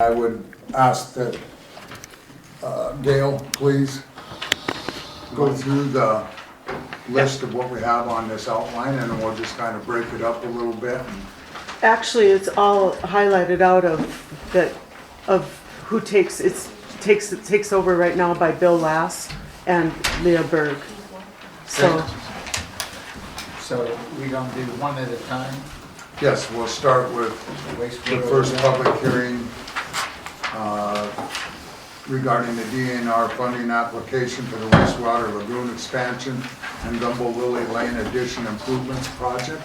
I would ask that Gail, please go through the list of what we have on this outline, and then we'll just kind of break it up a little bit. Actually, it's all highlighted out of who takes over right now by Bill Lass and Leah Berg. So we gonna do one at a time? Yes, we'll start with the Wastewater. first public hearing regarding the DNR funding application for the wastewater lagoon expansion and Gumbo Lily Lane addition improvements project.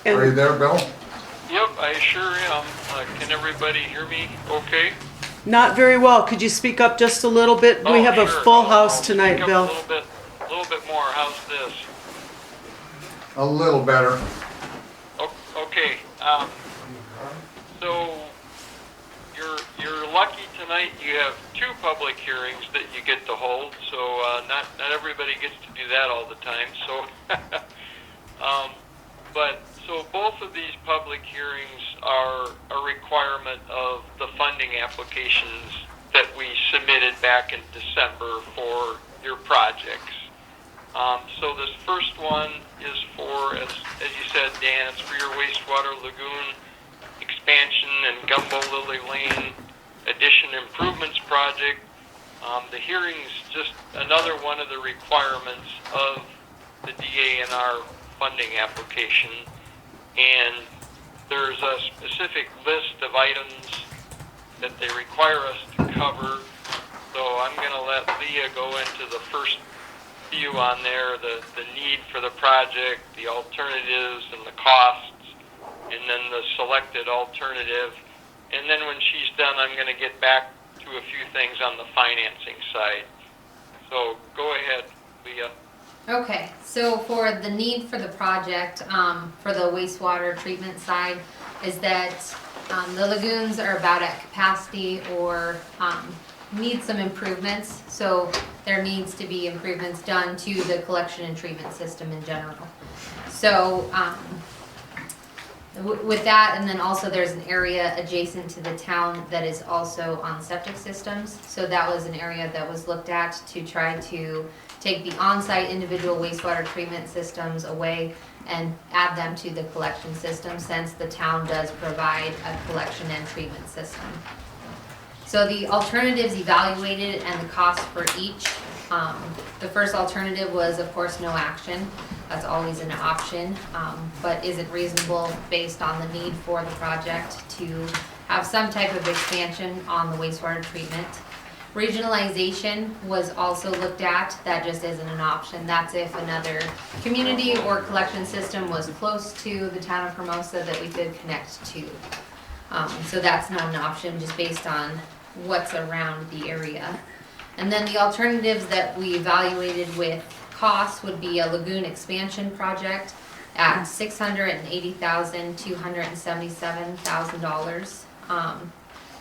Are you there, Bill? Yep, I sure am. Can everybody hear me okay? not very well. Could you speak up just a little bit? We have a Sure. full I'll house speak tonight, up Bill. A little bit more. How's this? A little better. Okay. So you're lucky tonight. You have 2 public hearings that you get to hold. So not everybody gets to do that all the time. So, so both of these public hearings are a requirement of the funding applications that we submitted back in December for your projects. So this first one is for, as you said, Dan, it's for your wastewater lagoon expansion and Gumbo Lily Lane addition improvements project. The hearing's just another one of the requirements of the DANR funding application, and there's a specific list of items that they require us to cover. So I'm going to let Leah go into the first few on there, the need for the project, the alternatives and the costs, and then the selected alternative. And then when she's done, I'm going to get back to a few things on the financing side. So go ahead, Leah. Okay, so for the need for the project, for the wastewater treatment side, is that the lagoons are about at capacity or need some improvements. So there needs to be improvements done to the collection and treatment system in general. So with that, and then also there's an area adjacent to the town that is also on septic systems. So that was an area that was looked at to try to take the on-site individual wastewater treatment systems away and add them to the collection system, since the town does provide a collection and treatment system. So the alternatives evaluated and the cost for each. The first alternative was, of course, no action. That's always an option, but is it reasonable based on the need for the project to have some type of expansion on the wastewater treatment? Regionalization was also looked at. That just isn't an option. That's if another community or collection system was close to the town of Hermosa that we could connect to. So that's not an option, just based on what's around the area. And then the alternatives that we evaluated with costs would be a lagoon expansion project at $680,277,000,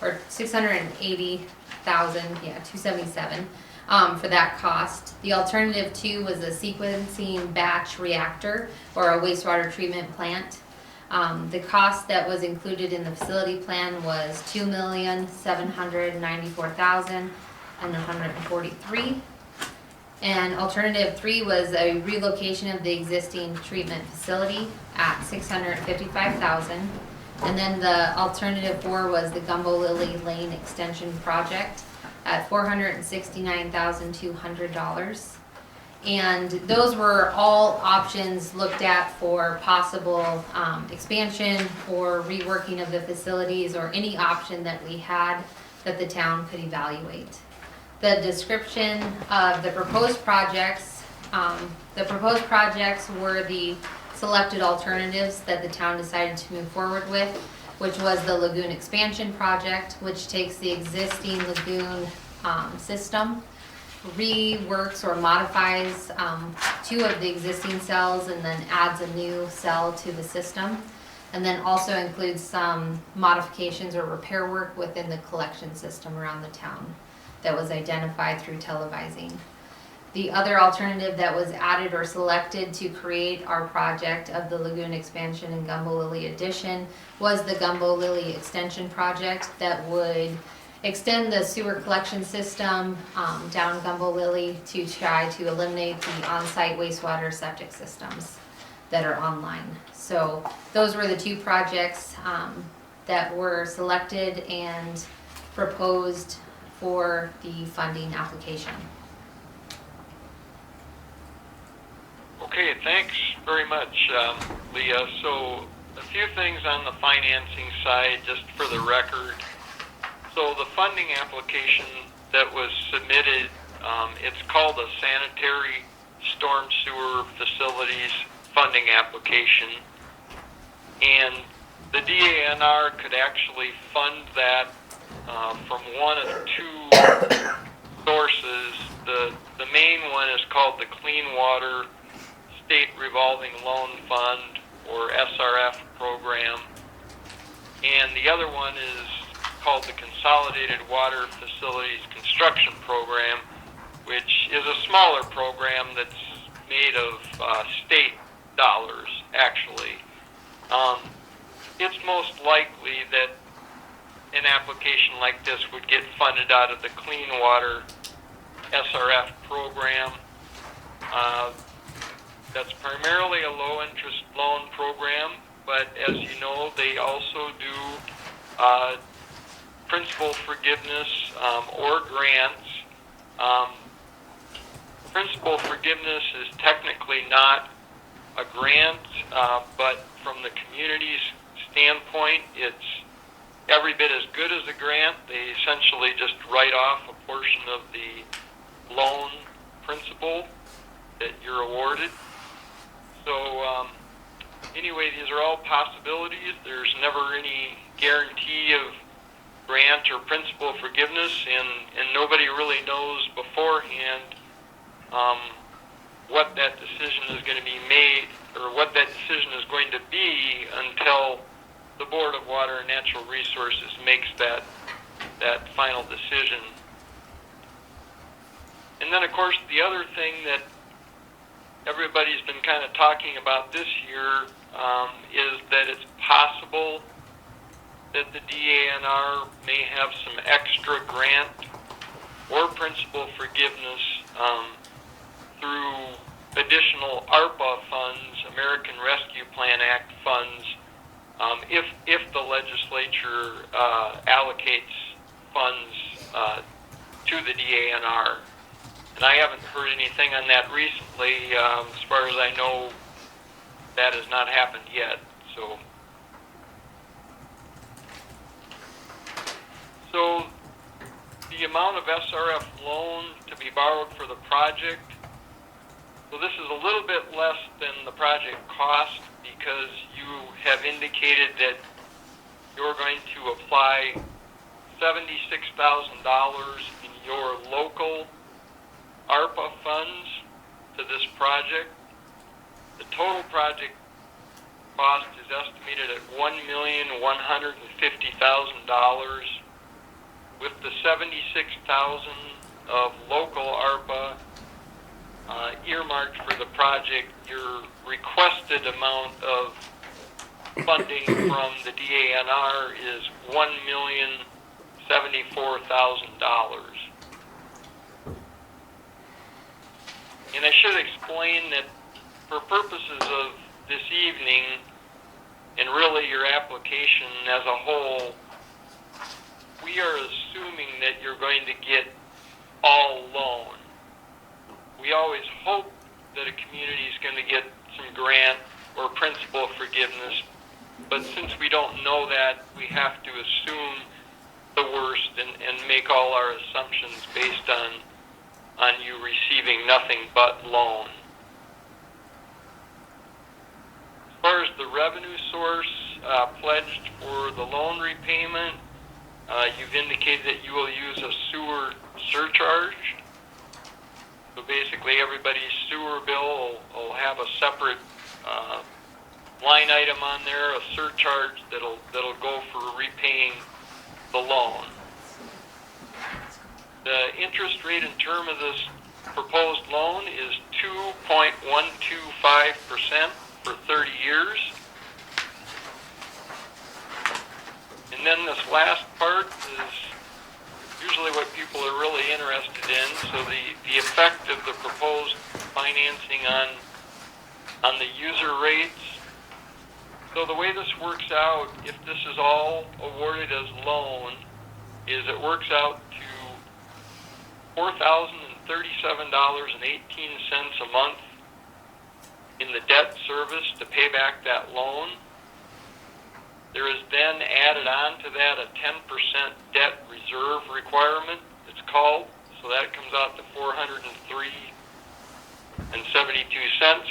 or $680,277 for that cost. The alternative 2 was a sequencing batch reactor or a wastewater treatment plant. The cost that was included in the facility plan was $2,794,143. And alternative 3 was a relocation of the existing treatment facility at $655,000. And then the alternative 4 was the Gumbo Lily Lane extension project at $469,200. And those were all options looked at for possible expansion or reworking of the facilities, or any option that we had that the town could evaluate. The description of the proposed projects were the selected alternatives that the town decided to move forward with, which was the lagoon expansion project, which takes the existing lagoon system, reworks or modifies 2 of the existing cells, and then adds a new cell to the system, and then also includes some modifications or repair work within the collection system around the town that was identified through televising. The other alternative that was added or selected to create our project of the lagoon expansion and Gumbo Lily addition was the Gumbo Lily extension project that would extend the sewer collection system down Gumbo Lily to try to eliminate the on-site wastewater septic systems that are online. So those were the two projects that were selected and proposed for the funding application. Okay, thanks very much, Leah. So a few things on the financing side, just for the record. So the funding application that was submitted, it's called a sanitary storm sewer facilities funding application. And the DANR could actually fund that from one of two sources. The main one is called the Clean Water State Revolving Loan Fund, or SRF program, and the other one is called the Consolidated Water Facilities Construction Program, which is a smaller program that's made of state dollars, actually. It's most likely that an application like this would get funded out of the Clean Water SRF program. That's primarily a low-interest loan program, but as you know, they also do principal forgiveness or grants. Principal forgiveness is technically not a grant, but from the community's standpoint, it's every bit as good as a grant. They essentially just write off a portion of the loan principal that you're awarded. So anyway, these are all possibilities. There's never any guarantee of grant or principal forgiveness, and nobody really knows beforehand what that decision is going to be made, or what that decision is going to be, until the Board of Water and Natural Resources makes that final decision. And then, of course, the other thing that everybody's been kind of talking about this year is that it's possible that the DANR may have some extra grant or principal forgiveness through additional ARPA funds, American Rescue Plan Act funds, if the legislature allocates funds to the DANR. And I haven't heard anything on that recently. As far as I know, that has not happened yet. So the amount of SRF loan to be borrowed for the project, so this is a little bit less than the project cost, because you have indicated that you're going to apply $76,000 in your local ARPA funds to this project. The total project cost is estimated at $1,150,000, with the $76,000 of local ARPA earmarked for the project. Your requested amount of funding from the DANR is $1,074,000. And I should explain that for purposes of this evening, and really your application as a whole, we are assuming that you're going to get all loan. We always hope that a community is going to get some grant or principal forgiveness, but since we don't know that, we have to assume the worst and make all our assumptions based on you receiving nothing but loan. As far as the revenue source pledged for the loan repayment, you've indicated that you will use a sewer surcharge. So basically everybody's sewer bill will have a separate line item on there, a surcharge that'll go for repaying the loan. The interest rate and term of this proposed loan is 2.125% for 30 years. And then this last part is usually what people are really interested in. So the effect of the proposed financing on the user rates. So the way this works out, if this is all awarded as loan, is it works out to $4,037.18 a month in the debt service to pay back that loan. There is then added on to that a 10% debt reserve requirement, it's called. So that comes out to $403.72.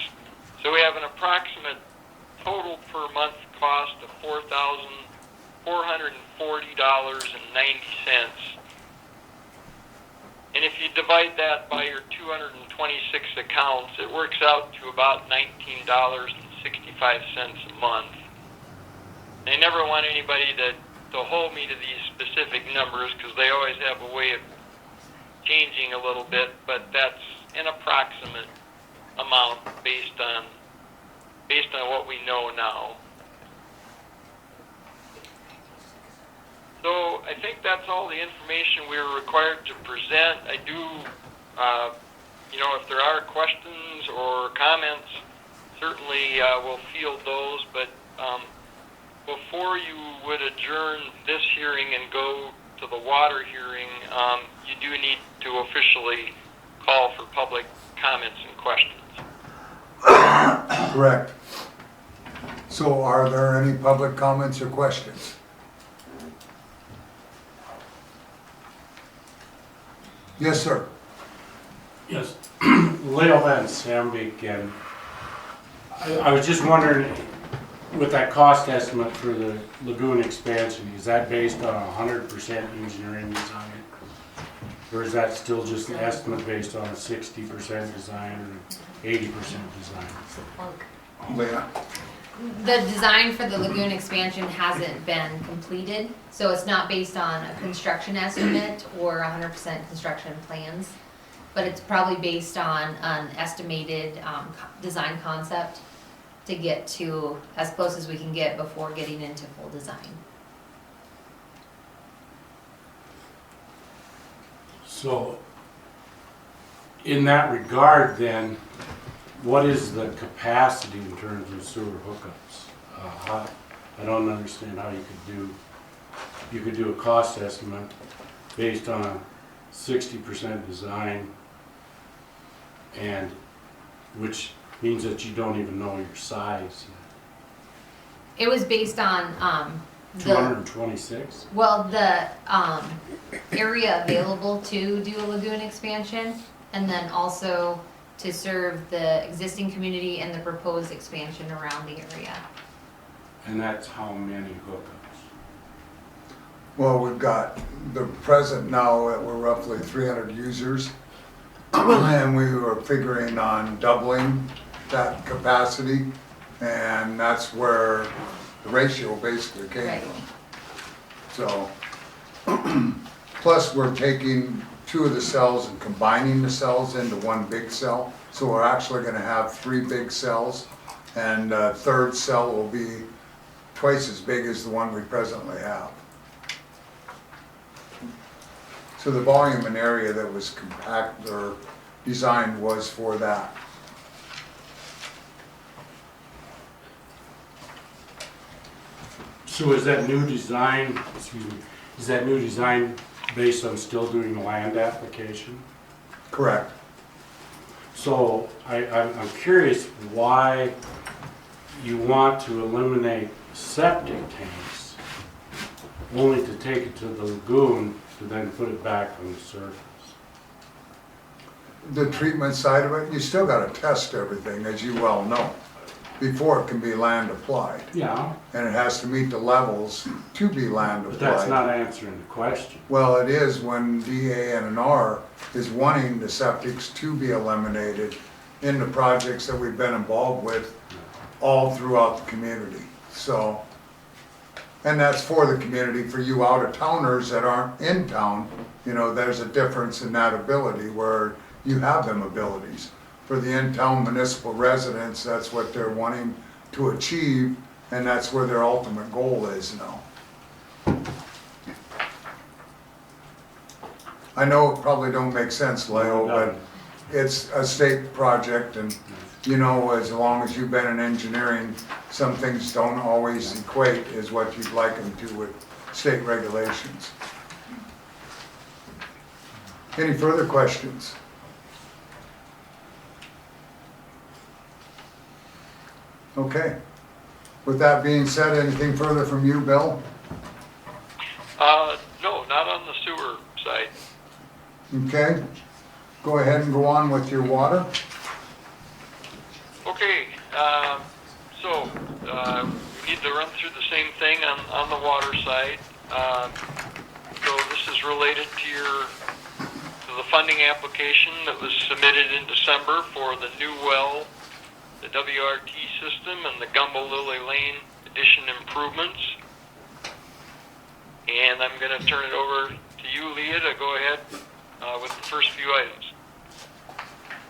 So we have an approximate total per month cost of $4,440.90. And if you divide that by your 226 accounts, it works out to about $19.65 a month. I never want anybody to hold me to these specific numbers because they always have a way of changing a little bit, but that's an approximate amount based on what we know now. So I think that's all the information we were required to present. I do, if there are questions or comments, certainly we'll field those, but before you would adjourn this hearing and go to the water hearing, you do need to officially call for public comments and questions. Correct. So are there any public comments or questions? Yes, sir. Yes, Leo Van Sambeek, and I was just wondering, with that cost estimate for the lagoon expansion, is that based on 100% engineering design? Or is that still just an estimate based on a 60% design or 80% design? Leah? The design for the lagoon expansion hasn't been completed, so it's not based on a construction estimate or 100% construction plans, but it's probably based on an estimated design concept to get to as close as we can get before getting into full design. So, in that regard then, what is the capacity in terms of sewer hookups? I don't understand how you could do a cost estimate based on a 60% design, and which means that you don't even know your size. It was based on the 226? well, the area available to do a lagoon expansion, and then also to serve the existing community and the proposed expansion around the area. And that's how many hookups? Well, we've got the present now that we're roughly 300 users. And we were figuring on doubling that capacity, and that's where the ratio basically came Right. from. So, plus we're taking 2 of the cells and combining the cells into one big cell. So we're actually gonna have 3 big cells, and a third cell will be twice as big as the one we presently have. So the volume and area that was compact or designed was for that. So is that new design, is that new design based on still doing the land application? Correct. So I'm curious why you want to eliminate septic tanks only to take it to the lagoon to then put it back on the surface. The treatment side of it, you still gotta test everything, as you well know, before it can be land applied. Yeah, And it has to meet the levels to be land but that's applied. not answering the question. Well, it is when DANR is wanting the septics to be eliminated in the projects that we've been involved with all throughout the community, so. And that's for the community, for you out-of-towners that aren't in town, there's a difference in that ability where you have them abilities. For the in-town municipal residents, that's what they're wanting to achieve, and that's where their ultimate goal is now. I know it probably don't make sense, Leo, but it's a state project, and you know, as long as you've been in engineering, some things don't always equate as what you'd like them to with state regulations. Any further questions? Okay. With that being said, anything further from you, Bill? No, not on the sewer side. Okay. Go ahead and go on with your water. Okay, we need to run through the same thing on the water side. So this is related to the funding application that was submitted in December for the new well, the WRT system, and the Gumbo Lily Lane addition improvements. And I'm going to turn it over to you, Leah, to go ahead with the first few items.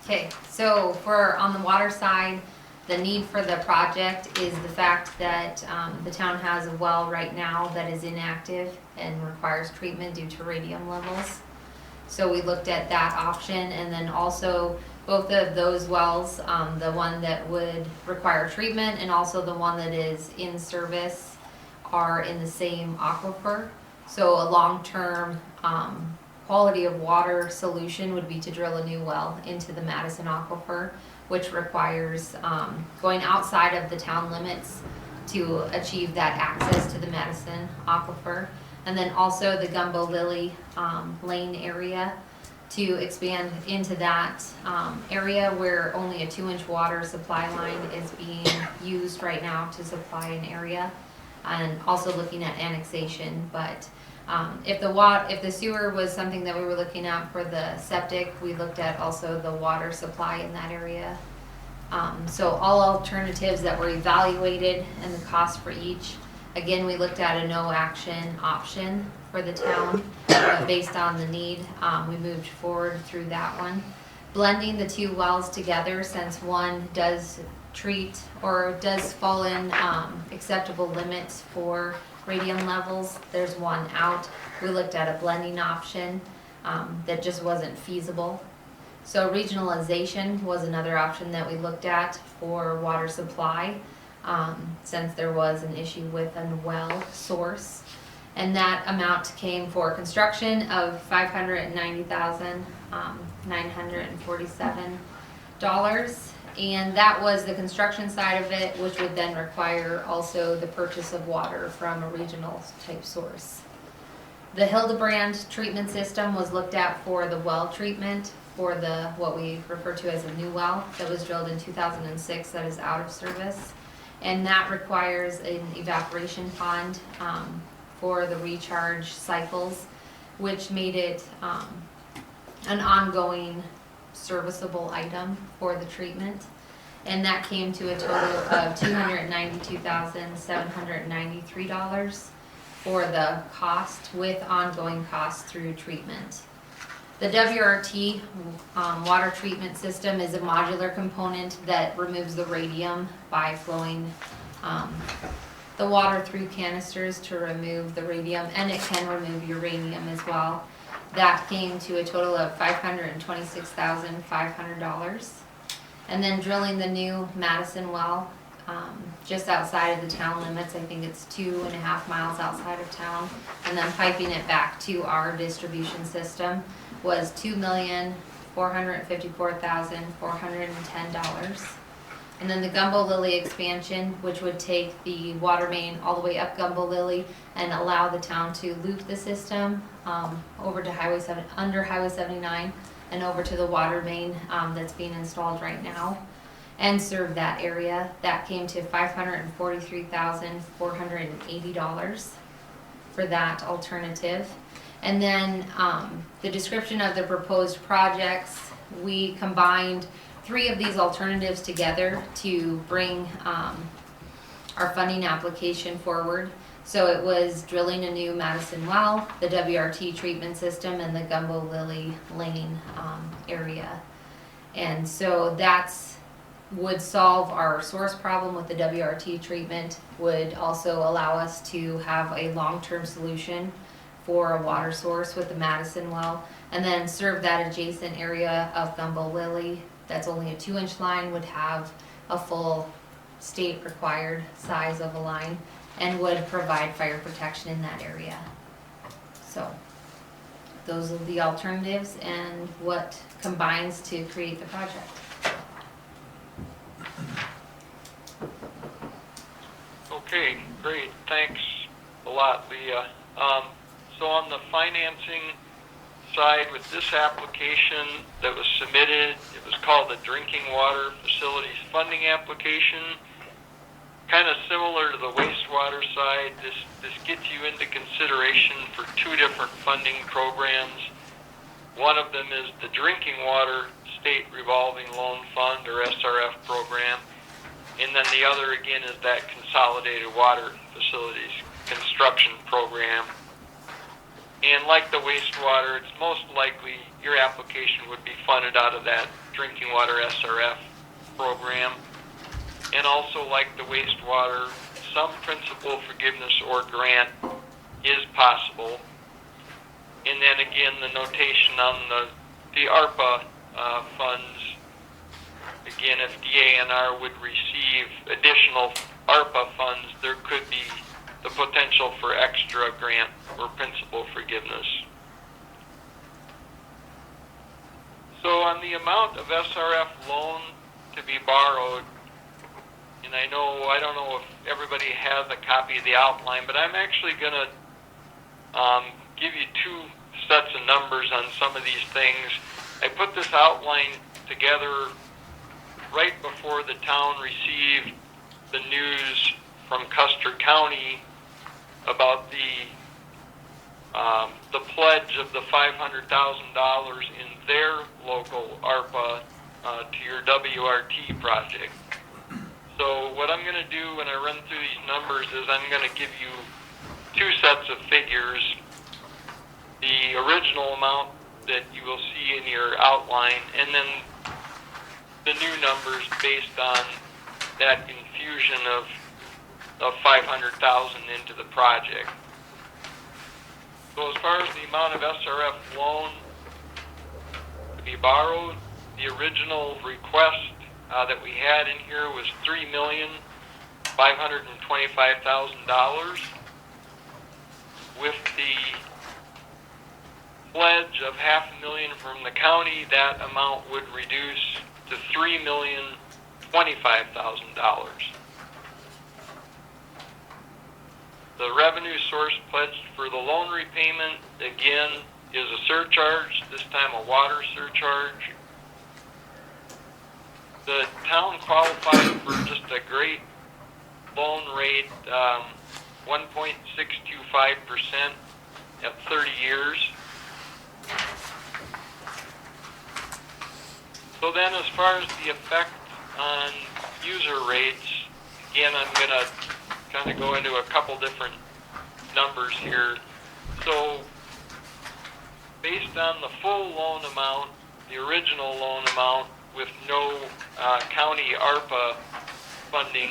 Okay, so on the water side, the need for the project is the fact that the town has a well right now that is inactive and requires treatment due to radium levels. So we looked at that option, and then also both of those wells, the one that would require treatment and also the one that is in service, are in the same aquifer. So a long-term quality of water solution would be to drill a new well into the Madison aquifer, which requires going outside of the town limits to achieve that access to the Madison aquifer. And then also the Gumbo Lily Lane area to expand into that area where only a 2-inch water supply line is being used right now to supply an area. And also looking at annexation, but if the sewer was something that we were looking at for the septic, we looked at also the water supply in that area. So all alternatives that were evaluated and the cost for each. Again, we looked at a no action option for the town, but based on the need, we moved forward through that one. Blending the two wells together, since one does treat or does fall in acceptable limits for radium levels, there's one out. We looked at a blending option that just wasn't feasible. So regionalization was another option that we looked at for water supply, since there was an issue with a well source. And that amount came for construction of $590,947. And that was the construction side of it, which would then require also the purchase of water from a regional type source. The Hildebrand treatment system was looked at for the well treatment for what we refer to as a new well that was drilled in 2006 that is out of service. And that requires an evaporation pond for the recharge cycles, which made it an ongoing serviceable item for the treatment. And that came to a total of $292,793 for the cost, with ongoing costs through treatment. The WRT water treatment system is a modular component that removes the radium by flowing the water through canisters to remove the radium, and it can remove uranium as well. That came to a total of $526,500. And then drilling the new Madison well just outside of the town limits, I think it's 2.5 miles outside of town, and then piping it back to our distribution system was $2,454,410. And then the Gumbo Lily expansion, which would take the water main all the way up Gumbo Lily and allow the town to loop the system over to under Highway 79 and over to the water main that's being installed right now, and serve that area. That came to $543,480 for that alternative. And then the description of the proposed projects, we combined 3 of these alternatives together to bring our funding application forward. So it was drilling a new Madison well, the WRT treatment system, and the Gumbo Lily Lane area. And so that's would solve our source problem with the WRT treatment, would also allow us to have a long-term solution for a water source with the Madison well, and then serve that adjacent area of Gumbo Lily that's only a 2-inch line, would have a full state required size of a line, and would provide fire protection in that area. So those are the alternatives and what combines to create the project. Okay, great, thanks a lot, Leah. So on the financing side with this application that was submitted, it was called the Drinking Water Facilities Funding Application. Kind of similar to the wastewater side, this gets you into consideration for 2 different funding programs. One of them is the Drinking Water State Revolving Loan Fund, or SRF program. And then the other, again, is that Consolidated Water Facilities Construction Program. And like the wastewater, it's most likely your application would be funded out of that Drinking Water SRF program. And also like the wastewater, some principal forgiveness or grant is possible. And then again, the notation on the ARPA funds, again, if DANR would receive additional ARPA funds, there could be the potential for extra grant or principal forgiveness. So on the amount of SRF loan to be borrowed, and I don't know if everybody has a copy of the outline, but I'm actually going to give you 2 sets of numbers on some of these things. I put this outline together right before the town received the news from Custer County about the pledge of the $500,000 in their local ARPA to your WRT project. So what I'm going to do when I run through these numbers is I'm going to give you 2 sets of figures. The original amount that you will see in your outline, and then the new numbers based on that infusion of $500,000 into the project. So as far as the amount of SRF loan to be borrowed, the original request that we had in here was $3,525,000. With the pledge of $500,000 from the county, that amount would reduce to $3,025,000. The revenue source pledged for the loan repayment, again, is a surcharge, this time a water surcharge. The town qualified for just a great loan rate, 1.625% at 30 years. So then as far as the effect on user rates, again, I'm going to kind of go into a couple different numbers here. So based on the full loan amount, the original loan amount with no county ARPA funding,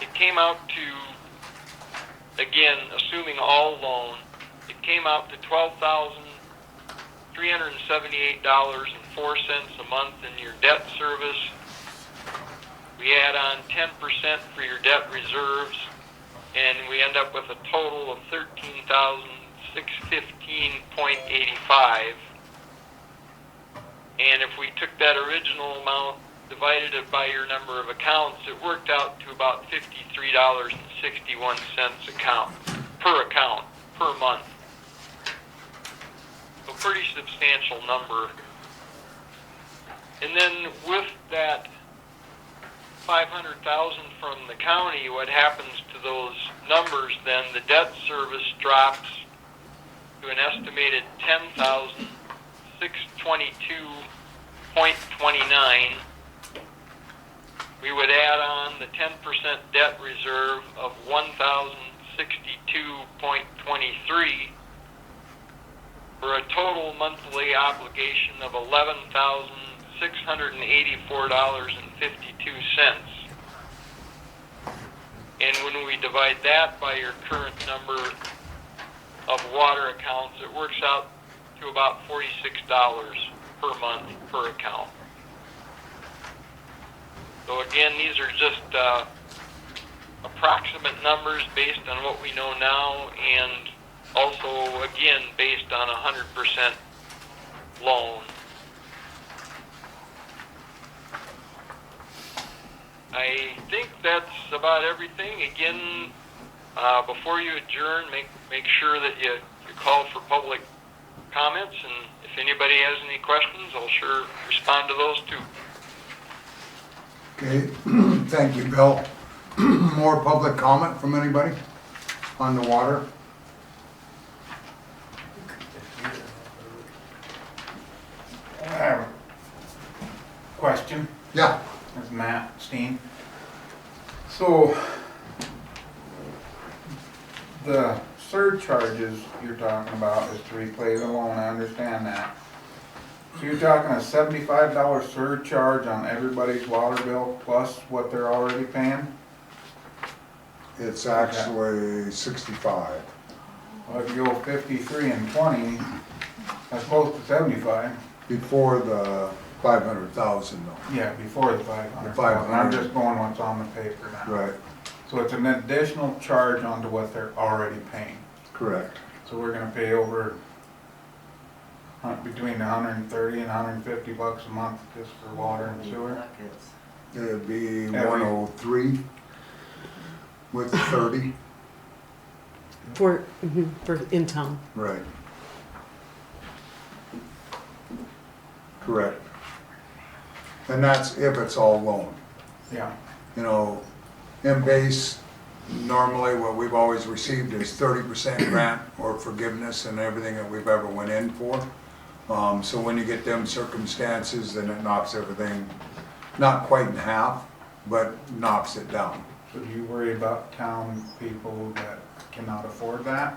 it came out to, again, assuming all loan, it came out to $12,378.04 a month in your debt service. We add on 10% for your debt reserves, and we end up with a total of $13,615.85. And if we took that original amount, divided it by your number of accounts, it worked out to about $53.61 per account per month. So pretty substantial number. And then with that $500,000 from the county, what happens to those numbers then? The debt service drops to an estimated $10,622.29, we would add on the 10% debt reserve of 1,062.23 for a total monthly obligation of $11,684.52. And when we divide that by your current number of water accounts, it works out to about $46 per month per account. So again, these are just approximate numbers based on what we know now, and also, again, based on 100% loan. I think that's about everything. Again, before you adjourn, make sure that you call for public comments, and if anybody has any questions, I'll sure respond to those too. Okay, thank you, Bill. More public comment from anybody on the water? I have a question. Yeah, It's Matt Steen. So, the surcharges you're talking about is to repay the loan, I understand that. So you're talking a $75 surcharge on everybody's water bill plus what they're already paying? it's actually 65. Well, if you go 53 and 20, that's close to 75. Before the 500,000 though. Yeah, before the 500. The 500. I'm just going what's on the paper now. Right, So it's an additional charge onto what they're already paying. correct. So we're gonna pay over between 130 and 150 bucks a month just for water and sewer. It'd be Every- 103 with the 30, For in town. right. Correct. And that's if it's all loan. Yeah, You know, in base, normally what we've always received is 30% grant or forgiveness and everything that we've ever went in for. So when you get them circumstances, then it knocks everything, not quite in half, but knocks it down. so do you worry about town people that cannot afford that?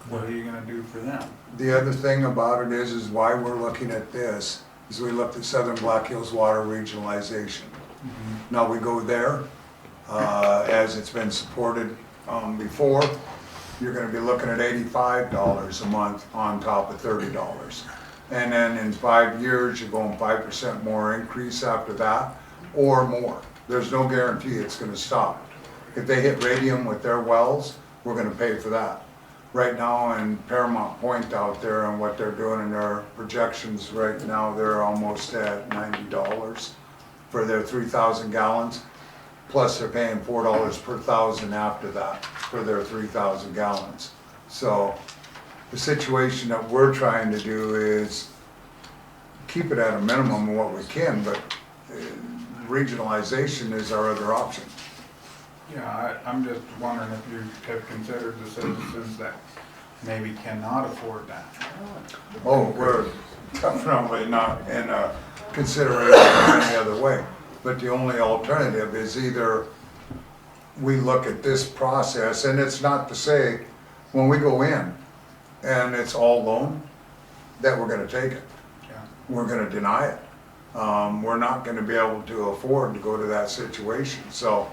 What are you gonna do for them? The other thing about it is why we're looking at this, is we looked at Southern Black Hills Water Regionalization. Now we go there, as it's been supported before, you're gonna be looking at $85 a month on top of $30. And then in 5 years, you're going 5% more increase after that, or more. There's no guarantee it's gonna stop. If they hit radium with their wells, we're gonna pay for that. Right now in Paramount Point out there and what they're doing in their projections right now, they're almost at $90 for their 3,000 gallons. Plus they're paying $4 per thousand after that for their 3,000 gallons. So the situation that we're trying to do is keep it at a minimum of what we can, but regionalization is our other option. Yeah, I'm just wondering if you have considered the citizens that maybe cannot afford that. Oh, we're definitely not in a consideration any other way. But the only alternative is either we look at this process, and it's not to say, when we go in and it's all loan, that we're gonna take it. Yeah. We're gonna deny it. We're not gonna be able to afford to go to that situation. So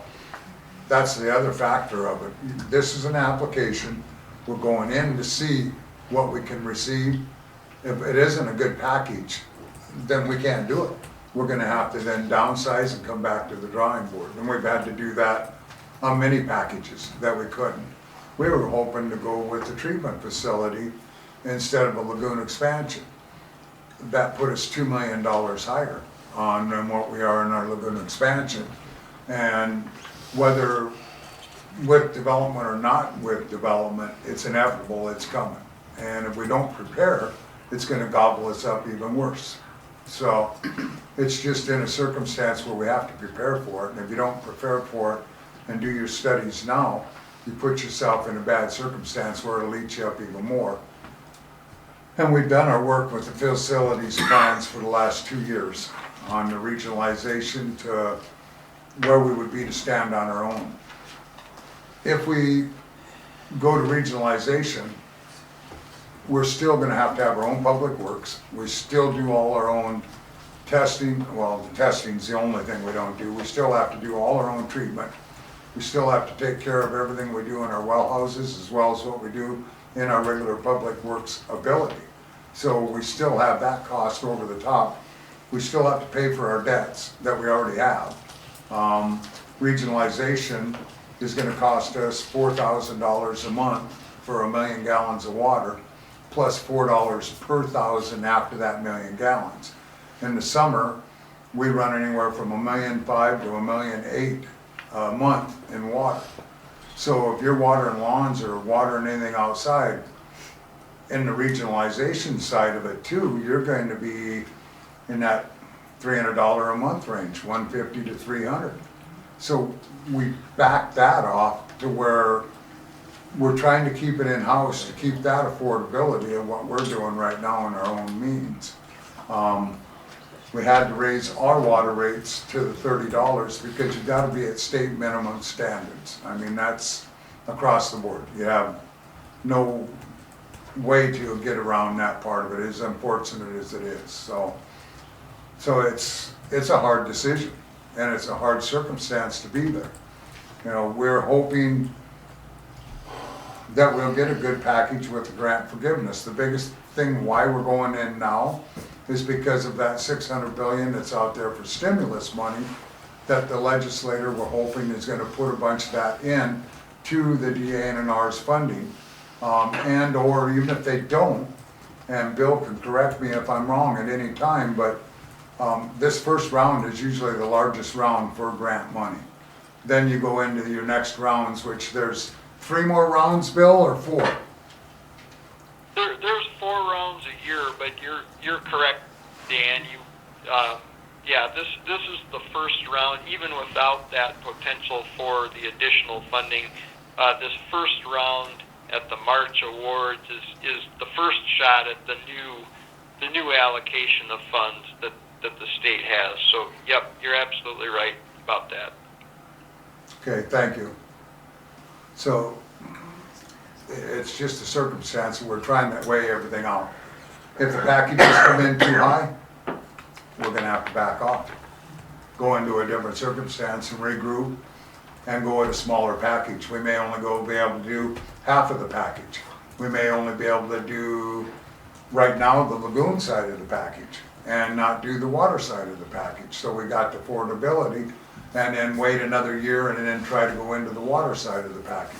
that's the other factor of it. This is an application. We're going in to see what we can receive. If it isn't a good package, then we can't do it. We're gonna have to then downsize and come back to the drawing board. And we've had to do that on many packages that we couldn't. We were hoping to go with the treatment facility instead of a lagoon expansion. That put us $2 million higher on than what we are in our lagoon expansion. And whether with development or not with development, it's inevitable, it's coming. And if we don't prepare, it's gonna gobble us up even worse. So it's just in a circumstance where we have to prepare for it. And if you don't prepare for it and do your studies now, you put yourself in a bad circumstance where it'll eat you up even more. And we've done our work with the facilities plans for the last 2 years on the regionalization to where we would be to stand on our own. If we go to regionalization, we're still gonna have to have our own public works. We still do all our own testing. Well, the testing's the only thing we don't do. We still have to do all our own treatment. We still have to take care of everything we do in our well houses as well as what we do in our regular public works ability. So we still have that cost over the top. We still have to pay for our debts that we already have. Regionalization is gonna cost us $4,000 a month for 1,000,000 gallons of water, plus $4 per thousand after that 1,000,000 gallons. In the summer, we run anywhere from 1,500,000 to 1,800,000 a month in water. So if you're watering lawns or watering anything outside, in the regionalization side of it too, you're going to be in that $300 a month range, 150 to 300. So we back that off to where we're trying to keep it in-house to keep that affordability of what we're doing right now in our own means. We had to raise our water rates to the $30 because you gotta be at state minimum standards. I mean, that's across the board. You have no way to get around that part of it, as unfortunate as it is. So it's a hard decision, and it's a hard circumstance to be there. You know, we're hoping that we'll get a good package with the grant forgiveness. The biggest thing why we're going in now is because of that $600 billion that's out there for stimulus money that the legislator we're hoping is gonna put a bunch of that in to the DANR's funding. And or even if they don't, and Bill can correct me if I'm wrong at any time, but this first round is usually the largest round for grant money. Then you go into your next rounds, which there's 3 more rounds, Bill, or 4? There's 4 rounds a year, but you're correct, Dan. This is the first round, even without that potential for the additional funding. This first round at the March awards is the first shot at the new allocation of funds that the state has. So, yep, you're absolutely right about that. Okay, thank you. So it's just a circumstance, we're trying to weigh everything out. If the packages come in too high, we're gonna have to back off. Go into a different circumstance and regroup and go at a smaller package. We may only be able to do half of the package. We may only be able to do, right now, the lagoon side of the package and not do the water side of the package. So we got the affordability and then wait another year and then try to go into the water side of the package.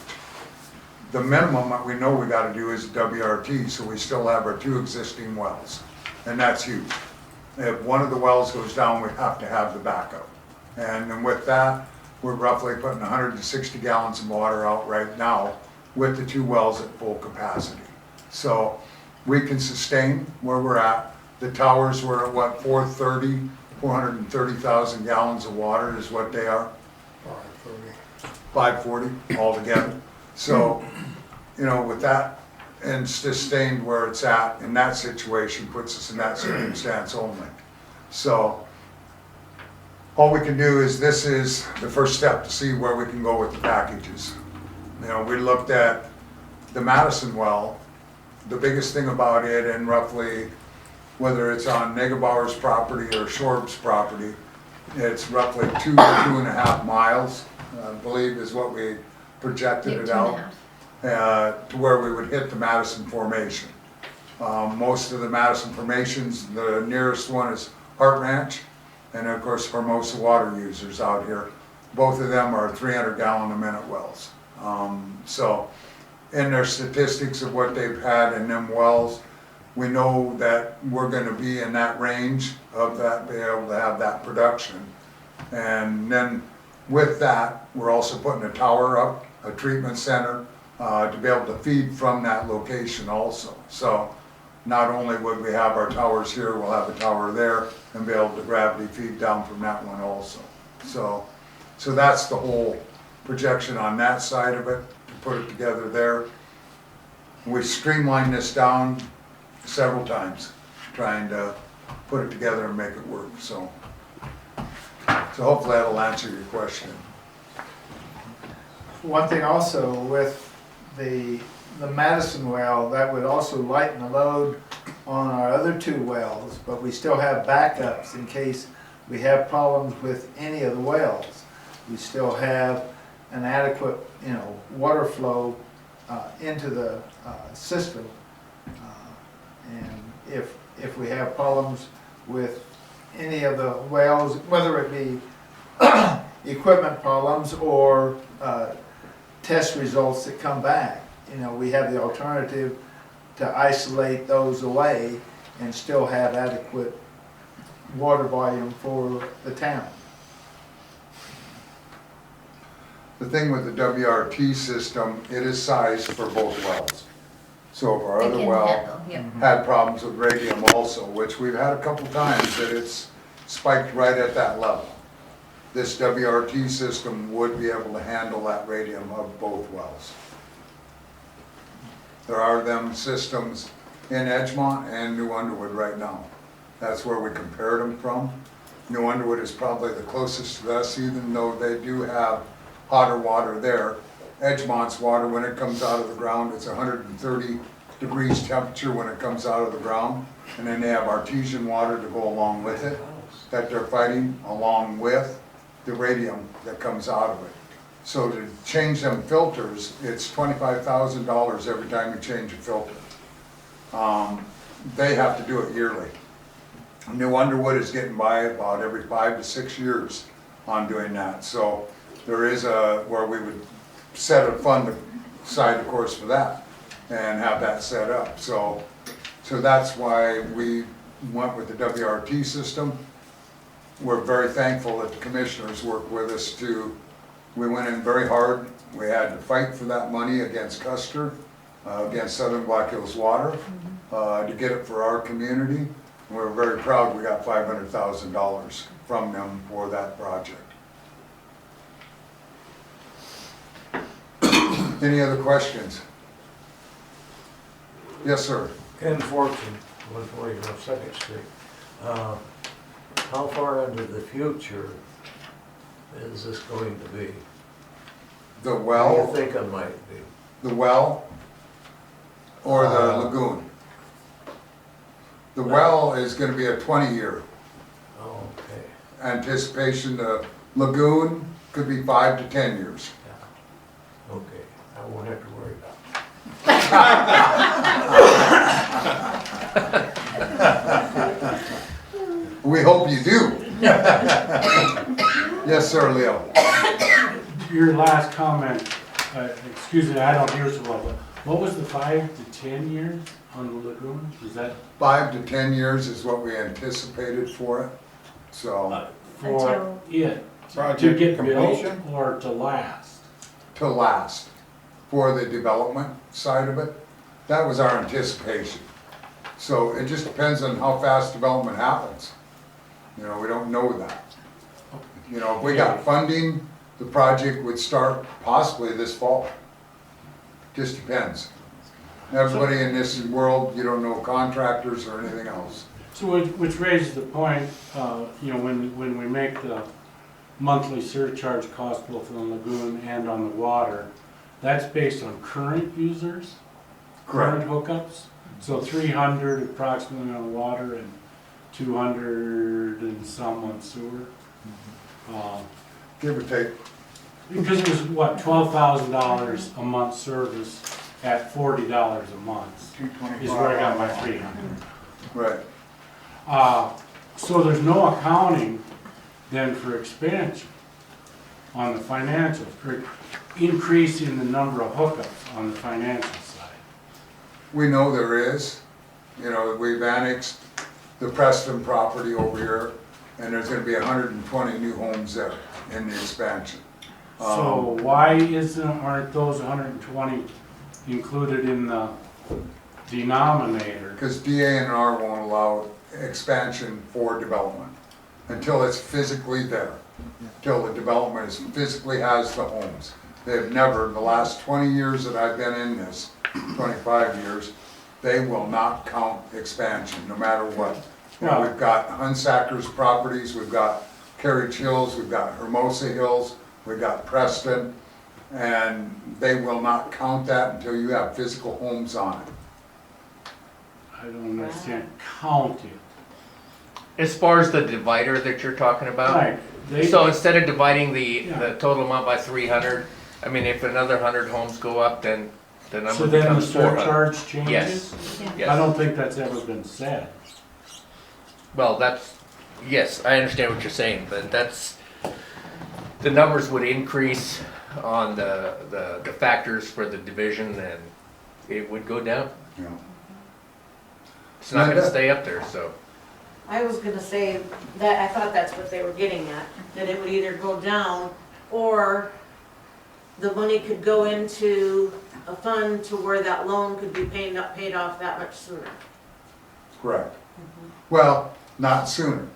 The minimum that we know we gotta do is WRT, so we still have our 2 existing wells, and that's huge. If one of the wells goes down, we have to have the backup. And then with that, we're roughly putting 160 gallons of water out right now with the 2 wells at full capacity. So we can sustain where we're at. The towers were at what, 430,000 gallons of water is what they are? 540 altogether. So, you know, with that and sustained where it's at in that situation puts us in that circumstance only. So all we can do is, this is the first step to see where we can go with the packages. You know, we looked at the Madison well. The biggest thing about it, and roughly, whether it's on Negebauer's property or Shorb's property, it's roughly 2 to 2.5 miles, I believe is what we projected it out. To where we would hit the Madison Formation. Most of the Madison Formations, the nearest one is Hart Ranch, and of course Hermosa water users out here. Both of them are 300 gallon a minute wells. So in their statistics of what they've had in them wells, we know that we're gonna be in that range of that, be able to have that production. And then with that, we're also putting a tower up, a treatment center, to be able to feed from that location also. So not only would we have our towers here, we'll have a tower there and be able to gravity feed down from that one also. So that's the whole projection on that side of it, to put it together there. We streamlined this down several times, trying to put it together and make it work. So So hopefully that'll answer your question. One thing also with the Madison well, that would also lighten the load on our other two wells, but we still have backups in case we have problems with any of the wells. We still have an adequate, water flow into the system. And if we have problems with any of the wells, whether it be equipment problems or test results that come back, we have the alternative to isolate those away and still have adequate water volume for the town. The thing with the WRT system, it is sized for both wells. So if our It other can well handle, yep. had problems with radium also, which we've had a couple times that it's spiked right at that level. This WRT system would be able to handle that radium of both wells. There are them systems in Edgemont and New Underwood right now. That's where we compared them from. New Underwood is probably the closest to us, even though they do have hotter water there. Edgemont's water, when it comes out of the ground, it's 130 degrees temperature when it comes out of the ground. And then they have artesian water to go along with it, that they're fighting along with the radium that comes out of it. So to change them filters, it's $25,000 every time you change a filter. They have to do it yearly. New Underwood is getting by about every 5 to 6 years on doing that. So there is where we would set a fund aside, of course, for that and have that set up. So that's why we went with the WRT system. We're very thankful that the commissioners worked with us we went in very hard. We had to fight for that money against Custer, against Southern Black Hills Water, to get it for our community. And we're very proud we got $500,000 from them for that project. Any other questions? Yes, sir. Ken Fortune, 140 North Second Street. How far into the future is this going to be? The What do well, you think it might be? the well, or the lagoon? The well is gonna be a 20-year Oh, okay. anticipation. The lagoon could be 5 to 10 years. Yeah. Okay, I won't have to worry about We hope you do. Yes, sir, Leo. Your last comment, excuse me, I don't hear so well, but what was the 5 to 10 years on the lagoon? Is that 5 to 10 years is what we anticipated for it. So for it to Project get built completion? or to last? to last for the development side of it, that was our anticipation. So it just depends on how fast development happens. We don't know that. If we got funding, the project would start possibly this fall. Just depends. Everybody in this world, you don't know contractors or anything else. So which raises the point, when we make the monthly surcharge cost both on the lagoon and on the water, that's based on current users? Current hookups? So 300 approximately on water and 200 and some on sewer? Give or take. Because it was, what, $12,000 a month service at $40 a month is where I got my 300. Right. So there's no accounting then for expansion on the financials, for increasing the number of hookups on the financial side. We know there is. We've annexed the Preston property over here, and there's gonna be 120 new homes there in the expansion. So why aren't those 120 included in the denominator? Because DA&R won't allow expansion for development until it's physically there, until the development physically has the homes. They've never, in the last 20 years that I've been in this, 25 years, they will not count expansion, no matter what. We've got Hunsacker's properties, we've got Carriage Hills, we've got Hermosa Hills, we've got Preston, and they will not count that until you have physical homes on it. I don't understand, count it. As far as the divider that you're talking about? Right, they, So instead of dividing the Yeah. total amount by 300, I mean, if another 100 homes go up, then the so number then the becomes 400. surcharge changes? Yes. I Yes. don't think that's ever been said. Well, yes, I understand what you're saying, but the numbers would increase on the factors for the division, and it would go down. You know. It's not gonna Linda? stay up there, so. I was gonna say that, I thought that's what they were getting at, that it would either go down or the money could go into a fund to where that loan could be paid off that much sooner. Correct. Well, not sooner,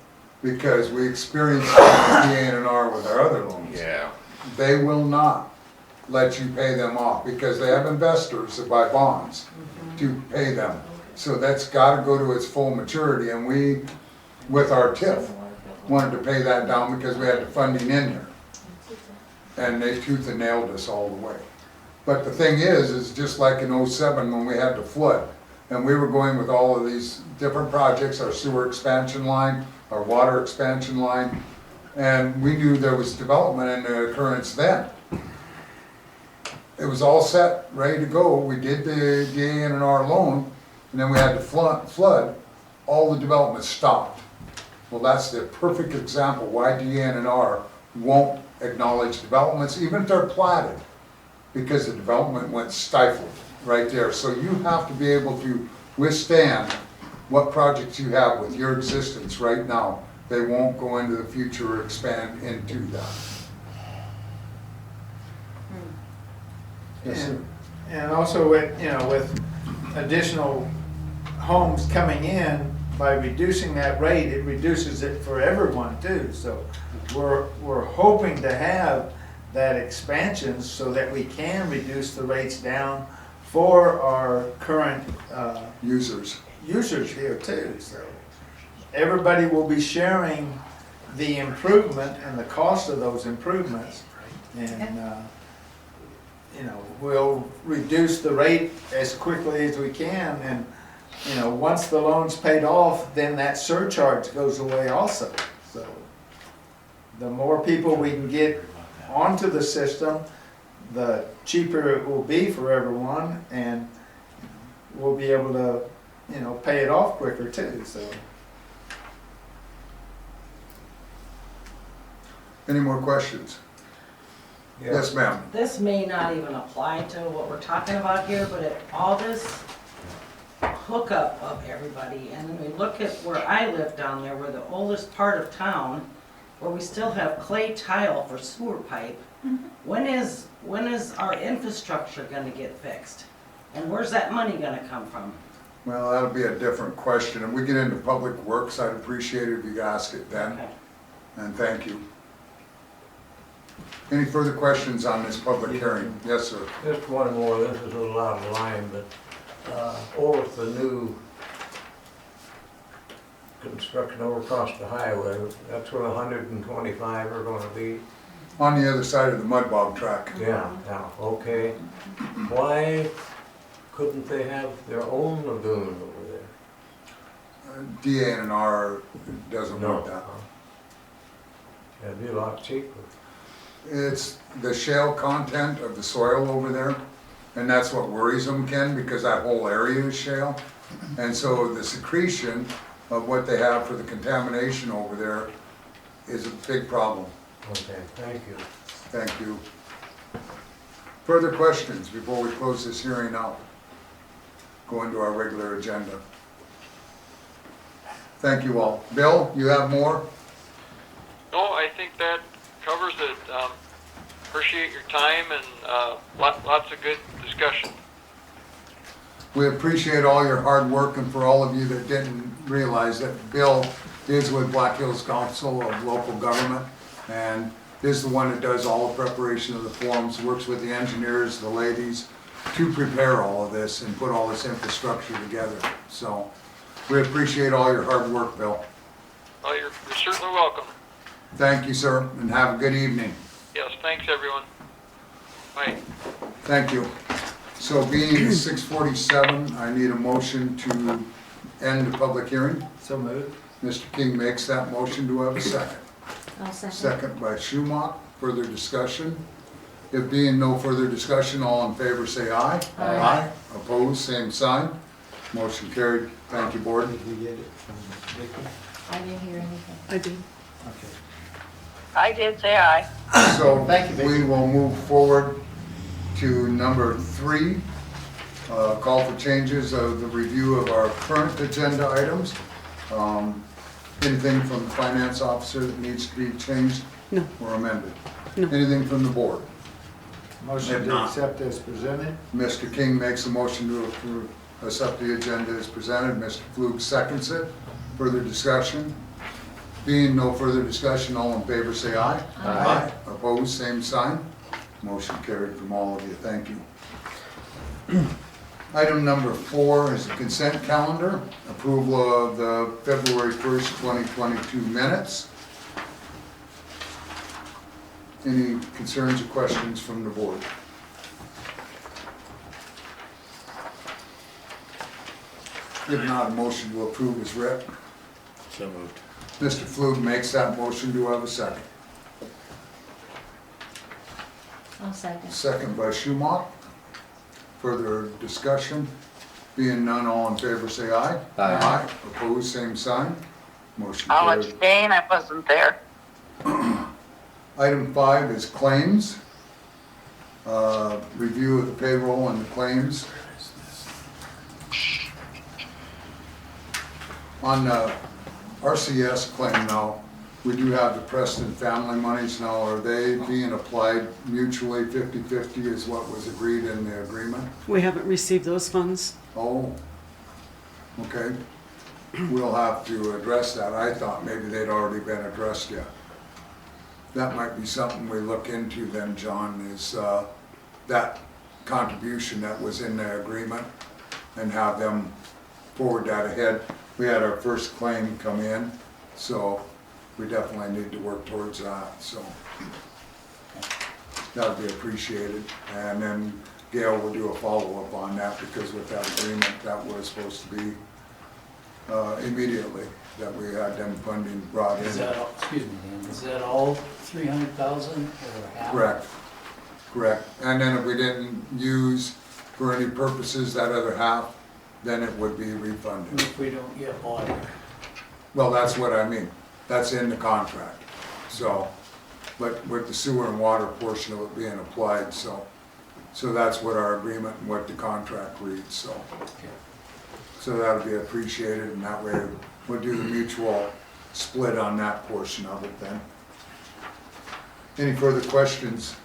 because we experienced DA&R with our other loans. Yeah. They will not let you pay them off, because they have investors that buy bonds to pay them. So that's gotta go to its full maturity, and we, with our TIF, wanted to pay that down because we had the funding in there. And they tooth and nailed us all the way. But the thing is just like in '07 when we had the flood, and we were going with all of these different projects, our sewer expansion line, our water expansion line, and we knew there was development in the occurrence then. It was all set, ready to go. We did the DA&R loan, and then we had the flood, all the development stopped. Well, that's the perfect example why DA&R won't acknowledge developments, even if they're platted, because the development went stifled right there. So you have to be able to withstand what projects you have with your existence right now. They won't go into the future or expand into that. Yes, sir. And also with, with additional homes coming in, by reducing that rate, it reduces it for everyone too. So we're hoping to have that expansion so that we can reduce the rates down for our current Users. users here too. So everybody will be sharing the improvement and the cost of those improvements. And, we'll reduce the rate as quickly as we can. And, once the loan's paid off, then that surcharge goes away also. So the more people we can get onto the system, the cheaper it will be for everyone, and we'll be able to, pay it off quicker too, so. Any more questions? Yes, ma'am. This may not even apply to what we're talking about here, but all this hookup of everybody, and then we look at where I live down there, we're the oldest part of town, where we still have clay tile for sewer pipe. When is our infrastructure gonna get fixed? And where's that money gonna come from? Well, that'll be a different question. If we get into public works, I'd appreciate it if you could ask it then. Okay. And thank you. Any further questions on this public hearing? Yes, sir. Just one more, this is a little out of line, but over at the new construction over across the highway, that's where 125 are gonna be. On the other side of the mud bog track. Yeah, okay. Why couldn't they have their own lagoon over there? DA&R doesn't want that. That'd be a lot cheaper. It's the shale content of the soil over there, and that's what worries them, Ken, because that whole area is shale. And so the secretion of what they have for the contamination over there is a big problem. Okay, thank you. Thank you. Further questions before we close this hearing out? Go into our regular agenda. Thank you all. Bill, you have more? No, I think that covers it. Appreciate your time and lots of good discussion. We appreciate all your hard work, and for all of you that didn't realize that Bill is with Black Hills Council of Local Government, and is the one that does all the preparation of the forms, works with the engineers, the ladies, to prepare all of this and put all this infrastructure together. So we appreciate all your hard work, Bill. Well, you're certainly welcome. Thank you, sir, and have a good evening. Yes, thanks, everyone. Bye. Thank you. So being 6:47, I need a motion to end the public hearing. So moved. Mr. King makes that motion. Do I have a second? I'll second. Second by Schumach. Further discussion? If being no further discussion, all in favor say aye. Aye. Opposed, same sign. Motion carried. Thank you, board. Did you get it from Vicki? I didn't hear anything. I did. Okay. I did say aye. So Thank you, Vicki. we will move forward to number 3. Call for changes of the review of our current agenda items. Anything from the finance officer that needs to be changed No, or amended? No. Anything from the board? Motion If to not- accept as presented. Mr. King makes a motion to approve, accept the agenda as presented. Mr. Flug seconds it. Further discussion? Being no further discussion, all in favor say aye. Aye. Opposed, same sign. Motion carried from all of you. Thank you. Item number 4 is the consent calendar. Approval of the February 1st, 2022 minutes. Any concerns or questions from the board? If not, a motion to approve is read. So moved. Mr. Flug makes that motion. Do I have a second? I'll second. Second by Schumach. Further discussion? Being none, all in favor say aye. Aye. Opposed, same sign. Motion I'll carried. abstain, I wasn't there. Item 5 is claims. Review of the payroll and the claims. On the RCS claim now, we do have the Preston family monies now. Are they being applied mutually 50/50 is what was agreed in the agreement? we haven't received those funds. Oh, okay. We'll have to address that. I thought maybe they'd already been addressed yet. That might be something we look into then, John, is that contribution that was in the agreement and have them forward that ahead. We had our first claim come in, so we definitely need to work towards that, so that would be appreciated. And then Gail will do a follow-up on that, because with that agreement, that was supposed to be immediately, that we had them funding brought in. Is that, excuse me, Dan, is that all 300,000 or half? Correct, correct. And then if we didn't use for any purposes that other half, then it would be refunded. If we don't get water? Well, that's what I mean. That's in the contract. So, but with the sewer and water portion of it being applied, so that's what our agreement and what the contract reads, so. So that'll be appreciated, and that way we'll do the mutual split on that portion of it then. Any further questions?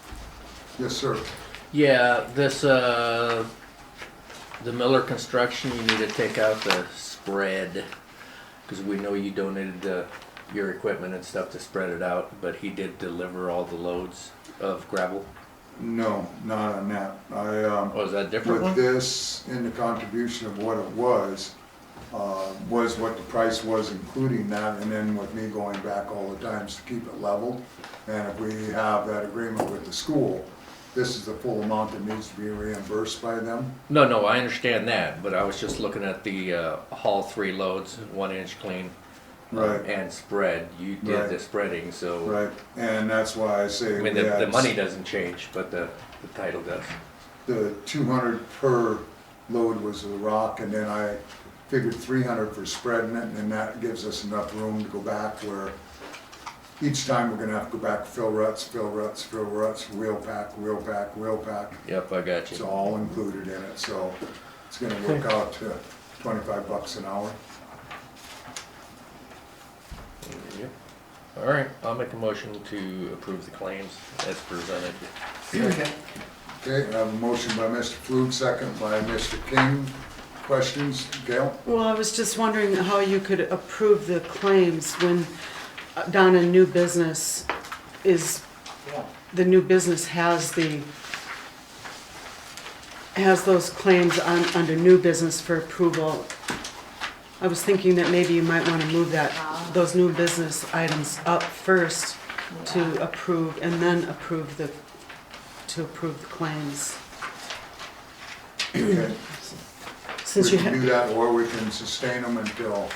Yes, sir. Yeah, this, the Miller Construction, you need to take out the spread, because we know you donated your equipment and stuff to spread it out, but he did deliver all the loads of gravel. No, not on that. Oh, is that a different With one? this, in the contribution of what it was what the price was including that, and then with me going back all the times to keep it level. And if we have that agreement with the school, this is the full amount that needs to be reimbursed by them. No, I understand that, but I was just looking at the haul 3 loads, 1 inch clean. Right. And spread, you did Right. the spreading, so. Right, and that's why I say I mean, we the had money doesn't change, but the title does. the 200 per load was the rock, and then I figured 300 for spreading it, and then that gives us enough room to go back where each time we're gonna have to go back, fill ruts, wheel pack. Yep, I got It's you. all included in it, so it's gonna work out to $25 an hour. Yep. All right, I'll make a motion to approve the claims as presented. Okay, I have a motion by Mr. Flug, second by Mr. King. Questions, Gail? Well, I was just wondering how you could approve the claims when down in new business is, the new business has those claims under new business for approval. I was thinking that maybe you might want to move those new business items up first to approve, and then approve the claims. Okay. Since We you can do have, that, or we can sustain them until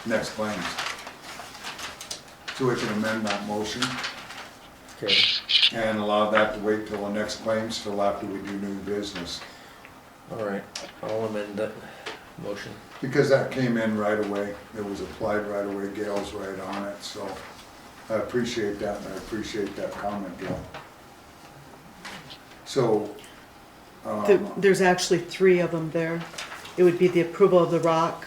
next claims. So we can amend that motion Okay. and allow that to wait till the next claims, till after we do new business. All right, I'll amend that motion. Because that came in right away, it was applied right away, Gail's right on it, so I appreciate that, and I appreciate that comment, Gail. So, there's actually 3 of them there. It would be the approval of the rock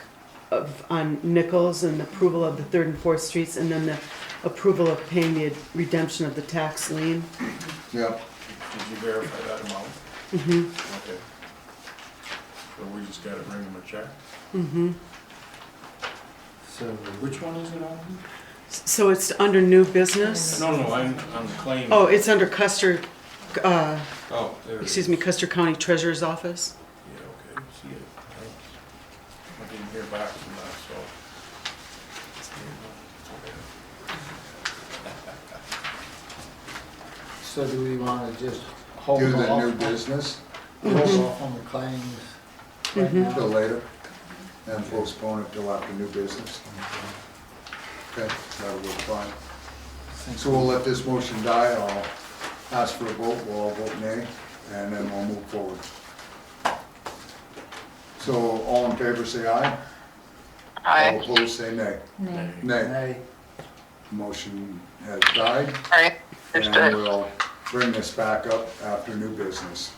on Nichols, and the approval of the 3rd and 4th streets, and then the approval of paying the redemption of the tax lien. yeah, Did you verify that amount? Mm-hmm, Okay. So we just gotta bring them a check? mm-hmm. So, Which one is it on? So it's under new business? No, I'm on the claim. Oh, it's under Custer, Oh, there it excuse is. me, Custer County Treasurer's Office. Yeah, okay, see it, thanks. I didn't hear back from that, so. So do we wanna just hold do the new off, business hold off on the claims right Mhm. now? till later, and postpone it till after new business. Okay, that'll work fine. So we'll let this motion die, I'll ask for a vote, we'll all vote nay, and then we'll move forward. So all in favor say aye. All Aye. opposed say nay. Nay. Nay. Nay. Motion has died, Aye. and Understood. we'll bring this back up after new business.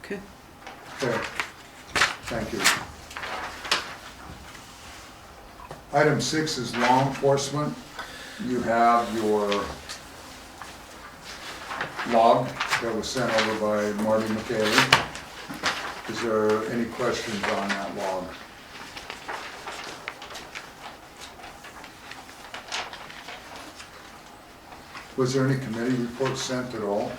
Okay. Okay, thank you. Item 6 is law enforcement. You have your log that was sent over by Marty McKay. Is there any questions on that log? Was there any committee reports sent at all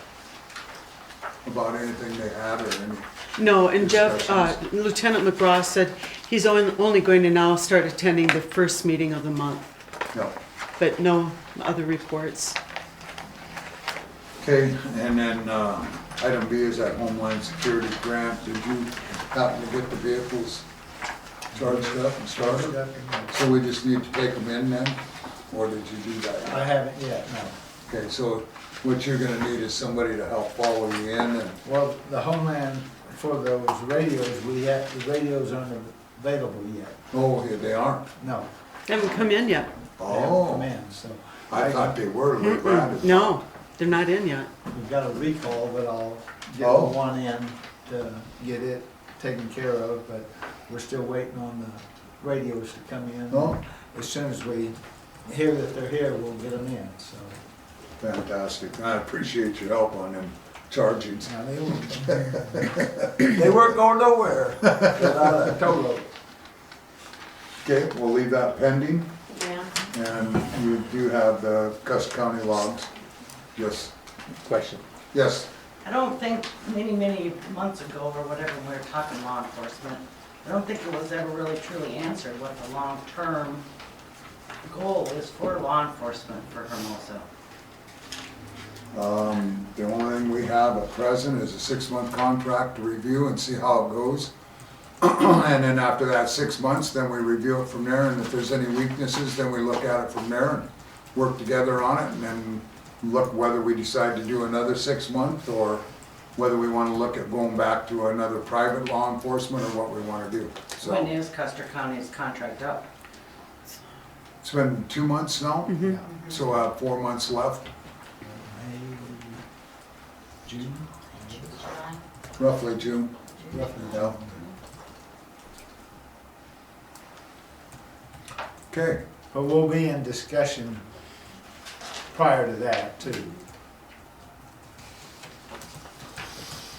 about anything they had or any? No, and Jeff, Discussions. Lieutenant McGraw said he's only going to now start attending the first meeting of the month, No. but no other reports. Okay, and then item B is that Homeland Security grant. Did you happen to get the vehicles charged up and started? So we just need to take them in then, or did you do I that? haven't yet, no. Okay, so what you're gonna need is somebody to help follow you in and, Well, the Homeland, for those radios, the radios aren't available yet. oh, here they aren't. No. They haven't come in yet. They haven't come Oh, in, so. I thought they were, like that. No, they're not in yet. We've got a recall, but I'll get Oh. one in to get it taken care of, but we're still waiting on the radios to come in. Oh, As soon as we hear that they're here, we'll get them in, so. fantastic. I appreciate your help on them chargings. Now, they weren't going nowhere. I told them. Okay, we'll leave that pending, Yeah. and you do have the Custer County logs. Yes, Question. yes. I don't think, many months ago or whatever, when we were talking law enforcement, I don't think it was ever really truly answered what the long-term goal is for law enforcement for Hermosa. The only thing we have at present is a 6-month contract to review and see how it goes. And then after that 6 months, then we review it from there, and if there's any weaknesses, then we look at it from there and work together on it, and then look whether we decide to do another 6 month, or whether we wanna look at going back to another private law enforcement, or what we wanna do. When So, is Custer County's contract up? it's been 2 months now, Mhm. so I have 4 months left, June? roughly June. Roughly. Yeah. Okay, But we'll be in discussion prior to that too.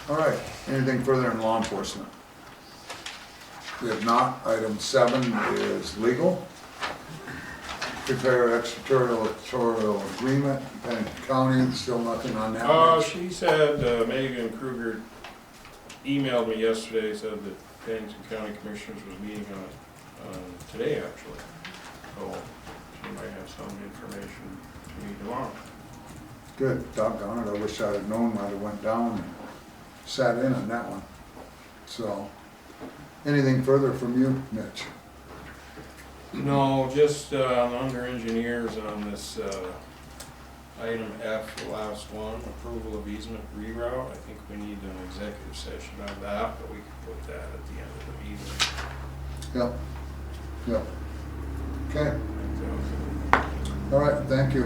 all right, anything further in law enforcement? If not, item 7 is legal. Prepare extraterritorial agreement, Pennington County, still nothing on that. She said, Megan Kruger emailed me yesterday, said that Pennington County Commissioners was meeting on it, today actually. So she might have some information to me tomorrow. Good, doggone it, I wish I'd have known, I'd have went down and sat in on that one. So, anything further from you, Mitch? No, just under engineers on this item F, the last one, approval of easement reroute. I think we need an executive session on that, but we can put that at the end of the meeting. Yep, yep. Okay, all right, thank you.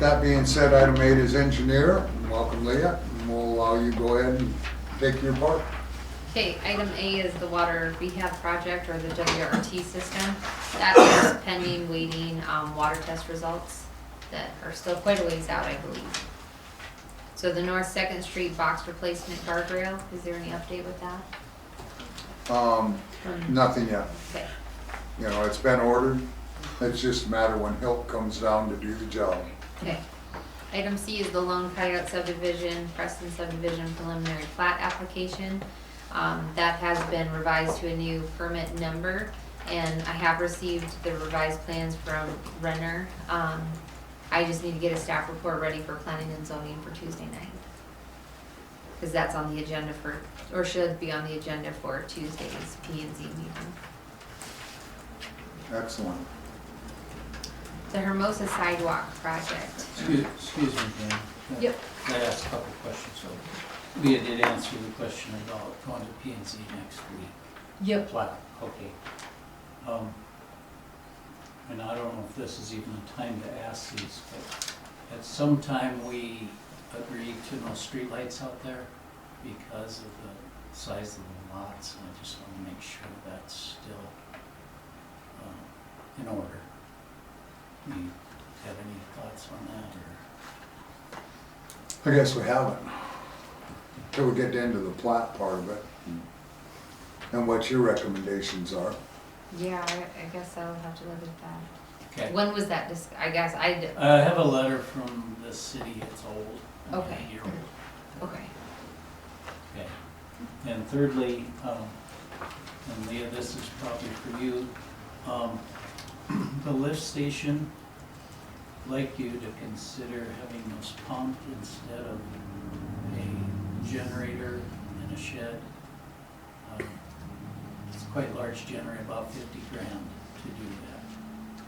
That being said, item 8 is engineer. Welcome, Leah, and we'll allow you to go ahead and take your part. Okay, item A is the water rehab project or the WRT system. That is pending, waiting, water test results that are still quite a ways out, I believe. So the North Second Street box replacement guardrail, is there any update with that? Nothing yet. Okay, You know, it's been ordered. It's just a matter when Hilt comes down to do the job. okay. Item C is the Lone Coyote subdivision, Preston subdivision preliminary plat application. That has been revised to a new permit number, and I have received the revised plans from Renner. I just need to get a staff report ready for planning and zoning for Tuesday night. Because that's on the agenda for, or should be on the agenda for Tuesday's P&Z meeting. Excellent. The Hermosa sidewalk project. Excuse me, Dan. Yep. Can I ask a couple questions? So Leah did answer the question about going to P and Z next week. Yep. Plat, okay. And I don't know if this is even the time to ask these, but at some time we agreed to no streetlights out there because of the size of the lots, and I just want to make sure that's still in order. Do you have any thoughts on that, or? I guess we haven't, till we get into the plat part of it, and what your recommendations are. Yeah, I guess I'll have to look at that. Okay. When was that I guess I did. I have a letter from the city, it's old. Okay. A year old. Okay. Okay. And thirdly, and Leah, this is probably for you, the lift station, I'd like you to consider having those pumped instead of a generator in a shed. It's quite a large generator, about 50 grand to do that.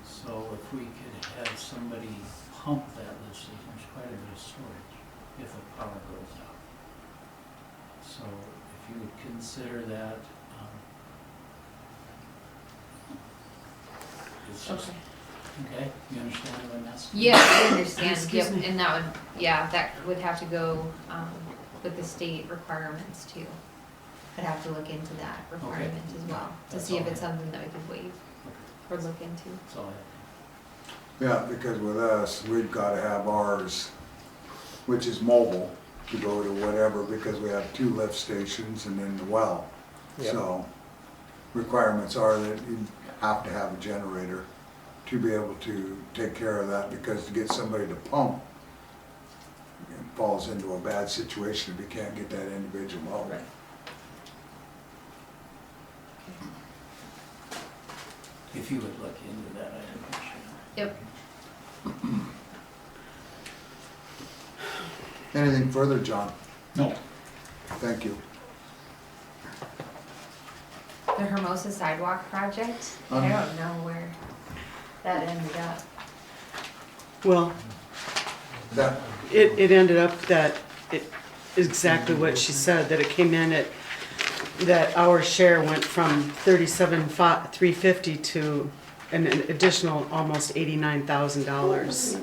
So if we could have somebody pump that lift station, there's quite a bit of storage if the power goes out. So if you would consider that, it's just, okay, you understand what I'm asking? Yeah, I understand. Excuse Yep, me. and that would, yeah, that would have to go with the state requirements too. I'd have to look into that requirement as well, to That's see if all I it's have. something that we could waive or look into. That's all I have. Yeah, because with us, we've gotta have ours, which is mobile, to go to whatever, because we have 2 lift stations and then the well. So, requirements are that you have to have a generator to be able to take care of that, because to get somebody to pump, it falls into a bad situation if you can't get that individual out. Right. If you would look into that, I'd appreciate it. Yep. Anything further, John? No. Thank you. The Hermosa sidewalk project, I don't know where that ended up. Well, That, it ended up that it, exactly what she said, that it came in at, that our share went from 37,350 to an additional almost $89,000.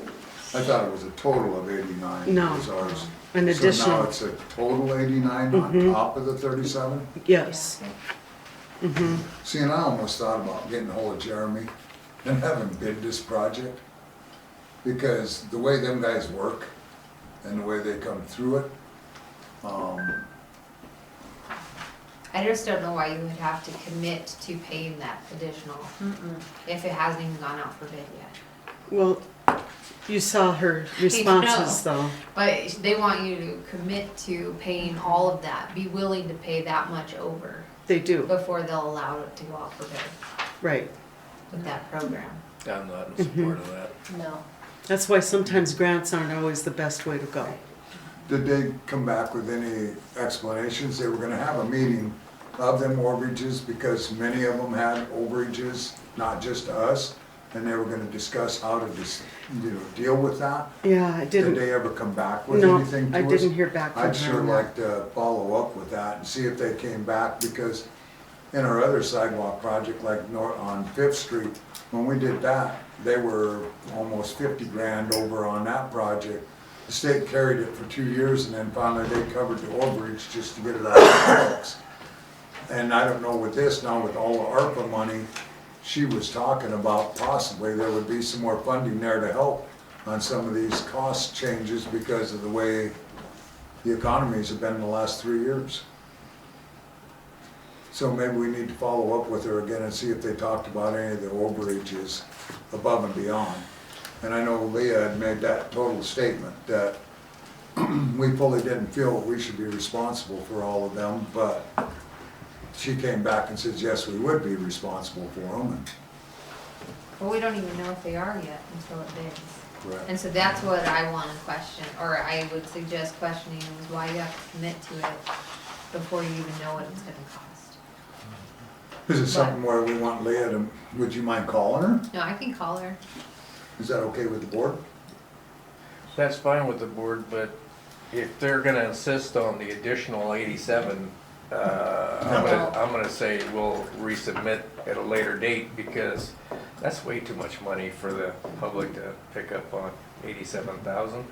I thought it was a total of 89. No. Was ours. An So now additional, it's a total 89 on Mhm. top of the 37? yes. Mm-hmm. See, and I almost thought about getting a hold of Jeremy and having bid this project, because the way them guys work and the way they come through it, I just don't know why you would have to commit to paying that additional if it hasn't even gone out for bid yet. Well, you saw her responses though. But they want you to commit to paying all of that, be willing to pay that much over They do, before they'll allow it to go out for bid right. with that program. I'm not in support of that. No. That's why sometimes grants aren't always the best way to go. Did they come back with any explanations? They were gonna have a meeting of them overages because many of them had overages, not just us. And they were gonna discuss how to deal with that. Yeah, I Did didn't, they ever come back with no, anything to I us? didn't hear back from her. I'd sure on that. like to follow up with that and see if they came back, because in our other sidewalk project, like on Fifth Street, when we did that, they were almost 50 grand over on that project. The state carried it for 2 years, and then finally they covered the overage just to get it out of the books. And I don't know with this, now with all the ARPA money, she was talking about possibly there would be some more funding there to help on some of these cost changes because of the way the economies have been in the last 3 years. So maybe we need to follow up with her again and see if they talked about any of the overages above and beyond. And I know Leah had made that total statement that we fully didn't feel we should be responsible for all of them, but she came back and says, yes, we would be responsible for them. Well, we don't even know if they are yet until it bids. Correct. And so that's what I want to question, or I would suggest questioning, is why you have to commit to it before you even know what it's gonna cost. Is it something where we want Leah to, would you mind calling her? No, I can call her. Is that okay with the board? That's fine with the board, but if they're gonna insist on the additional 87, I'm gonna say we'll resubmit at a later date, because that's way too much money for the public to pick up on 87,000.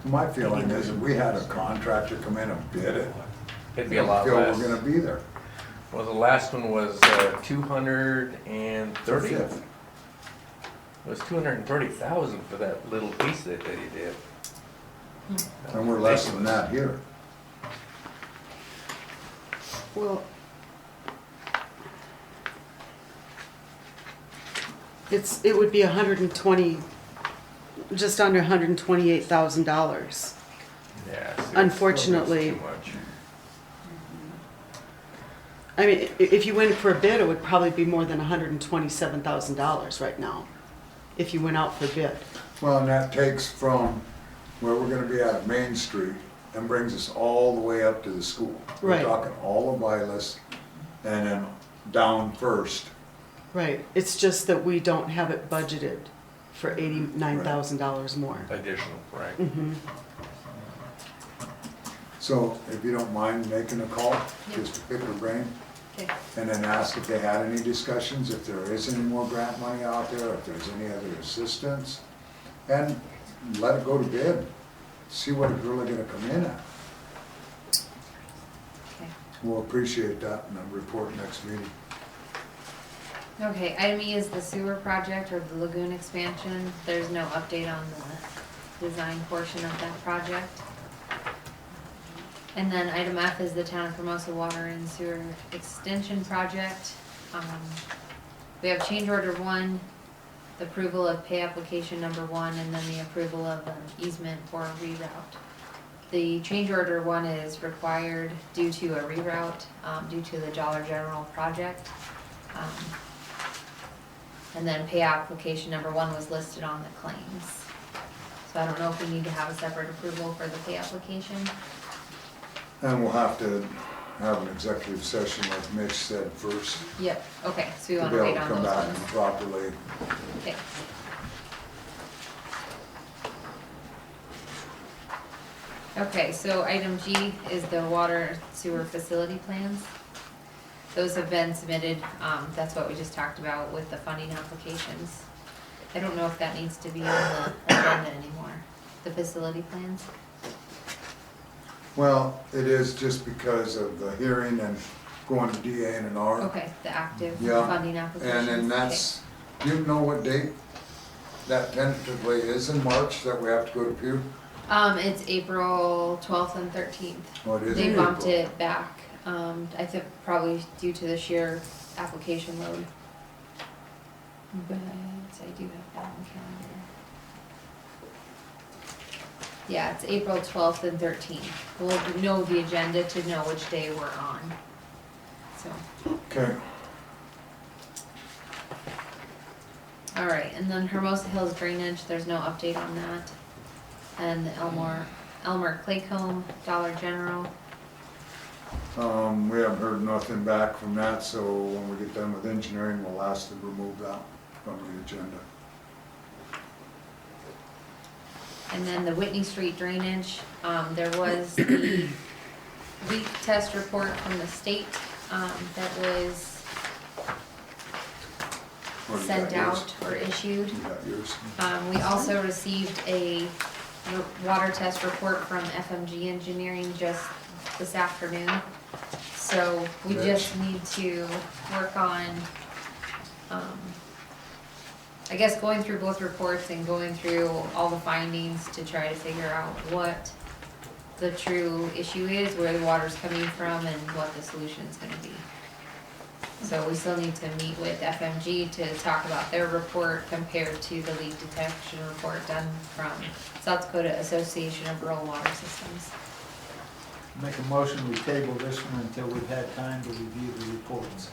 My feeling is if we had a contractor come in and bid it, It'd be a lot feel less. we're gonna be there. Well, the last one was 230. It Fifth. was 230,000 for that little piece that he did. And we're less than that here. Well, it would be 120, just under $128,000. Yeah. so Unfortunately. it's too much. I mean, if you went for a bid, it would probably be more than $127,000 right now, if you went out for bid. Well, and that takes from where we're gonna be at Main Street and brings us all the way up to the school. Right. We're talking all of Vilas and then down first. Right, it's just that we don't have it budgeted for $89,000 more. Additional, right? Mm-hmm. So if you don't mind making a call, just to pick her brain, Okay. and then ask if they had any discussions, if there is any more grant money out there, if there's any other assistance, and let it go to bid. See what it's really gonna come in at. Okay. We'll appreciate that and then report next meeting. Okay, item E is the sewer project or the lagoon expansion. There's no update on the design portion of that project. And then item F is the Town of Hermosa Water and Sewer Extension Project. We have change order 1, the approval of pay application number 1, and then the approval of an easement for a reroute. The change order 1 is required due to a reroute, due to the Dollar General project. And then pay application number 1 was listed on the claims. So I don't know if we need to have a separate approval for the pay application. And we'll have to have an executive session like Mitch said first, Yep, okay, so we to want be to able wait to on come those back ones. and properly. Okay. Okay, so item G is the water sewer facility plans. Those have been submitted, that's what we just talked about with the funding applications. I don't know if that needs to be on the agenda anymore, the facility plans. Well, it is just because of the hearing and going to DA and an R. Okay, the active Yeah, funding applications. And then that's, do you know what date that tentatively is in March that we have to go to Pew? It's April 12th and 13th. Oh, it is They in bumped April. it back, I think probably due to the sheer application load. But I do have that on the calendar. Yeah, it's April 12th and 13th. We'll know the agenda to know which day we're on. So, Okay, All right, and then Hermosa Hills drainage, there's no update on that. And the Elmer Claycomb, Dollar General. We haven't heard nothing back from that, so when we get done with engineering, we'll ask to remove that from the agenda. And then the Whitney Street drainage, there was the leak test report from the state, that was Or you sent got yours? out or issued. You got yours? We also received a water test report from FMG Engineering just this afternoon. So we just need to work on, I guess going through both reports and going through all the findings to try to figure out what the true issue is, where the water's coming from, and what the solution's gonna be. So we still need to meet with FMG to talk about their report compared to the leak detection report done from South Dakota Association of Rural Water Systems. Make a motion, we table this one until we've had time to review the reports.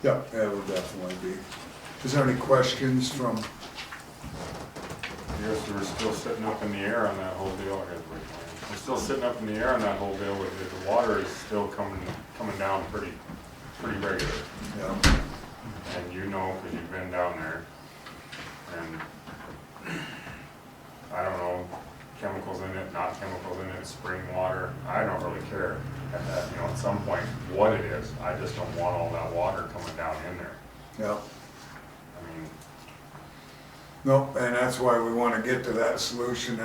Yeah, that will definitely be. Is there any questions from, I guess we're still sitting up in the air on that whole deal. We're still sitting up in the air on that whole deal with it. The water is still coming down pretty regular. yeah, And you know, because you've been down there. And I don't know, chemicals in it, not chemicals in it, spring water. I don't really care at that, at some point what it is. I just don't want all that water coming down in there. yeah. I mean, No, and that's why we want to get to that solution,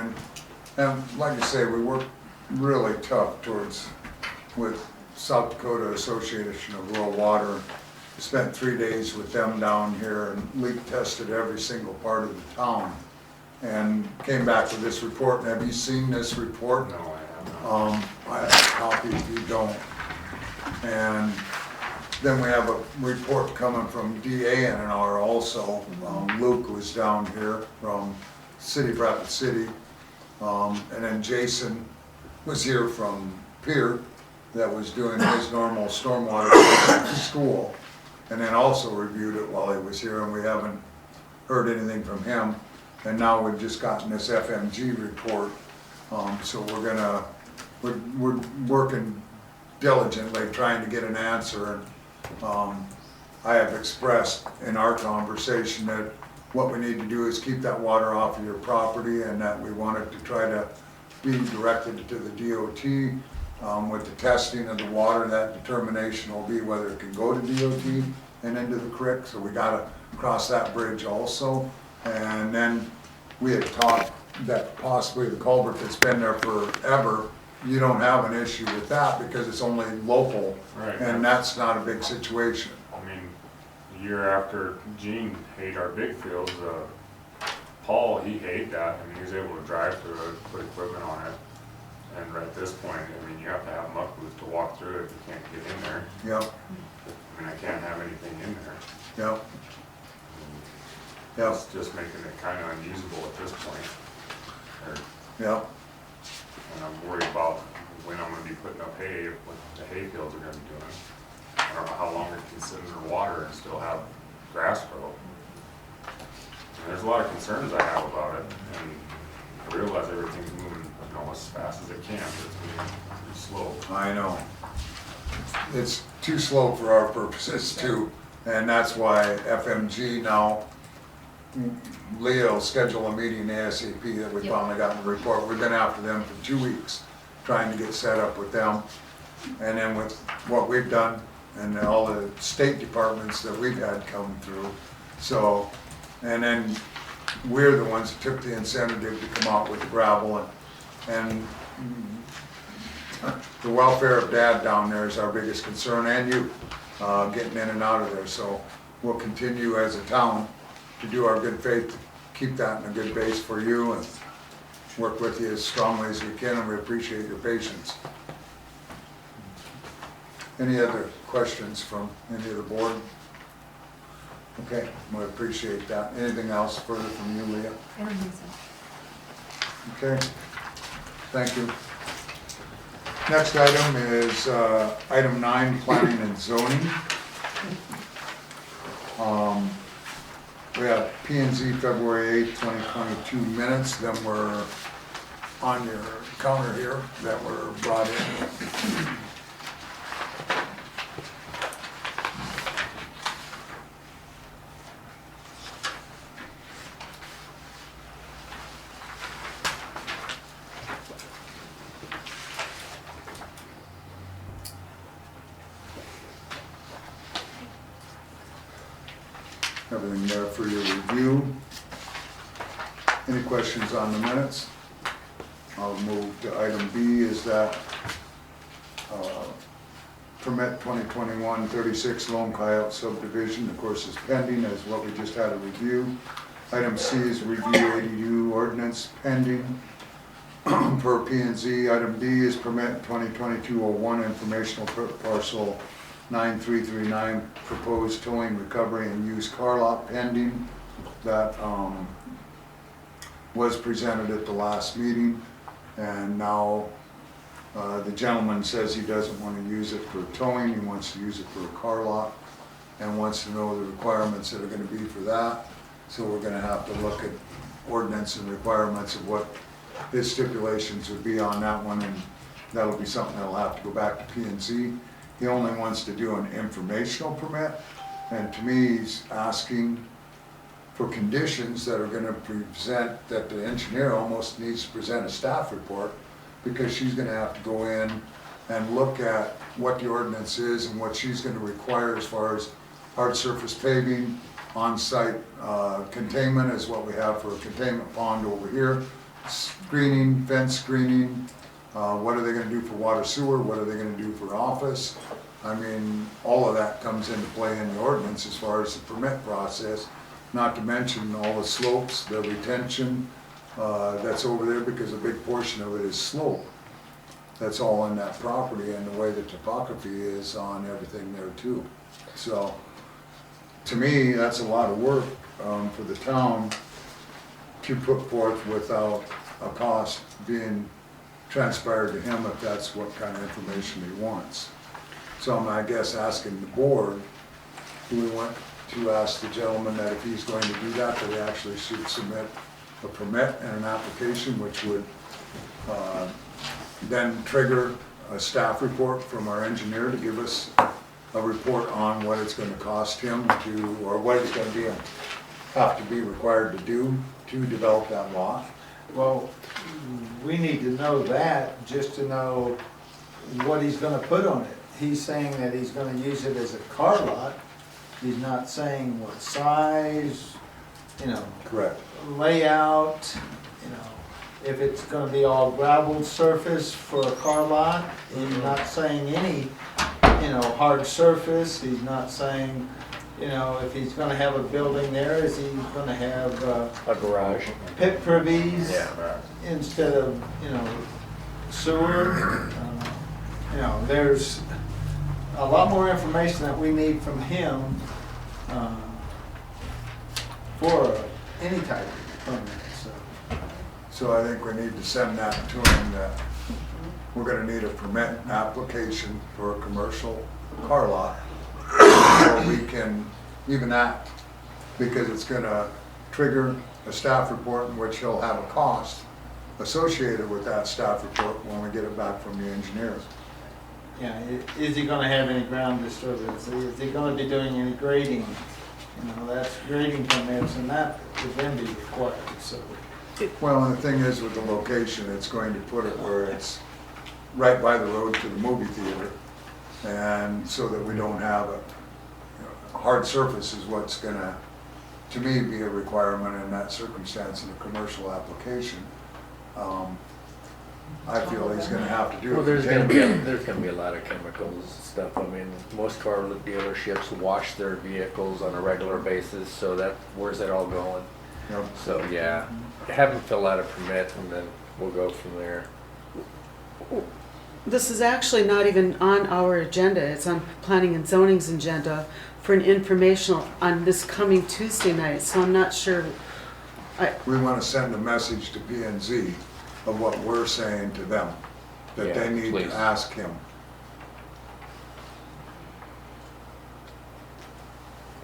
and like you say, we work really tough with South Dakota Association of Rural Water. Spent 3 days with them down here and leak tested every single part of the town. And came back with this report, and have you seen this report? no, I have not. I have a copy if you don't. And then we have a report coming from DA&R also. Luke was down here from City of Rapid City. And then Jason was here from Pier that was doing his normal stormwater at school. And then also reviewed it while he was here, and we haven't heard anything from him. And now we've just gotten this FMG report. So we're working diligently trying to get an answer. And I have expressed in our conversation that what we need to do is keep that water off of your property, and that we want it to try to be directed to the DOT. With the testing of the water, that determination will be whether it can go to DOT and into the creek. So we gotta cross that bridge also. And then we had talked that possibly the culvert that's been there forever, you don't have an issue with that because it's only local. Right. And that's not a big situation. I mean, the year after Gene hated our big fields, Paul, he hated that. I mean, he was able to drive through it, put equipment on it. And right at this point, I mean, you have to have muck boots to walk through it if you can't get in there. Yep, I mean, I can't have anything in there. yep, yep, It's just making it kind of unusable at this point. yep. And I'm worried about when I'm gonna be putting up hay, what the hay fields are gonna be doing. I don't know how long it can sit under water and still have grass grow. And there's a lot of concerns I have about it, and I realize everything's moving, as fast as it can, but it's moving pretty slow. I know. It's too slow for our purposes too, and that's why FMG now, Leah will schedule a meeting ASAP that we Yep. finally got in the report. We've been after them for 2 weeks, trying to get set up with them. And then with what we've done and all the state departments that we've had come through. So, and then we're the ones that took the incentive to come out with the gravel, and the welfare of Dad down there is our biggest concern, and you, getting in and out of there. So we'll continue as a town to do our good faith, to keep that in a good base for you, and work with you as strongly as we can, and we appreciate your patience. Any other questions from any of the board? Okay, we appreciate that. Anything else further from you, Leah? I don't think so. Okay, thank you. Next item is item 9, planning and zoning. We We have P and Z February 8th, 2022 minutes, then we're on your counter here that were brought in. Everything there for your review. Any questions on the minutes? I'll move to item B, is that permit 2021-36 Lone Coyote subdivision, of course, is pending, as what we just had a review. Item C is review ADU ordinance pending per P and Z. Item D is permit 2022-01 informational parcel 9339 proposed towing, recovery, and used car lot pending. That was presented at the last meeting, and now the gentleman says he doesn't want to use it for towing, he wants to use it for a car lot, and wants to know the requirements that are going to be for that. So we're going to have to look at ordinance and requirements of what his stipulations would be on that one, and that'll be something that'll have to go back to P and Z. He only wants to do an informational permit, and to me, he's asking for conditions that are gonna present, that the engineer almost needs to present a staff report, because she's gonna have to go in and look at what the ordinance is and what she's gonna require as far as hard surface paving, on-site containment is what we have for a containment pond over here, screening, fence screening, what are they gonna do for water sewer, what are they gonna do for office? I mean, all of that comes into play in the ordinance as far as the permit process, not to mention all the slopes, the retention that's over there, because a big portion of it is slope. That's all in that property, and the way the topography is on everything there too. So, to me, that's a lot of work for the town to put forth without a cost being transpired to him, if that's what kind of information he wants. So I'm, I guess, asking the board, do we want to ask the gentleman that if he's going to do that, that he actually should submit a permit and an application, which would then trigger a staff report from our engineer to give us a report on what it's going to cost him to, or what it's going to be, have to be required to do to develop that lot. Well, we need to know that, just to know what he's gonna put on it. He's saying that he's gonna use it as a car lot. He's not saying what size, you know. Correct. Layout, you know, if it's gonna be all gravel surface for a car lot. He's not saying any, you know, hard surface. He's not saying, you know, if he's gonna have a building there, is he gonna have A garage. pit privies Yeah. instead of, you know, sewer? You know, there's a lot more information that we need from him for any type of permit, so. So I think we need to send that to him, that we're gonna need a permit application for a commercial car lot. So we can, even that, because it's gonna trigger a staff report in which he'll have a cost associated with that staff report when we get it back from the engineers. Yeah, is he gonna have any ground disturbance? Is he gonna be doing any grading? You know, that's grading permits, and that would then be required, so. Well, and the thing is with the location, it's going to put it where it's right by the road to the movie theater. And so that we don't have a, hard surface is what's gonna, to me, be a requirement in that circumstance in a commercial application. I feel he's gonna have to do it. Well, there's gonna be a lot of chemicals and stuff. I mean, most car dealerships wash their vehicles on a regular basis, so that, where's that all going? Yep. So, yeah, have them fill out a permit and then we'll go from there. This is actually not even on our agenda. It's on planning and zoning's agenda for an informational on this coming Tuesday night, so I'm not sure. We wanna send a message to P and Z of what we're saying to them, that they Yeah, need please. to ask him.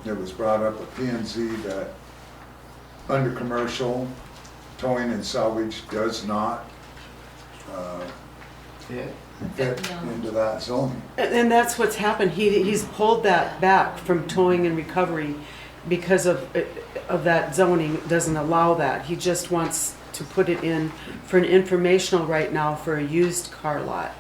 It was brought up at P and Z that under commercial, towing and salvage does not Yeah. fit into that zoning. And that's what's happened. He's pulled that back from towing and recovery because of that zoning doesn't allow that. He just wants to put it in for an informational right now for a used car lot.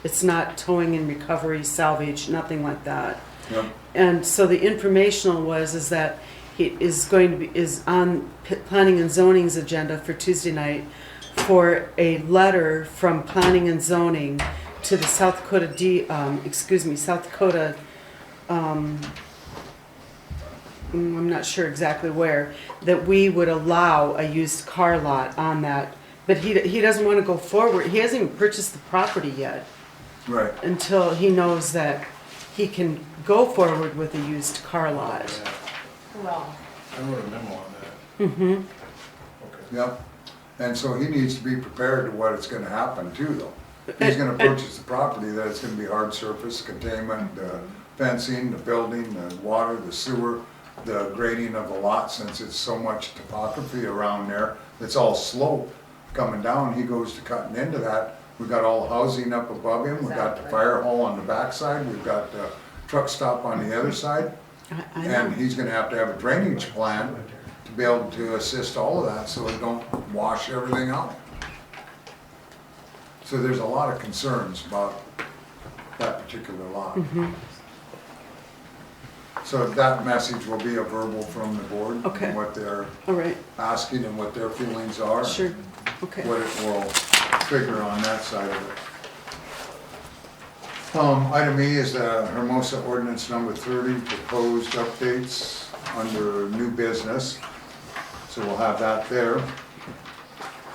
It's not towing and recovery, salvage, nothing like that. Yep. And so the informational is that he is going to be, is on planning and zoning's agenda for Tuesday night for a letter from planning and zoning to the South Dakota South Dakota, I'm not sure exactly where, that we would allow a used car lot on that. But he doesn't want to go forward. He hasn't even purchased the property yet Right. until he knows that he can go forward with a used car lot. Well, I wrote a memo on that. Mm-hmm. Okay. Yep. And so he needs to be prepared to what it's gonna happen too, though. He's gonna purchase the property, that it's gonna be hard surface, containment, fencing, the building, the water, the sewer, the grading of the lot, since it's so much topography around there. It's all slope coming down. He goes to cutting into that. We've got all the housing up above him. We've got the fire hall on the backside. We've got the truck stop on the other side. I know. And he's gonna have to have a drainage plan to be able to assist all of that, so it don't wash everything out. So there's a lot of concerns about that particular lot. Mhm. So that message will be a verbal from the board. Okay. And what they're All right, asking and what their feelings are. sure, okay. What it will figure on that side of it. Item E is the Hermosa ordinance number 30, proposed updates under new business. So we'll have that there.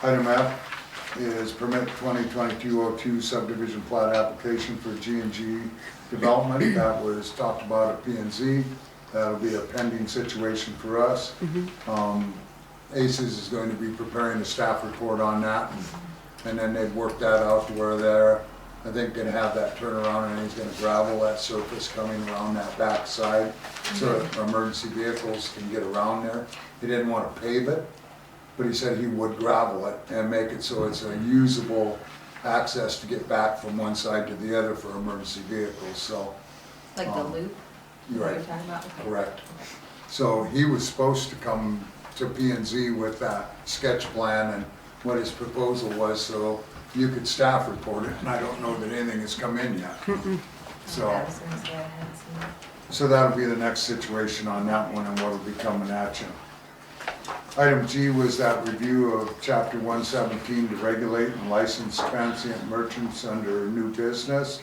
Item F is permit 2022-02 subdivision plat application for G&G development. That was talked about at P&Z. That'll be a pending situation for us. ACES is going to be preparing a staff report on that, and then they've worked that out to where they're, I think, gonna have that turnaround, and he's gonna gravel that surface coming around that back side so that emergency vehicles can get around there. He didn't wanna pave it, but he said he would gravel it and make it so it's a usable access to get back from one side to the other for emergency vehicles, so. Like the loop? You're right. You're talking about? Okay. Correct. So he was supposed to come to P and Z with that sketch plan and what his proposal was, so you could staff report it, and I don't know that anything has come in yet. So, I was gonna say I hadn't seen it. so that'll be the next situation on that one and what'll be coming at you. Item G was that review of chapter 117 to regulate and license transient merchants under new business.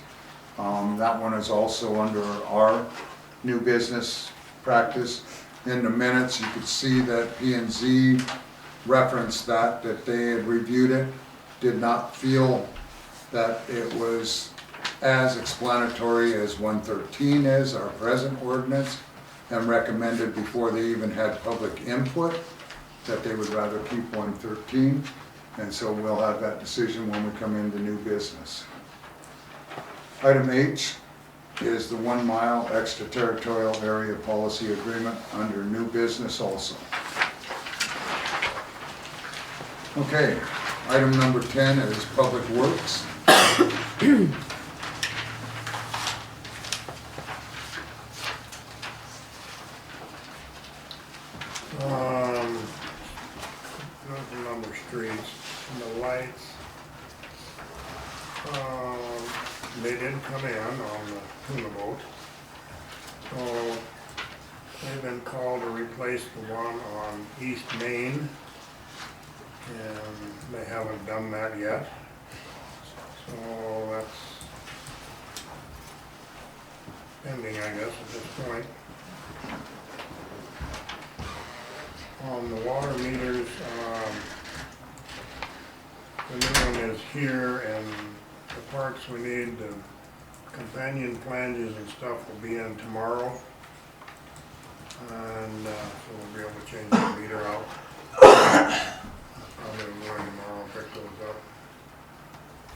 That one is also under our new business practice. In the minutes, you could see that P and Z referenced that they had reviewed it, did not feel that it was as explanatory as 113 is, our present ordinance, and recommended before they even had public input that they would rather keep 113. And so we'll have that decision when we come into new business. Item H is the 1 mile extraterritorial area policy agreement under new business also. Okay, item number 10 is public works. Number streets, and the lights. They did come in on the tuna boat. So they've been called to replace the one on East Main. And they haven't done that yet. So that's pending, I guess, at this point. On the water meters, the new one is here, and the parts we need, the companion flanges and stuff will be in tomorrow. And so we'll be able to change the meter out. Probably in the morning tomorrow, pick those up.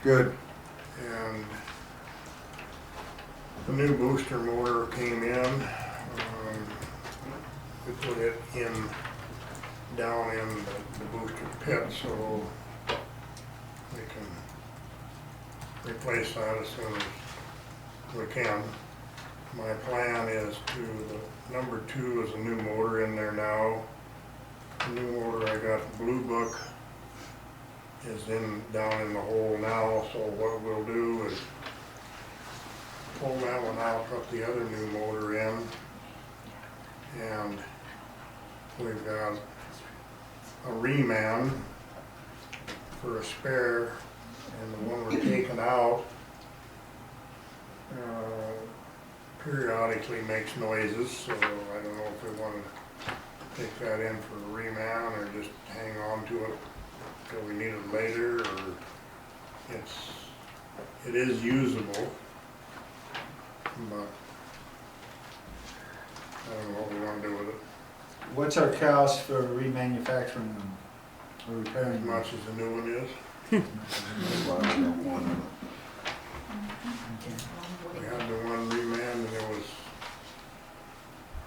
Good. And the new booster motor came in. We put it in down in the booster pit, so we can replace that as soon as we can. My plan is to, number 2 is a new motor in there now. The new motor I got, the Blue Book, is down in the hole now, so what we'll do is pull that one out, put the other new motor in, and we've got a reman for a spare, and the one we're taking out periodically makes noises, so I don't know if we want to take that in for a reman or just hang on to it till we need it later, or it is usable, but I don't know what we want to do with it. What's our cost for remanufacturing them or As repairing them? much as the new one is. We had the one reman and it was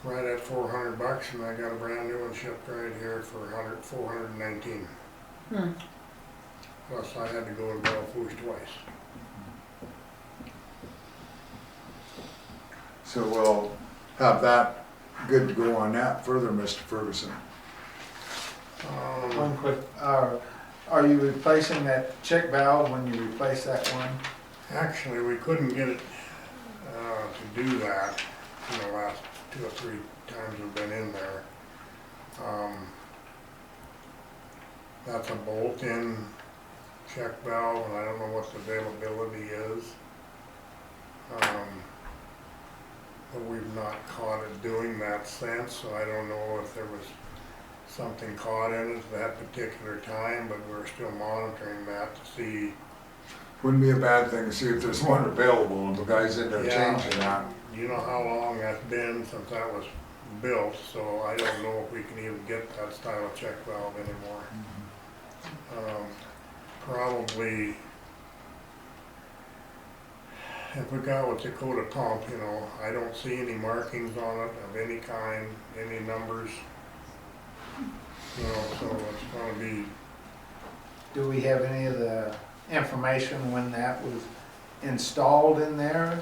right at $400, and I got a brand new one shipped right here for $419. Plus I had to go to Belfouche twice. So we'll have that good to go on that further, Mr. Ferguson. One quick, are you replacing that check valve when you replace that one? Actually, we couldn't get it to do that in the last 2 or 3 times we've been in there. That's a bolt-in check valve, and I don't know what the availability is. But we've not caught it doing that since, so I don't know if there was something caught in it at that particular time, but we're still monitoring that to see. Wouldn't be a bad thing to see if there's one available and the guy's in there Yeah. changing that. You know how long that's been since that was built, so I don't know if we can even get that style of check valve anymore. Probably, if we got with Dakota Pump, you know, I don't see any markings on it of any kind, any numbers. You know, so it's gonna be, Do we have any of the information when that was installed in there?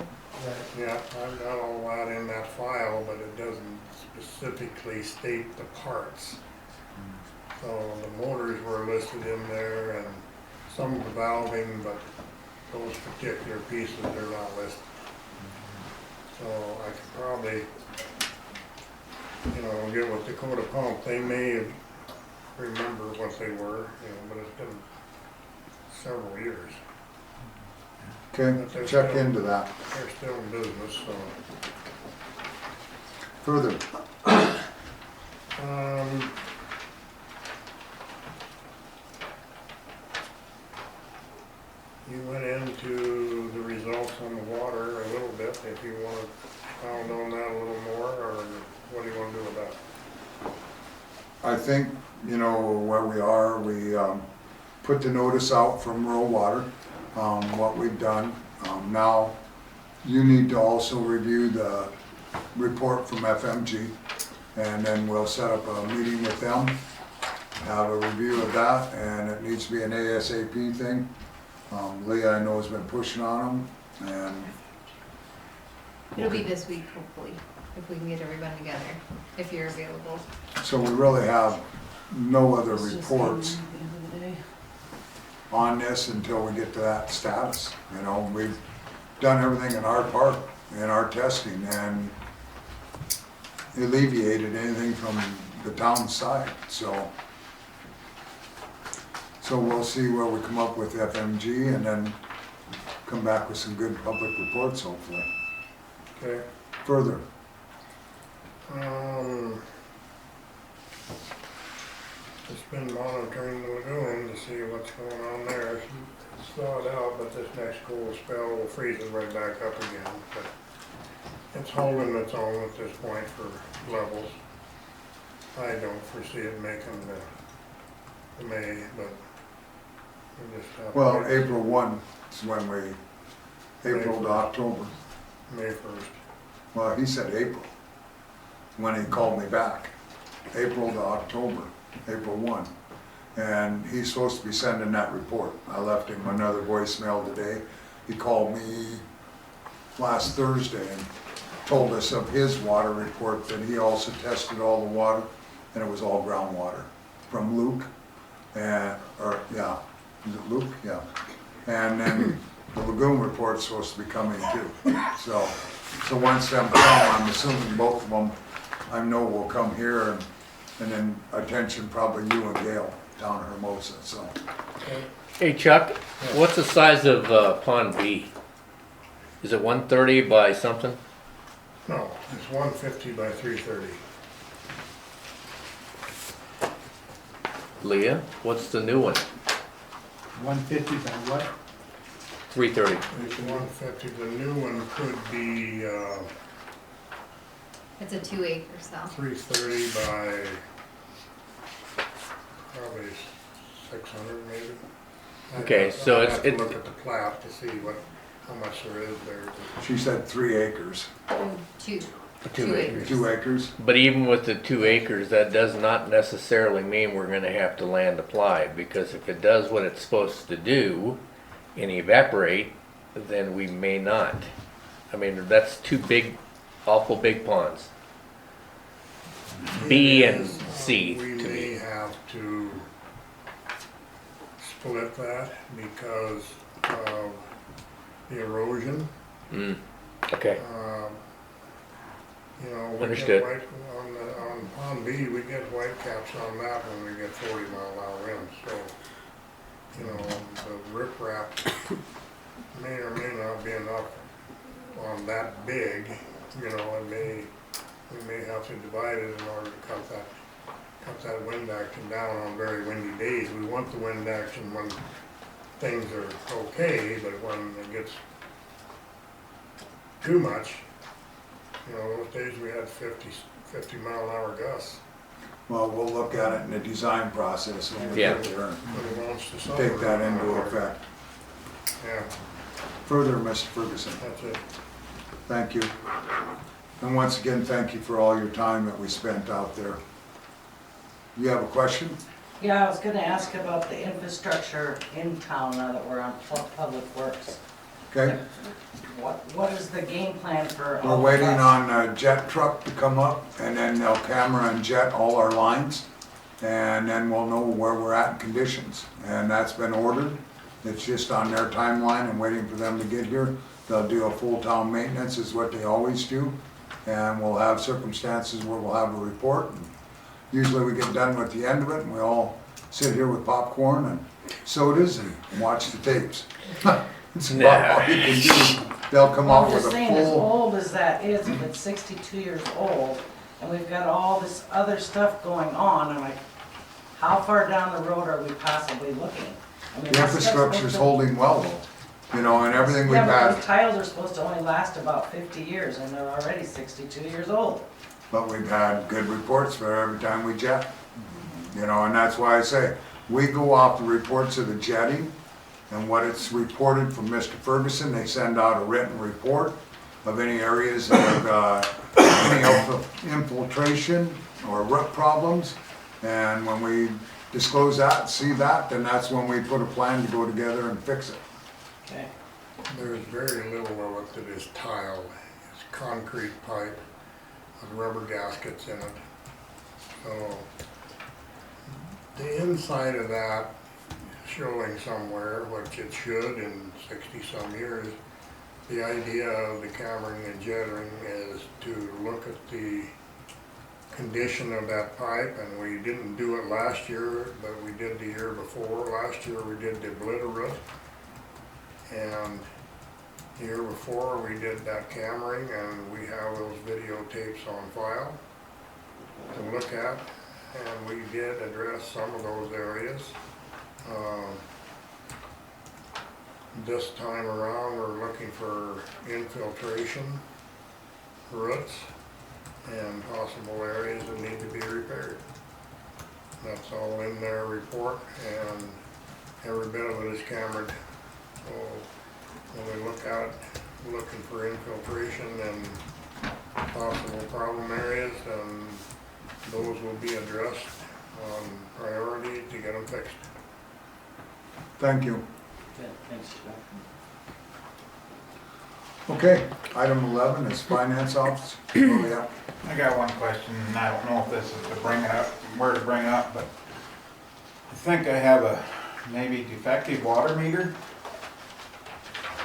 yeah, I've got all that in that file, but it doesn't specifically state the parts. So the motors were listed in there and some of the valving, but those particular pieces are not listed. So I could probably, you know, get with Dakota Pump. They may remember what they were, you know, but it's been several years. Okay, But they're check still- into that They're still in business, so. further. You went into the results on the water a little bit, if you want to pound on that a little more, or what do you want to do with that? I think, you know, where we are, we put the notice out from rural water, what we've done. Now, you need to also review the report from FMG, and then we'll set up a meeting with them, have a review of that, and it needs to be an ASAP thing. Leah, I know, has been pushing on them, and It'll be this week, hopefully, if we can get everybody together, if you're available. so we really have no other reports on this until we get to that status. You know, we've done everything in our part, in our testing, and alleviated anything from the town side, so we'll see where we come up with FMG and then come back with some good public reports, hopefully. Okay. Further, Just been monitoring the lagoon to see what's going on there. It's thawed out, but this next cold spell will freeze it right back up again. But it's holding its own at this point for levels. I don't foresee it making the May, but we just have to well, wait. April 1 is when we, April to October. May 1st. Well, he said April, when he called me back. April to October. April 1. And he's supposed to be sending that report. I left him another voicemail today. He called me last Thursday and told us of his water report, that he also tested all the water, and it was all groundwater from Luke. And, is it Luke? Yeah. And then the lagoon report's supposed to be coming too. So once them come, I'm assuming both of them, I know will come here, and then attention probably you and Gail down at Hermosa, so. Hey Chuck, what's the size of Pond B? Is it 130 by something? No, it's 150 by 330. Leah, what's the new one? 150 by what? 330. It's 150, the new one could be It's a 2 acre cell. 330 by probably 600 maybe. Okay, so I'd have to it's look at the plat to see how much there is there. She said 3 acres. Two. 2 acres. 2 acres? But even with the 2 acres, that does not necessarily mean we're gonna have to land apply, because if it does what it's supposed to do and evaporate, then we may not. I mean, that's two big, awful big ponds. B and C We to may me. have to split that because of the erosion. Okay, You know, we Understood. get white, on Pond B, we get white caps on that when we get 40-mile-an-hour winds, so, you know, the riprap may or may not be enough on that big, you know, we may have to divide it in order to cut that wind action down on very windy days. We want the wind action when things are okay, but when it gets too much, you know, those days we had 50-mile-an-hour gusts. Well, we'll look at it in the design process when we Yeah. get there and But it wants to suffer. take that into effect. Yeah, Further, Mr. Ferguson, that's it. thank you. And once again, thank you for all your time that we spent out there. You have a question? Yeah, I was gonna ask about the infrastructure in town now that we're on public works. Okay? What is the game plan for We're all of waiting us? on a jet truck to come up, and then they'll camera and jet all our lines, and then we'll know where we're at in conditions. And that's been ordered. It's just on their timeline and waiting for them to get here. They'll do a full town maintenance is what they always do. And we'll have circumstances where we'll have a report. Usually we get done with the end of it, and we all sit here with popcorn and sodas and watch the tapes. It's about all you can do. They'll come Well, out I'm with just a saying, as full, old as that is, if it's 62 years old, and we've got all this other stuff going on, I'm like, how far down the road are we possibly looking? I mean, the that stuff's infrastructure's supposed to- holding well though. You know, and everything we've Yeah, but had, those tiles are supposed to only last about 50 years, and they're already 62 years old. but we've had good reports for every time we jet. You know, and that's why I say, we go off the reports of the jetting and what it's reported from Mr. Ferguson. They send out a written report of any areas that have any infiltration or root problems. And when we disclose that, see that, then that's when we put a plan to go together and fix it. Okay. There's very little of it that is tile. It's concrete pipe with rubber gaskets in it. So the inside of that showing somewhere, which it should in 60-some years, the idea of the cammering and jettering is to look at the condition of that pipe, and we didn't do it last year, but we did the year before. Last year we did the obliterate, and the year before we did that cammering, and we have those videotapes on file to look at, and we did address some of those areas. This time around, we're looking for infiltration, roots, and possible areas that need to be repaired. That's all in their report, and every bit of it is cambered. So when we look at it, looking for infiltration and possible problem areas, and those will be addressed on priority to get them fixed. Thank you. Okay, thanks, Chuck. Okay, item 11 is finance office. Oh, yeah. I got one question, and I don't know if this is to bring it up, where to bring it up, but I think I have a maybe defective water meter.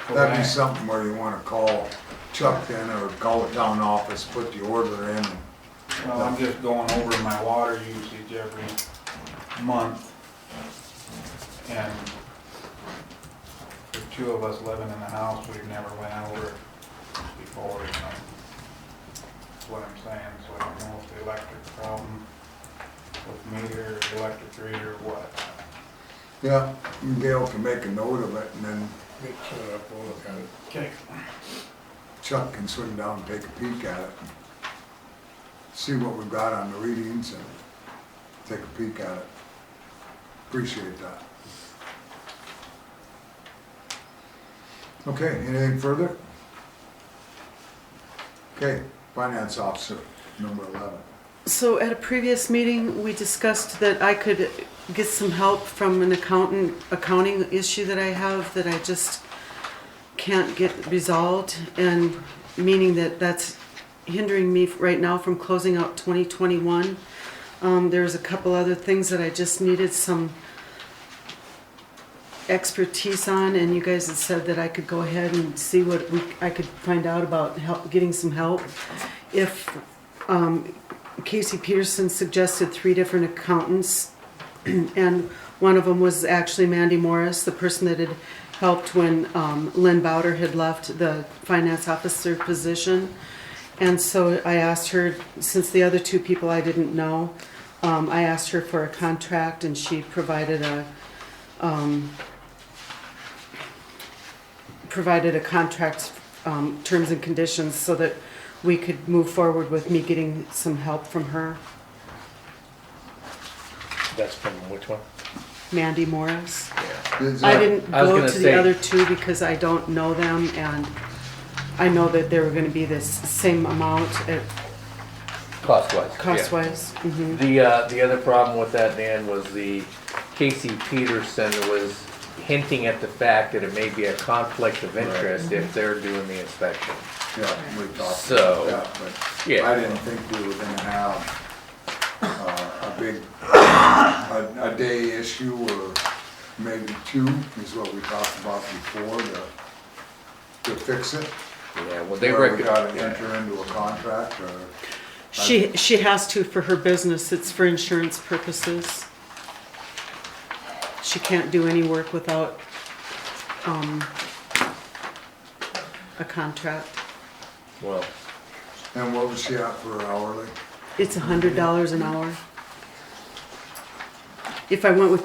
So That'd be I- something where you wanna call Chuck then, or call the town office, put the order in. Well, I'm just going over my water usage every month. And for two of us living in the house, we've never went over it before, you know. That's what I'm saying, so I don't know if the electric problem with meter, electric reader, or what. Yeah, Gail can make a note of it, and then Get set up, we'll look at it. Okay. Chuck can swing down and take a peek at it. See what we've got on the readings and take a peek at it. Appreciate that. Okay, anything further? Okay, finance officer, number 11. So at a previous meeting, we discussed that I could get some help from an accounting issue that I have that I just can't get resolved, and meaning that that's hindering me right now from closing out 2021. There's a couple other things that I just needed some expertise on, and you guys had said that I could go ahead and see what I could find out about getting some help. If Casey Peterson suggested 3 different accountants, and one of them was actually Mandy Morris, the person that had helped when Lynn Bowder had left the finance officer position. And so I asked her, since the other 2 people I didn't know, I asked her for a contract, and she provided a contract, terms and conditions, so that we could move forward with me getting some help from her. That's from which one? Mandy Morris. Is I that- didn't I was go gonna to say- the other 2 because I don't know them, and I know that they were gonna be this same amount at Cost-wise. yeah. cost-wise. Mhm. The other problem with that, Dan, was the Casey Peterson was hinting at the fact that it may be a conflict of interest if they're doing the inspection. Yeah, we talked So, about that, but yeah. I didn't think we were gonna have a big, a day issue, or maybe 2, is what we talked about before, to fix it. Yeah, well, they Where we gotta recommend, enter into a contract, or, She has to for her business. It's for insurance purposes. She can't do any work without a contract. well, and what was she at for hourly? It's $100 an hour. If I went with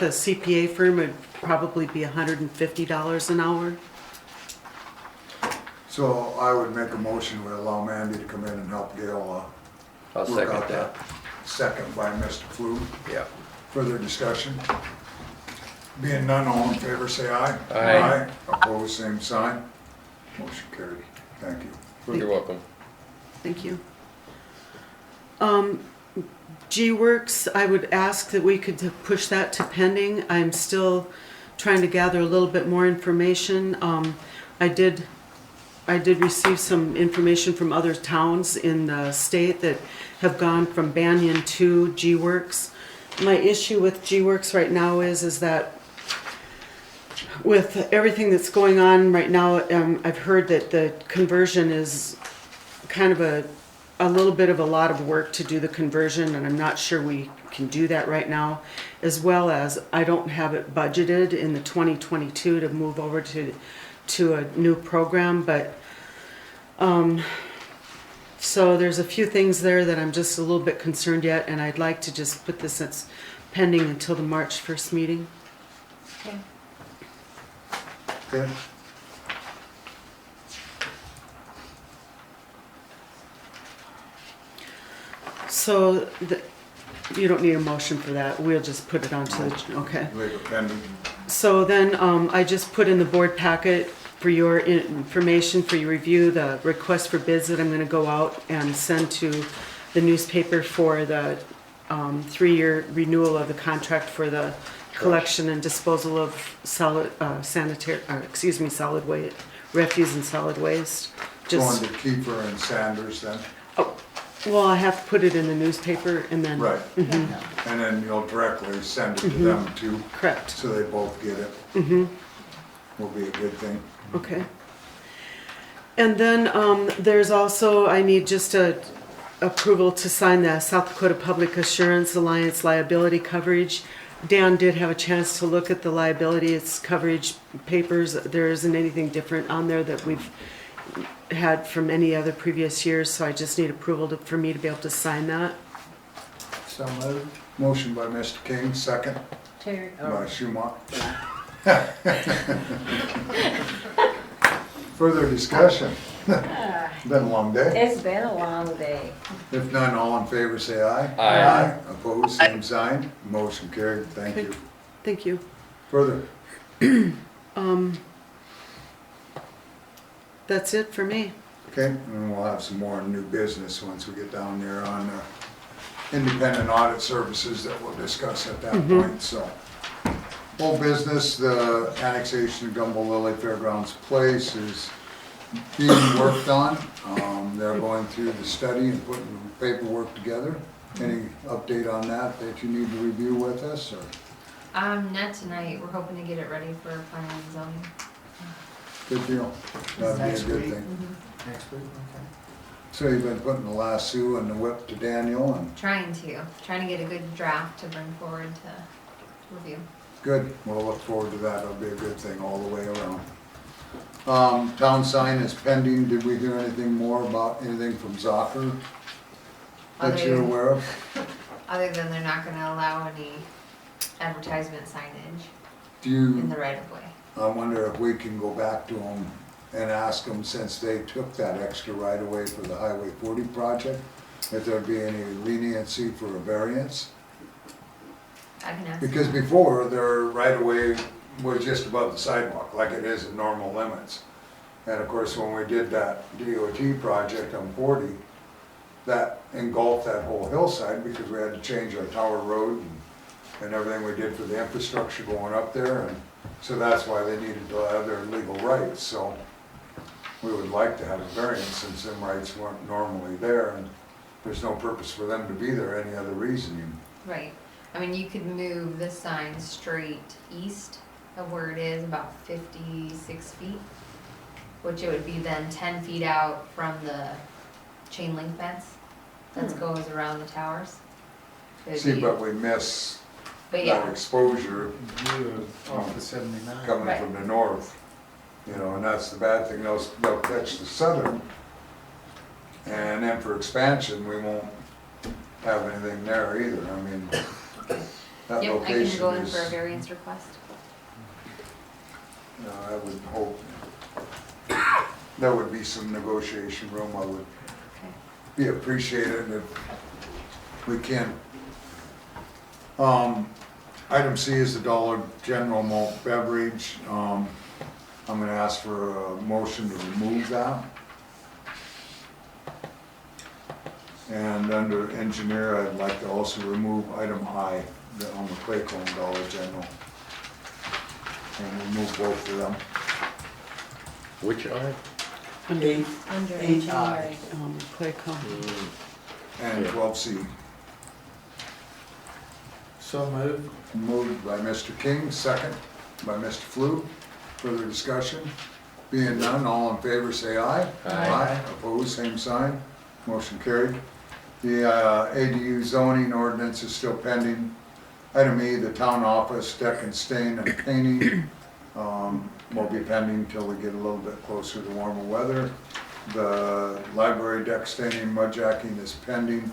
a CPA firm, it'd probably be $150 an hour. So I would make a motion, we allow Mandy to come in and help Gail, I'll work second out that. Second by Mr. Flue. Yeah. Further discussion? Being none, all in favor, say aye. Aye. Opposed, same sign. Motion carried. Thank you. You're welcome. Thank you. G-Works, I would ask that we could push that to pending. I'm still trying to gather a little bit more information. I did receive some information from other towns in the state that have gone from Banyan to G-Works. My issue with G-Works right now is that with everything that's going on right now, I've heard that the conversion is kind of a little bit of a lot of work to do the conversion, and I'm not sure we can do that right now, as well as I don't have it budgeted in the 2022 to move over to a new program, but so there's a few things there that I'm just a little bit concerned yet, and I'd like to just put this as pending until the March 1st meeting. Okay. Okay. So you don't need a motion for that. We'll just put it onto the, okay. Leave it pending. So then I just put in the board packet for your information, for your review, the request for bids that I'm going to go out and send to the newspaper for the 3-year renewal of the contract for the collection and disposal of solid, solid waste, refuse and solid waste. Going Just, to Kiefer and Sanders then? well, I have to put it in the newspaper and then. Right. Mhm, And then you'll directly send it to them too, correct. so they both get it. Mm-hmm. Will be a good thing. Okay. And then there's also, I need just a approval to sign the South Dakota Public Assurance Alliance liability coverage. Dan did have a chance to look at the liability, its coverage papers. There isn't anything different on there that we've had from any other previous years, so I just need approval for me to be able to sign that. So moved. Motion by Mr. King, second Terry, by Schumacher. Further discussion? Been a long day. it's been a long day. If none, all in favor say aye. Aye. Opposed, same sign. Motion carried. Thank you. Thank you. Further? That's it for me. Okay, and we'll have some more new business once we get down there on independent audit services that we'll discuss at that point, so. Old business, the annexation of Gumbo Lily Fairgrounds Place is being worked on. They're going through the study and putting paperwork together. Any update on that you need to review with us, or? Not tonight, we're hoping to get it ready for planning and zoning. Good deal. That'd be a Next good week. thing. Next week, okay. So you've been putting the lasso and the whip to Daniel, and Trying to get a good draft to bring forward to review. good, we'll look forward to that, it'll be a good thing all the way around. Town sign is pending, did we hear anything more about anything from Zocker that you're aware of? Other than they're not gonna allow any advertisement signage Do in you, the right of way. I wonder if we can go back to them and ask them, since they took that extra right of way for the Highway 40 project, if there'd be any leniency for a variance? I can ask. Because before, their right of way was just above the sidewalk, like it is in normal limits. And of course, when we did that DOT project on 40, that engulfed that whole hillside because we had to change our Tower Road and everything we did for the infrastructure going up there. And so that's why they needed to have their legal rights. So we would like to have a variance since them rights weren't normally there, and there's no purpose for them to be there any other reason. Right. I mean, you could move the sign straight east of where it is, about 56 feet, which it would be then 10 feet out from the chain link fence that goes around the towers. It'd See, be- but we miss But that yeah, exposure View off the 79. coming Right. from the north, you know, and that's the bad thing, they'll catch the southern. And then for expansion, we won't have anything there either, I mean, that yep, I can location go in is, for a variance request. I would hope there would be some negotiation room, I would Okay. be appreciated if we can. Item C is the Dollar General malt beverage. I'm gonna ask for a motion to remove that. And under engineer, I'd like to also remove item I, on the Claycomb Dollar General. And remove both of them. Which are? Under, Under 8I. engineering. Claycomb. And Yeah. 12C. So moved. Moved by Mr. King, second by Mr. Flu. Further discussion? Being none, all in favor say aye. Aye. Opposed, same sign. Motion carried. The ADU zoning ordinance is still pending. Item E, the town office deck and stain and painting will be pending until we get a little bit closer to warmer weather. The library deck staining, mud jacking is pending.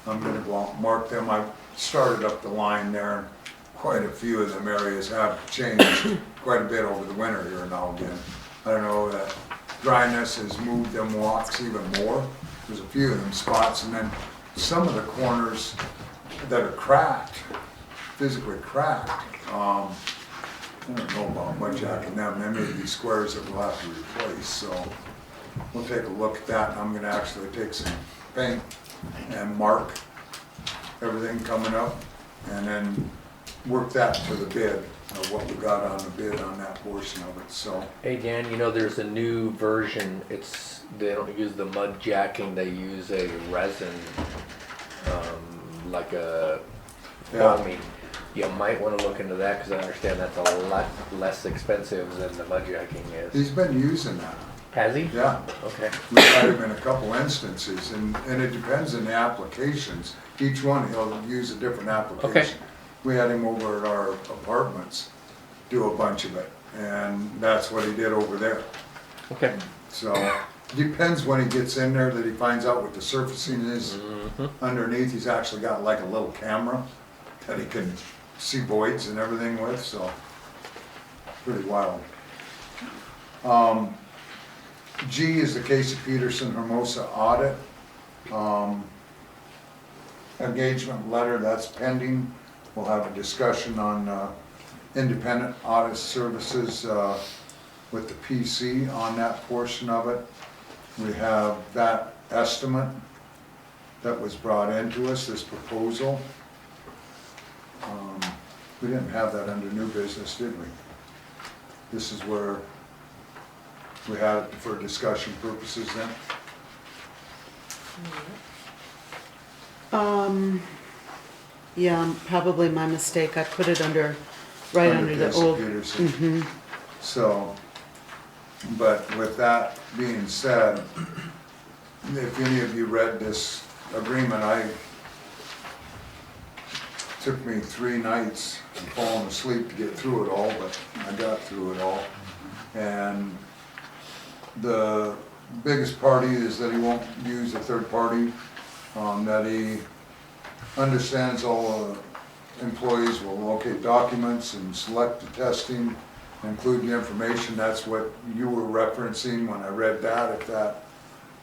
I'm gonna go out and mark them. I started up the line there. Quite a few of them areas have changed quite a bit over the winter here now again. I don't know, that dryness has moved them walks even more. There's a few of them spots, and then some of the corners that are cracked, physically cracked. I don't know about mud jacking them. There may be squares that we'll have to replace, so we'll take a look at that. I'm gonna actually take some paint and mark everything coming up, and then work that to the bid, what we got on the bid on that portion of it, so. Hey Dan, you know there's a new version. They don't use the mud jacking. They use a resin, like a Yeah. foaming. You might want to look into that because I understand that's a lot less expensive than the mud jacking is. He's been using that. Has he? Yeah. Okay. We've had him in a couple instances, and it depends on the applications. Each one, he'll use a different application. We had him over at our apartments do a bunch of it, and that's what he did over there. Okay. So, depends when he gets in there that he finds out what the surfacing is. Underneath, he's actually got like a little camera that he can see voids and everything with, so pretty wild. G is the Casey Peterson Hermosa audit. Engagement letter, that's pending. We'll have a discussion on independent audit services with the PC on that portion of it. We have that estimate that was brought into us, this proposal. We didn't have that under new business, did we? This is where we had it for discussion purposes then? Yeah, probably my mistake. I put it under, right under the Casey old. Peterson. Mhm. So, but with that being said, if any of you read this agreement, took me 3 nights and falling asleep to get through it all, but I got through it all. And the biggest party is that he won't use a third party, that he understands all employees will locate documents and select the testing, include the information. That's what you were referencing when I read that, if that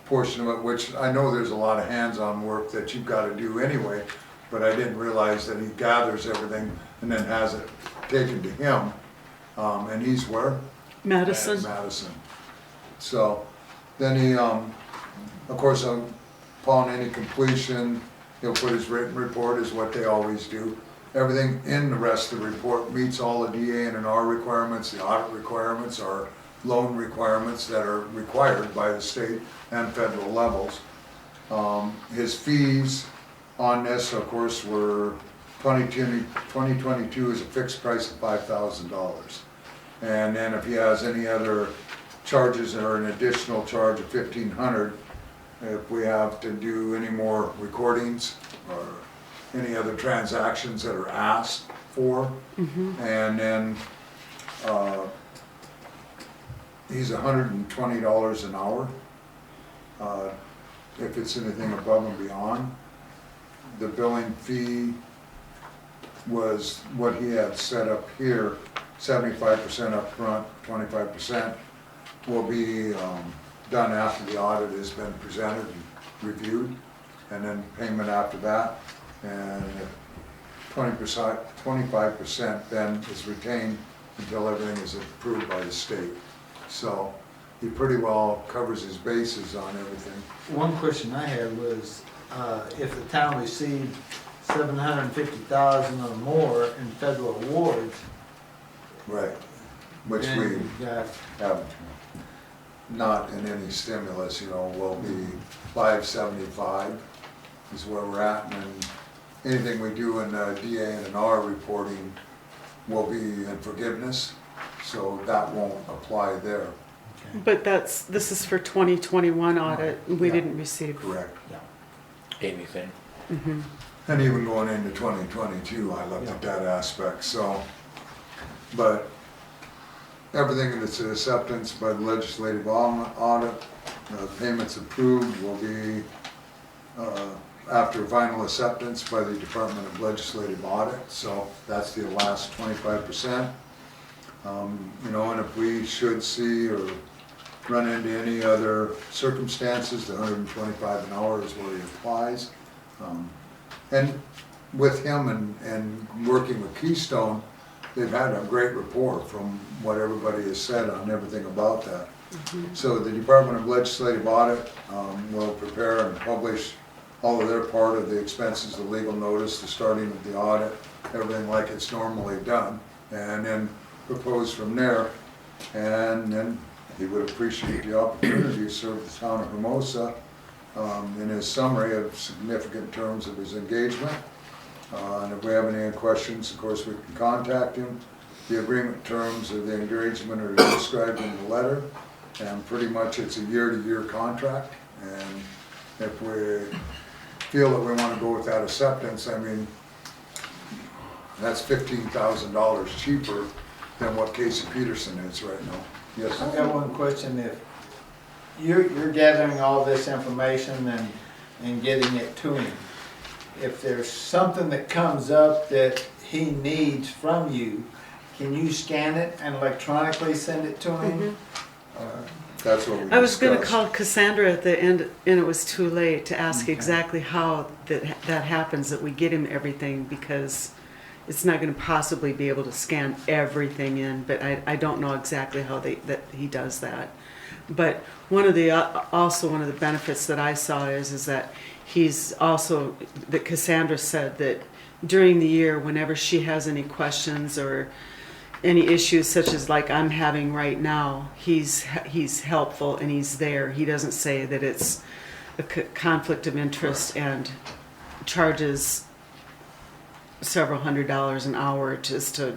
portion of it, which I know there's a lot of hands-on work that you've got to do anyway, but I didn't realize that he gathers everything and then has it taken to him. And he's where? Madison. Madison. So then he, of course, upon any completion, he'll put his written report, is what they always do. Everything in the rest of the report meets all the DA and R requirements, the audit requirements, our loan requirements that are required by the state and federal levels. His fees on this, of course, were 2022 is a fixed price of $5,000. And then if he has any other charges or an additional charge of $1,500, if we have to do any more recordings or any other transactions that are asked for. And then he's $120 an hour. If it's anything above and beyond. The billing fee was what he had set up here, 75% up front, 25% will be done after the audit has been presented and reviewed, and then payment after that. And 25% then is retained until everything is approved by the state. So he pretty well covers his bases on everything. One question I had was, if the town received $750,000 or more in federal awards. Right, which then we you've got, have not in any stimulus, will be 575 is where we're at, and then anything we do in DA and R reporting will be in forgiveness, so that won't apply there. But this is for 2021 audit. We Yeah. didn't receive. Correct. Anything. And even going into 2022, I looked at that aspect, so, but everything that's an acceptance by the legislative audit, payments approved will be after final acceptance by the Department of Legislative Audit, so that's the last 25%. And if we should see or run into any other circumstances, the 125 an hour is where he applies. And with him and working with Keystone, they've had a great rapport from what everybody has said on everything about that. So the Department of Legislative Audit will prepare and publish although they're part of the expenses, the legal notice, the starting of the audit, everything like it's normally done, and then propose from there. And then he would appreciate the opportunity to serve the town of Hermosa in his summary of significant terms of his engagement. And if we have any questions, of course, we can contact him. The agreement terms of the engagement are described in the letter, and pretty much it's a year-to-year contract. And if we feel that we want to go with that acceptance, I mean, that's $15,000 cheaper than what Casey Peterson is right now. Yes, I've sir. got one question. If you're gathering all this information and getting it to him, if there's something that comes up that he needs from you, can you scan it and electronically send it to him? That's what we discussed. I was gonna call Cassandra at the end, and it was too late to ask exactly how that happens, that we get him everything, because it's not gonna possibly be able to scan everything in, but I don't know exactly how that he does that. But also one of the benefits that I saw is that he's also, that Cassandra said that during the year, whenever she has any questions or any issues such as like I'm having right now, he's helpful and he's there. He doesn't say that it's a conflict of interest and charges several $100s an hour just to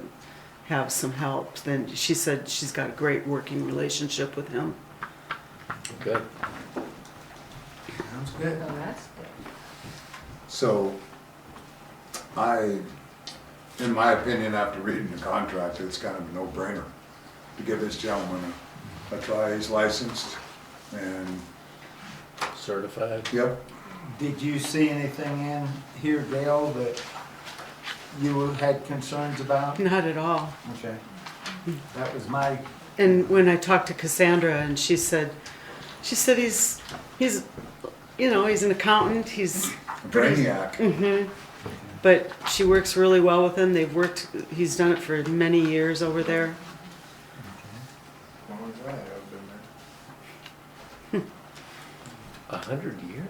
have some help. Then she said she's got a great working relationship with him. Good. Sounds good. Oh, that's good. So, in my opinion, after reading the contract, it's kind of a no-brainer to give this gentleman a try. He's licensed, and, Certified. yep, Did you see anything in here, Gail, that you had concerns about? Not at all. Okay. That was my, And when I talked to Cassandra, and she said he's he's an accountant. He's a brainiac. Mm-hmm. But she works really well with him. He's done it for many years over there. As long as I have been there. 100 years?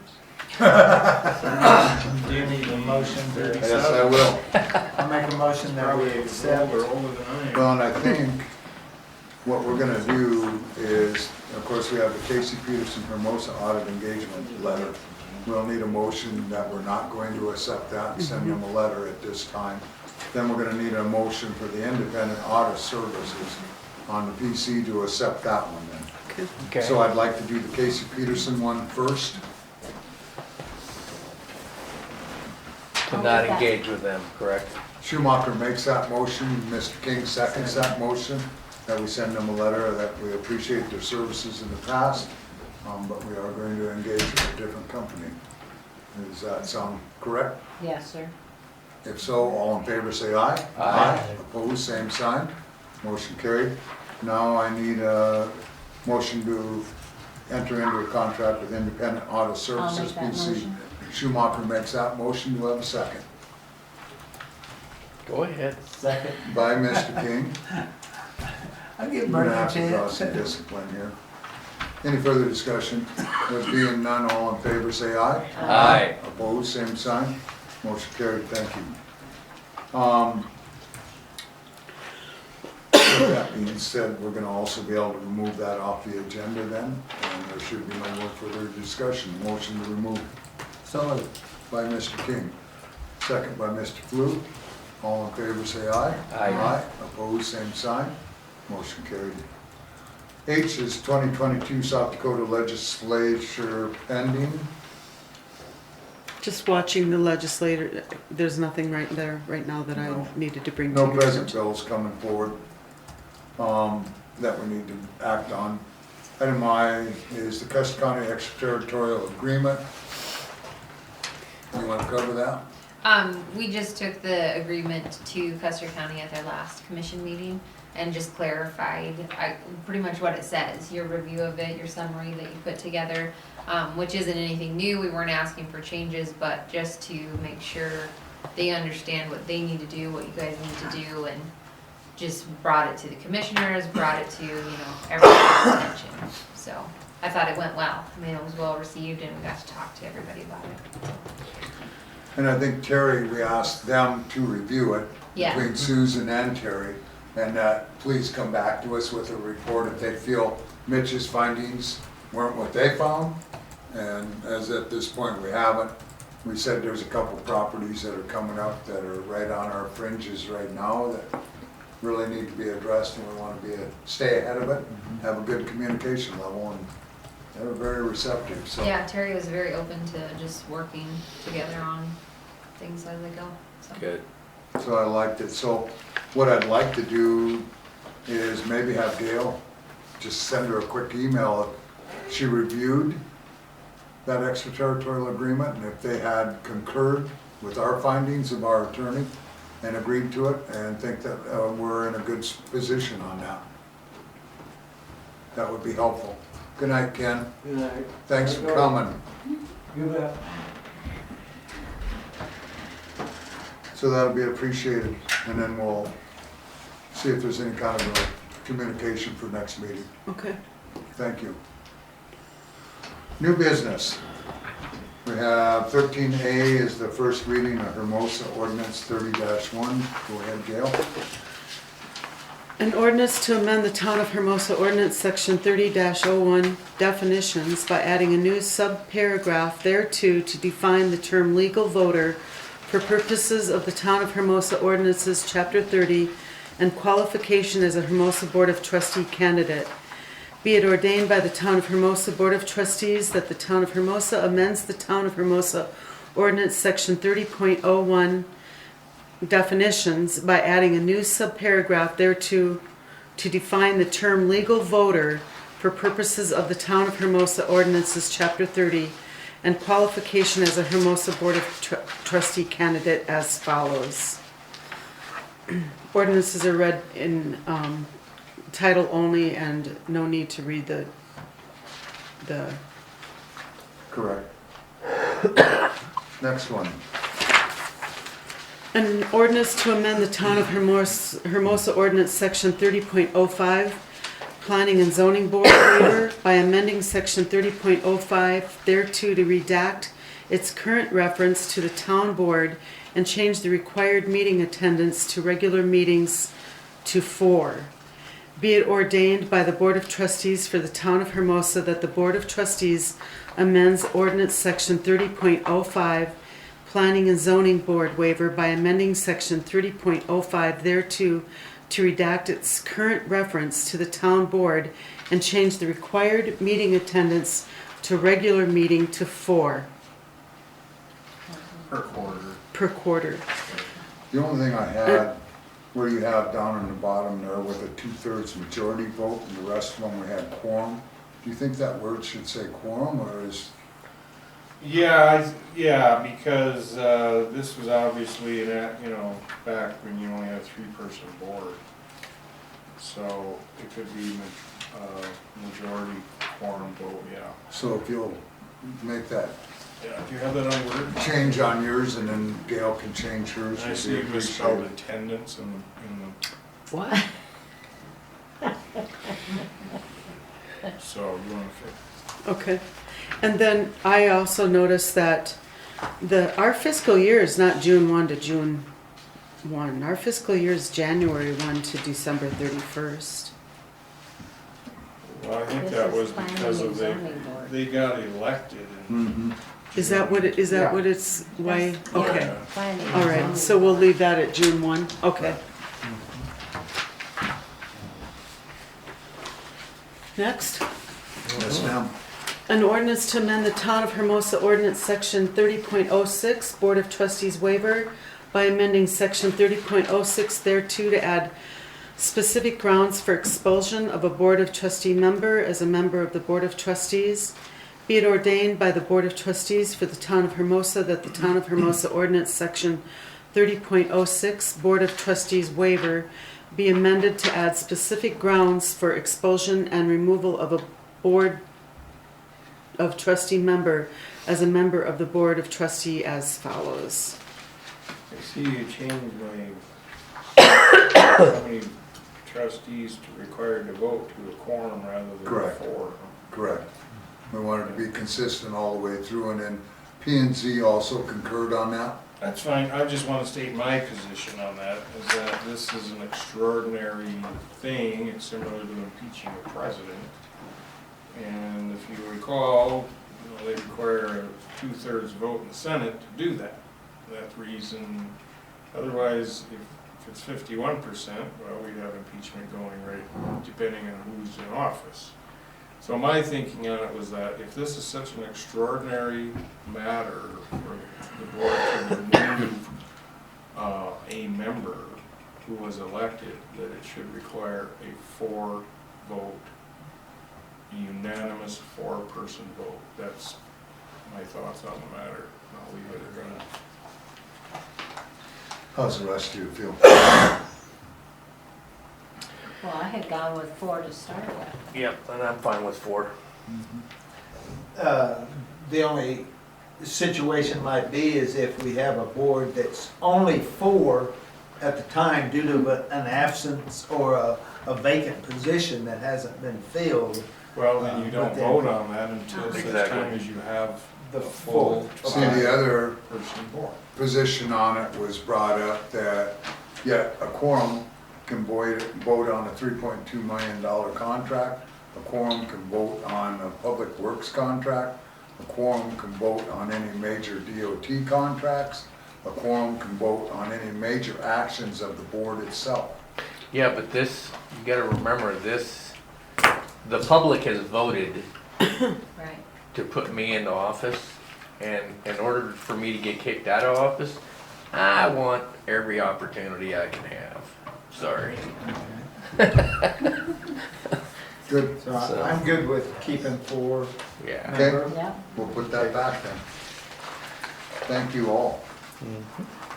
do you need a motion to accept? Yes, I will. I'll make a motion that we accept. Older than I am. Well, and I think what we're gonna do is, of course, we have the Casey Peterson Hermosa audit engagement letter. We'll need a motion that we're not going to accept that and send them a letter at this time. Then we're gonna need a motion for the independent audit services on the PC to accept that one then. Okay. So I'd like to do the Casey Peterson one first. To not engage with them, correct? Schumacher makes that motion, Mr. King seconds that motion, that we send them a letter that we appreciate their services in the past, but we are going to engage with a different company. Does that sound correct? Yes, sir. If so, all in favor say aye. Aye. Opposed, same sign. Motion carried. Now I need a motion to enter into a contract with Independent Audit Services, that PC. motion. Schumacher makes that motion. Do I have a second? Go ahead. Second. By Mr. King. I'll give We're Bert gonna a have to draw chance. some discipline here. Any further discussion? There being none, all in favor say aye. Aye. Opposed, same sign. Motion carried, thank you. With that being said, we're gonna also be able to remove that off the agenda then, and there should be no more further discussion. Motion to remove So moved. by Mr. King, second by Mr. Flu. All in favor say aye. Aye. Opposed, same sign. Motion carried. H is 2022 South Dakota legislature pending. Just watching the legislator. There's nothing right there right now that I needed to bring to No your present attention. bills coming forward that we need to act on. Item I is the Custer County Extraterritorial Agreement. You want to cover that? We just took the agreement to Custer County at their last commission meeting and just clarified pretty much what it says, your review of it, your summary that you put together, which isn't anything new. We weren't asking for changes, but just to make sure they understand what they need to do, what you guys need to do, and just brought it to the commissioners, brought it to, everyone's attention. So I thought it went well. I mean, it was well received and we got to talk to everybody about it. And I think Terry, we asked them to review it, Yeah. between Susan and Terry, and please come back to us with a report if they feel Mitch's findings weren't what they found. And as at this point we haven't, we said there's a couple properties that are coming up that are right on our fringes right now that really need to be addressed, and we want to stay ahead of it, have a good communication level, and they were very receptive, so. Yeah, Terry was very open to just working together on things as they go, so. Good. So I liked it. So what I'd like to do is maybe have Gail just send her a quick email if she reviewed that extraterritorial agreement and if they had concurred with our findings of our attorney and agreed to it and think that we're in a good position on that. That would be helpful. Good night, Ken. Good night. Thanks for coming. You bet. So that'll be appreciated, and then we'll see if there's any kind of a communication for next meeting. Okay. Thank you. New business. We have 13A is the first reading of Hermosa Ordinance 30-1. Go ahead, Gail. An ordinance to amend the Town of Hermosa Ordinance Section 30-01 definitions by adding a new subparagraph thereto to define the term legal voter for purposes of the Town of Hermosa Ordinances Chapter 30 and qualification as a Hermosa Board of Trustee candidate. Be it ordained by the Town of Hermosa Board of Trustees that the Town of Hermosa amends the Town of Hermosa Ordinance Section 30.01 definitions by adding a new subparagraph thereto to define the term legal voter for purposes of the Town of Hermosa Ordinances Chapter 30 and qualification as a Hermosa Board of Trustee candidate as follows. Ordinances are read in title only and no need to read the Correct. Next one. An ordinance to amend the Town of Hermosa Ordinance Section 30.05 Planning and Zoning Board waiver by amending Section 30.05 thereto to redact its current reference to the Town Board and change the required meeting attendance to regular meetings to 4. Be it ordained by the Board of Trustees for the Town of Hermosa that the Board of Trustees amends Ordinance Section 30.05 Planning and Zoning Board waiver by amending Section 30.05 thereto to redact its current reference to the Town Board and change the required meeting attendance to regular meeting to 4 Per quarter. per quarter. The only thing I had, where you have down in the bottom there with a 2/3 majority vote and the rest of them we had quorum, do you think that word should say quorum or is? Yeah, because this was obviously back when you only had a 3-person board. So it could be majority quorum vote, yeah. So if you'll make that Yeah, do you have that on Word? change on yours and then Gail can change hers. I would see be you misspelled appreciated. attendance in the, What? so you want to fix. Okay. And then I also noticed that our fiscal year is not June 1 to June 1. Our fiscal year is January 1 to December 31st. Well, I think This that is was planning because and of zoning board. they got elected in Is that what it's, why? That's- Okay. yeah, planning and All right, zoning so we'll board. leave that at June 1? Okay. Next. Yes, ma'am. An ordinance to amend the Town of Hermosa Ordinance Section 30.06 Board of Trustees waiver by amending Section 30.06 thereto to add specific grounds for expulsion of a Board of Trustee member as a member of the Board of Trustees. Be it ordained by the Board of Trustees for the Town of Hermosa that the Town of Hermosa Ordinance Section 30.06 Board of Trustees waiver be amended to add specific grounds for expulsion and removal of a Board of Trustee member as a member of the Board of Trustee as follows. I see you changed how many trustees to required to vote to a quorum rather than Correct. 4. Correct. We wanted to be consistent all the way through, and then P and Z also concurred on that. That's fine, I just want to state my position on that, is that this is an extraordinary thing, it's similar to impeaching a president. And if you recall, they require a 2/3 vote in the Senate to do that. That reason, otherwise, if it's 51%, well, we'd have impeachment going right, depending on who's in office. So my thinking on it was that if this is such an extraordinary matter for the board to remove a member who was elected, that it should require a 4-vote, a unanimous 4-person vote. That's my thoughts on the matter. I'll leave it at that. How's the rest of you feel? Well, I had gone with 4 to start with. Yep, and I'm fine with 4. The only situation might be is if we have a board that's only 4 at the time due to an absence or a vacant position that hasn't been filled. Well, then you don't But then- vote on that until such Exactly. time as you have The a full See, the other person board. position on it was brought up that yet a quorum can vote on a $3.2 million contract. A quorum can vote on a public works contract. A quorum can vote on any major DOT contracts. A quorum can vote on any major actions of the board itself. Yeah, but this, you gotta remember this, the public has voted Right. to put me into office, and in order for me to get kicked out of office, I want every opportunity I can have. Sorry. Good. So I'm good with keeping 4 Yeah. Okay. members. Yeah. We'll put that back then. Thank you all.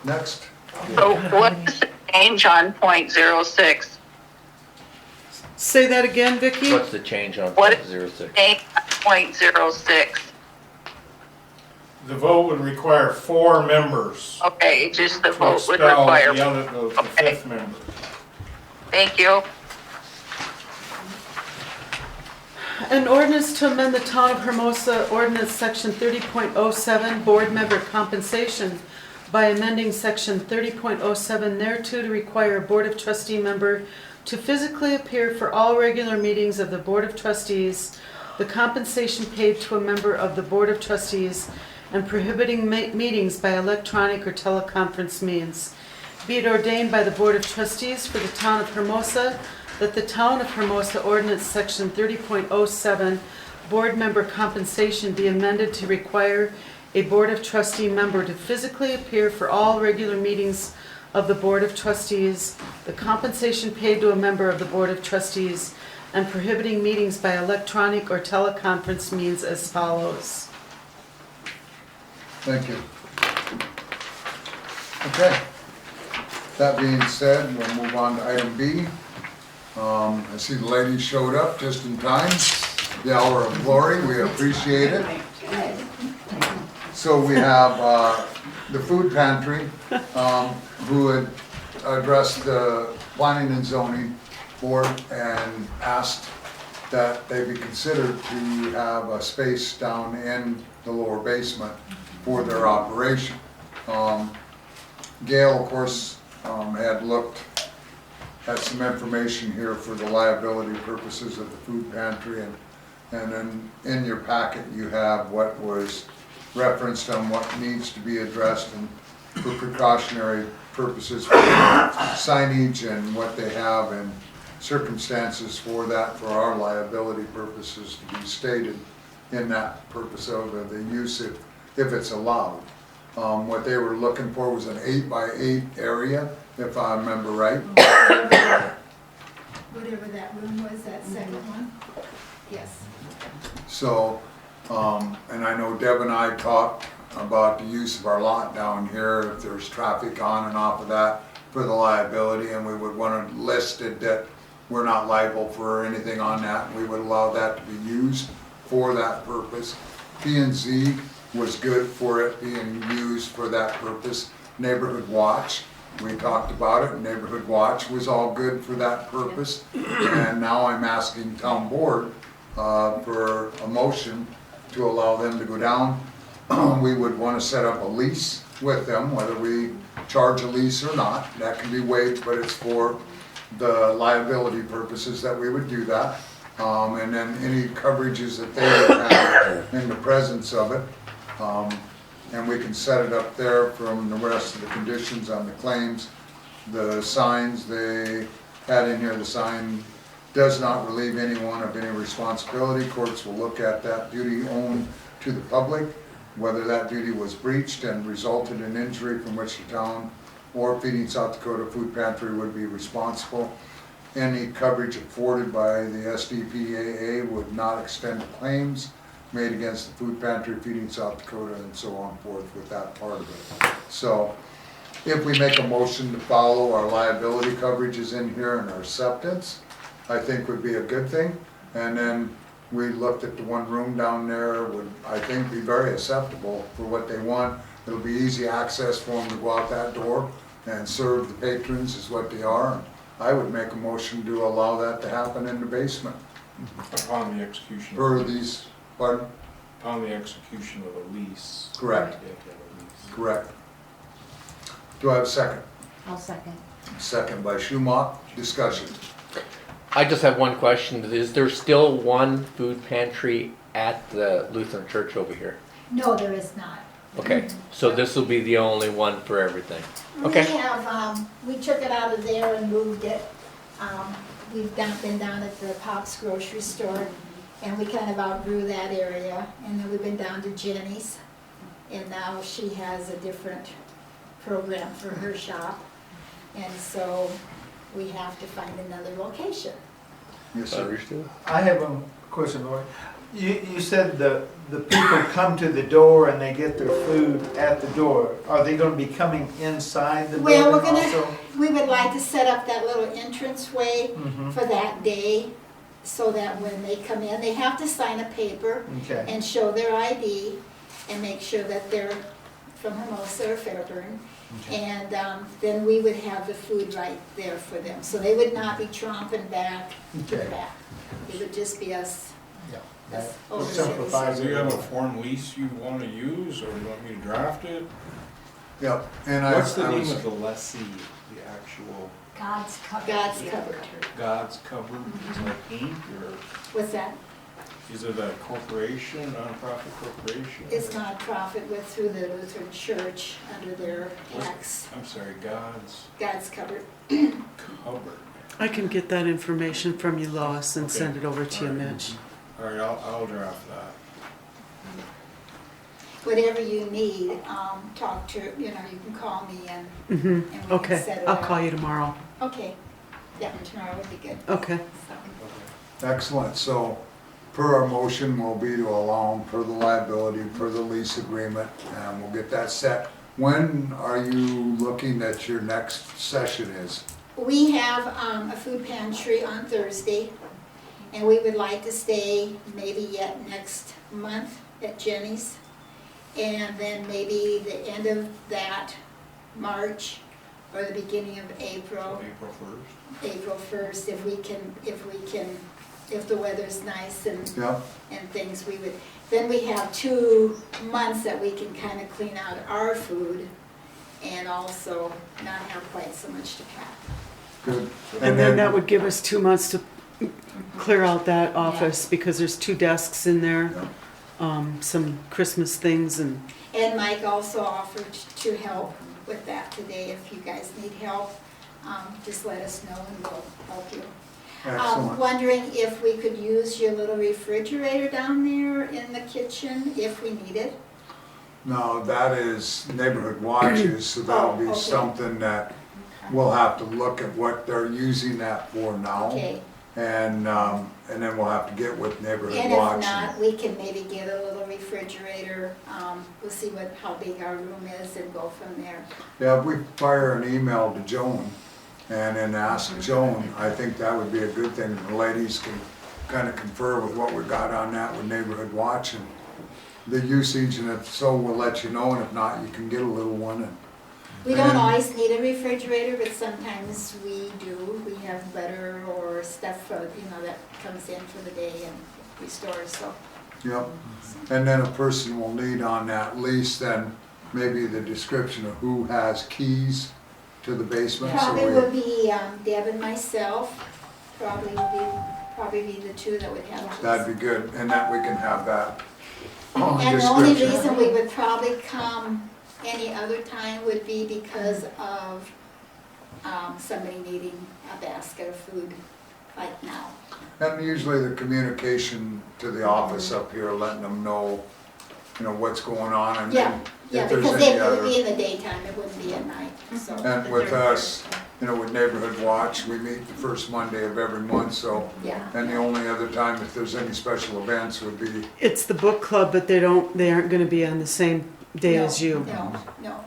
Next. So what's the change on .06? Say that again, Vicki? What's the change on What- 06? Change on .06. The vote would require 4 members Okay, just the to vote would expel require. the other, the 5th member. Thank you. An ordinance to amend the Town of Hermosa Ordinance Section 30.07, Board Member Compensation by amending Section 30.07 thereto to require a Board of Trustee member to physically appear for all regular meetings of the Board of Trustees, the compensation paid to a member of the Board of Trustees, and prohibiting meetings by electronic or teleconference means. Be it ordained by the Board of Trustees for the Town of Hermosa that the Town of Hermosa Ordinance Section 30.07, Board Member Compensation be amended to require a Board of Trustee member to physically appear for all regular meetings of the Board of Trustees, the compensation paid to a member of the Board of Trustees, and prohibiting meetings by electronic or teleconference means as follows. Thank you. Okay. That being said, we'll move on to item B. I see the ladies showed up just in time. The hour of glory, we appreciate it. So we have the food pantry, who had addressed the planning and zoning board and asked that they be considered to have a space down in the lower basement for their operation. Gail, of course, had looked at some information here for the liability purposes of the food pantry, and then in your packet you have what was referenced on what needs to be addressed and for precautionary purposes for signage and what they have and circumstances for that for our liability purposes to be stated in that purpose of the use if it's allowed. What they were looking for was an 8x8 area, if I remember right. Whatever that room was, that second one, yes. So, and I know Deb and I talked about the use of our lot down here, if there's traffic on and off of that for the liability, and we would want it listed that we're not liable for anything on that, and we would allow that to be used for that purpose. P&Z was good for it being used for that purpose. Neighborhood Watch, we talked about it, Neighborhood Watch was all good for that purpose. And now I'm asking town board for a motion to allow them to go down. We would want to set up a lease with them, whether we charge a lease or not. That can be waived, but it's for the liability purposes that we would do that. And then any coverages that they would have in the presence of it. And we can set it up there from the rest of the conditions on the claims. The signs they had in here, the sign does not relieve anyone of any responsibility. Courts will look at that duty owed to the public, whether that duty was breached and resulted in injury from which the town or Feeding South Dakota Food Pantry would be responsible. Any coverage afforded by the SDPAA would not extend to claims made against the Food Pantry, Feeding South Dakota, and so on forth with that part of it. So if we make a motion to follow our liability coverages in here and our acceptance, I think would be a good thing. And then we looked at the one room down there would, I think, be very acceptable for what they want. It'll be easy access for them to go out that door and serve the patrons is what they are. I would make a motion to allow that to happen in the basement. Upon the execution. For these, pardon? Upon the execution of a lease. Correct. You have to have a lease. Correct. Do I have a second? I'll second. Second by Schumach. Discussion. I just have one question. Is there still one food pantry at the Lutheran church over here? No, there is not. Okay, so this will be the only one for everything. We Okay. have, we took it out of there and moved it. We've been down at the Pop's grocery store, and we kind of outgrew that area. And then we've been down to Jenny's, and now she has a different program for her shop. And so we have to find another location. Yes, sir. Understood. I have a question, Lori. You said the people come to the door and they get their food at the door. Are they gonna be coming inside the Well, building also? we would like to set up that little entranceway Mhm. for that day, so that when they come in, they have to sign a paper Okay, and show their ID and make sure that they're from Hermosa or Fairburn. okay. And then we would have the food right there for them, so they would not be tromping back to the Okay. back. It would just be us. Yeah, That's that overseas. simplifies Do you have a it. form lease you want to use, or do you want me to draft it? Yep. And I What's the I name was- of the lessee, the actual God's covered. God's covered, is it like Inc., or What's that? is it a corporation, nonprofit corporation? It's not profit, we're through the Lutheran Church under their tax. I'm sorry, God's covered. covered. I can get that information from you, Lois, and Okay. send it over to you, Alright. Mitch. All right, I'll draft that. Whatever you need, talk to, you can call me and we can set Okay, it I'll up. call you tomorrow. Okay, yeah, tomorrow would be good. Okay. So, Excellent. So per our motion will be to allow them per the liability, per the lease agreement, and we'll get that set. When are you looking that your next session is? We have a food pantry on Thursday, and we would like to stay maybe yet next month at Jenny's. And then maybe the end of that, March, or the beginning of April. April 1st. April 1st, if the weather's nice and Yeah, things, then we have 2 months that we can kind of clean out our food and also not have quite so much to pack. good. And then that would give us 2 months to clear out that office, because there's 2 desks in there, some Christmas things and, And Mike also offered to help with that today. If you guys need help, just let us know and we'll help you. Excellent. Wondering if we could use your little refrigerator down there in the kitchen if we need it. No, that is neighborhood watches, so that'll be okay. something that we'll have to look at what they're using that for now. Okay. And then we'll have to get with neighborhood And if watch. not, we can maybe get a little refrigerator. We'll see how big our room is and go from there. Yeah, if we fire an email to Joan and then ask Joan, I think that would be a good thing. The ladies can kind of confer with what we got on that with neighborhood watch and the usage, and if so, we'll let you know, and if not, you can get a little one. We don't always need a refrigerator, but sometimes we do. We have butter or stuff, that comes in for the day and we store, so. Yep, and then a person will need on that lease then maybe the description of who has keys to the basement. so Probably we- would be Deb and myself, probably be the two that would have. That'd be good, and that we can have that And the only description. reason we would probably come any other time would be because of somebody needing a basket of food like now. And usually the communication to the office up here, letting them know, what's going on and Yeah, then yeah, if there's because any it would other. be in the daytime, it wouldn't be at night, so. And with us, with Neighborhood Watch, we meet the first Monday of every month, so. Yeah. And the only other time, if there's any special events, would be, It's the book club, but they aren't gonna be on the same day No, as you. No,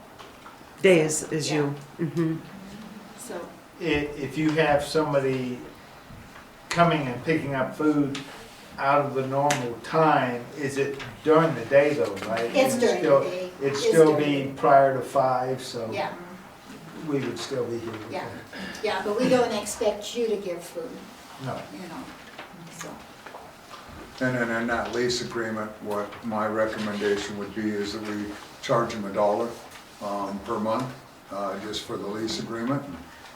Days as you. Mm-hmm. so, If you have somebody coming and picking up food out of the normal time, is it during the day though, right? It's And during the still- day. It'd It's still during be the day. prior to 5, so yeah, we would still be here with yeah, that. yeah, but we don't expect you to give food, No. so. and then in that lease agreement, what my recommendation would be is that we charge them $1 per month, just for the lease agreement.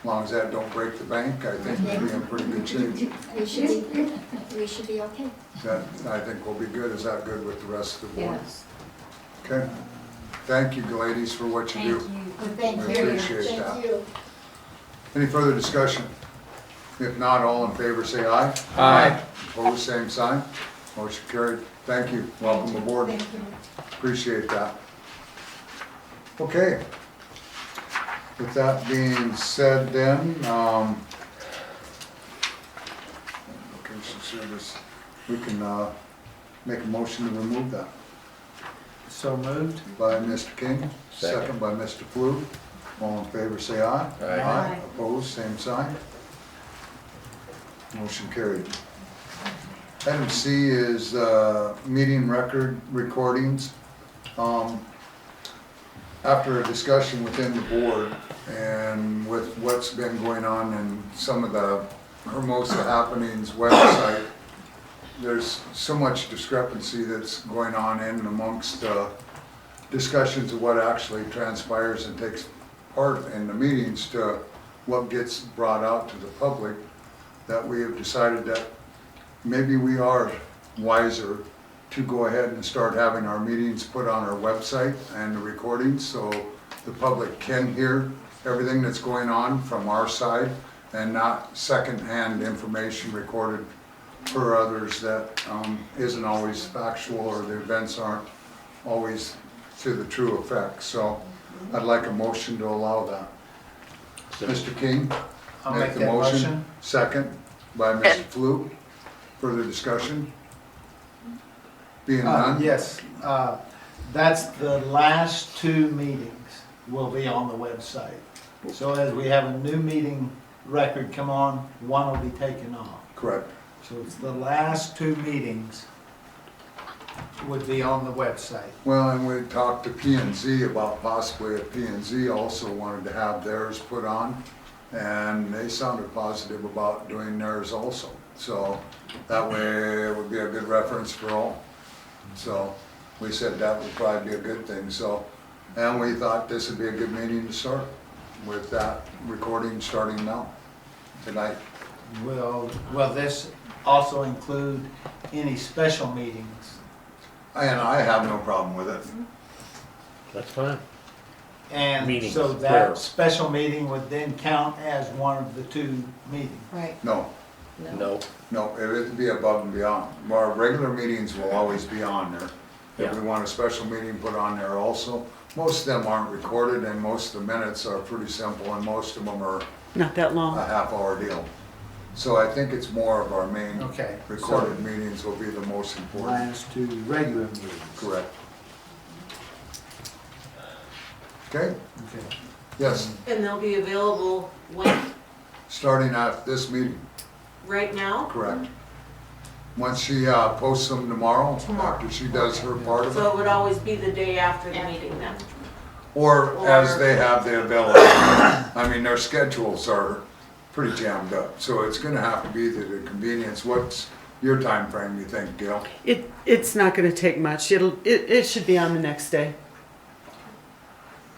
As long as that don't break the bank, I think we'll be in pretty good shape. We should be okay. That, I think will be good. Is that good with the rest of the board? Yes. Okay. Thank you, ladies, for what you do. Thank We you, appreciate that. thank you. Any further discussion? If not, all in favor say aye. Aye. Opposed, same sign. Motion carried. Thank you. Welcome aboard. Thank you. Appreciate that. Okay. With that being said then, location service, we can, make a motion to remove that. So moved? By Mr. King, second by Mr. Flue. All in favor, say aye. Aye. Opposed, same sign. Motion carried. Item C is meeting record recordings. After a discussion within the board and with what's been going on in some of the Hermosa Happenings website, there's so much discrepancy that's going on in and amongst discussions of what actually transpires and takes part in the meetings to what gets brought out to the public, that we have decided that maybe we are wiser to go ahead and start having our meetings put on our website and the recordings so the public can hear everything that's going on from our side and not secondhand information recorded for others that isn't always factual or the events aren't always to the true effect. So I'd like a motion to allow that. Mr. King? I'll make that motion. Second by Mr. Flue. Further discussion? Being none? Yes, that's the last 2 meetings will be on the website. So as we have a new meeting record come on, one will be taken off. Correct. So it's the last 2 meetings would be on the website. Well, and we talked to P&Z about possibly if P&Z also wanted to have theirs put on, and they sounded positive about doing theirs also. So that way it would be a good reference for all. So we said that would probably be a good thing. So, and we thought this would be a good meeting to start with that recording starting now, tonight. Will this also include any special meetings? And I have no problem with it. That's fine. And Meetings, so where? that special meeting would then count as one of the 2 meetings? Right. No. No. No, it would be above and beyond. Our regular meetings will always be on there. If we want a special meeting put on there also, most of them aren't recorded and most of the minutes are pretty simple and most of them are Not that a long. half-hour deal. So I think it's more of our main Okay. recorded meetings will be the most important. Last 2 regular meetings. Correct. Okay, Okay. yes, And they'll be available when? starting at this meeting, Right now? correct. Once she posts them tomorrow, after she does her part of it. So it would always be the day after the meeting then? Or as they have the ability. I mean, their schedules are pretty jammed up, so it's gonna have to be to the convenience. What's your time frame, you think, Gail? It's not gonna take much. It should be on the next day.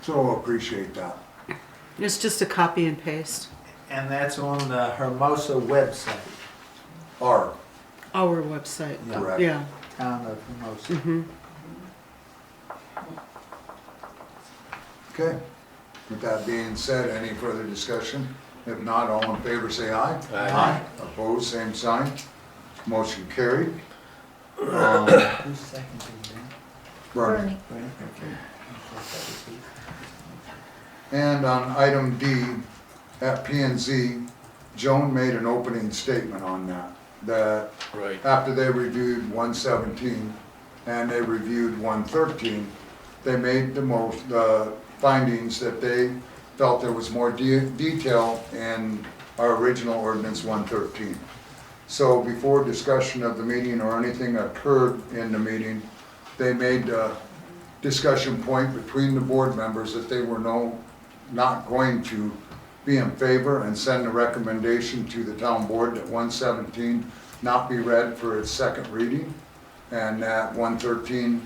So appreciate that. It's just a copy and paste. And that's on the Hermosa website. Our Website. Correct. Yeah. Town of Hermosa. Mm-hmm. Okay. With that being said, any further discussion? If not, all in favor say aye. Aye. Opposed, same sign. Motion carried. Who's seconding that? Bernie. Bernie. Okay. And on item D, at P and Z, Joan made an opening statement on that Right. after they reviewed 117 and they reviewed 113, they made the findings that they felt there was more detail in our original ordinance 113. So before discussion of the meeting or anything occurred in the meeting, they made a discussion point between the board members that they were not going to be in favor and send a recommendation to the town board that 117 not be read for its second reading, and that 113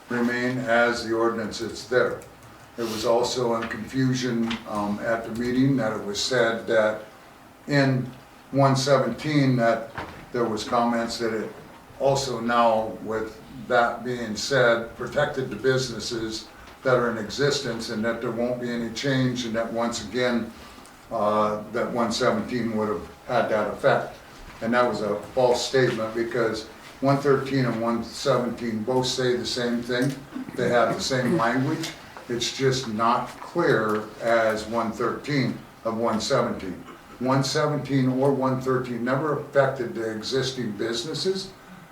remain as the ordinance is there. There was also a confusion at the meeting that it was said that in 117 that there was comments that it also now, with that being said, protected the businesses that are in existence and that there won't be any change, and that once again that 117 would have had that effect. And that was a false statement, because 113 and 117 both say the same thing. They have the same language. It's just not clear as 113 of 117. 117 or 113 never affected the existing businesses.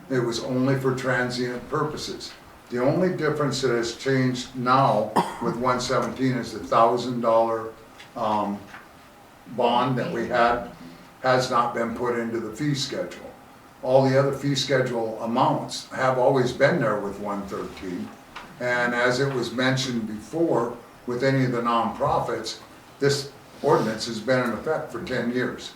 It was only for transient purposes. The only difference that has changed now with 117 is the $1,000 bond that we had has not been put into the fee schedule. All the other fee schedule amounts have always been there with 113. And as it was mentioned before, with any of the nonprofits, this ordinance has been in effect for 10 years.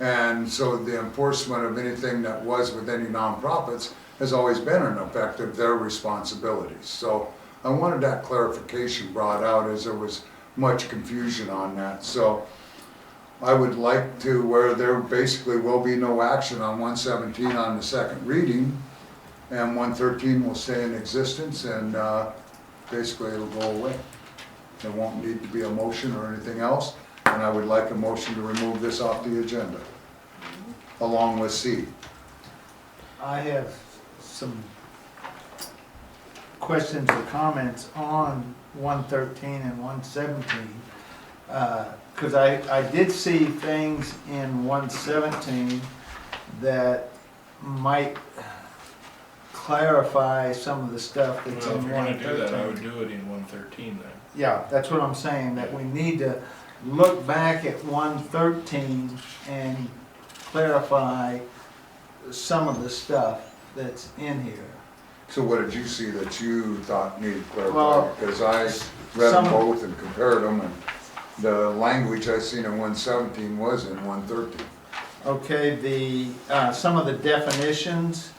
And so the enforcement of anything that was with any nonprofits has always been an effect of their responsibilities. So I wanted that clarification brought out, as there was much confusion on that. So I would like to, where there basically will be no action on 117 on the second reading, and 113 will stay in existence, and basically it'll go away. There won't need to be a motion or anything else, and I would like a motion to remove this off the agenda, along with C. I have some questions or comments on 113 and 117. Because I did see things in 117 that might clarify some of the stuff that's Well, in if you're gonna do that, I 113. would do it in 113 then. Yeah, that's what I'm saying, that we need to look back at 113 and clarify some of the stuff that's in here. So what did you see that you thought needed Well, clarified? Because I read some them of- both and compared them, and the language I seen in 117 was in 113. Okay, some of the definitions,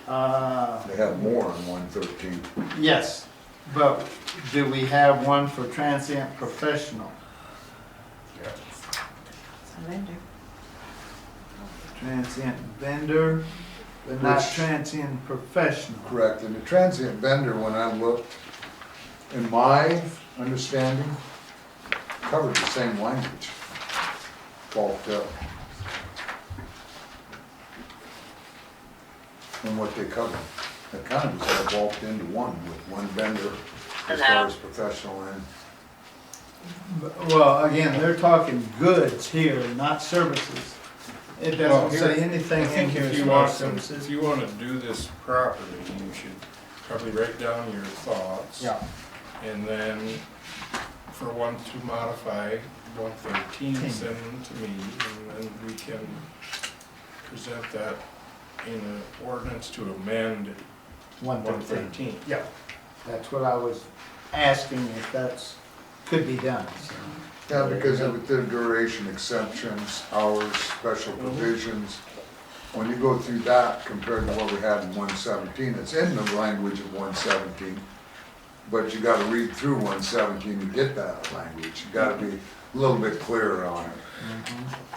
They have more in 113. yes, but do we have one for transient professional? Transient vendor, but not Which- transient professional. Correct, and the transient vendor, when I looked, in my understanding, covered the same language, bulked up. And what they covered, it kind of was all bulked into one, with one vendor as far as professional and, Well, again, they're talking goods here, not services. It Well, doesn't here, say anything I in think here if as you far want as to, services. if you want to do this properly, you should probably write down your thoughts. Yeah. And then for one to modify 113, send them to me, and then we can present that in an ordinance to amend 113. Yeah, that's what I was asking, if that's, could be done, so. yeah, because of the duration exceptions, hours, special provisions, when you go through that compared to what we had in 117, it's in the language of 117, but you gotta read through 117 to get that language. You gotta be a little bit clearer on it.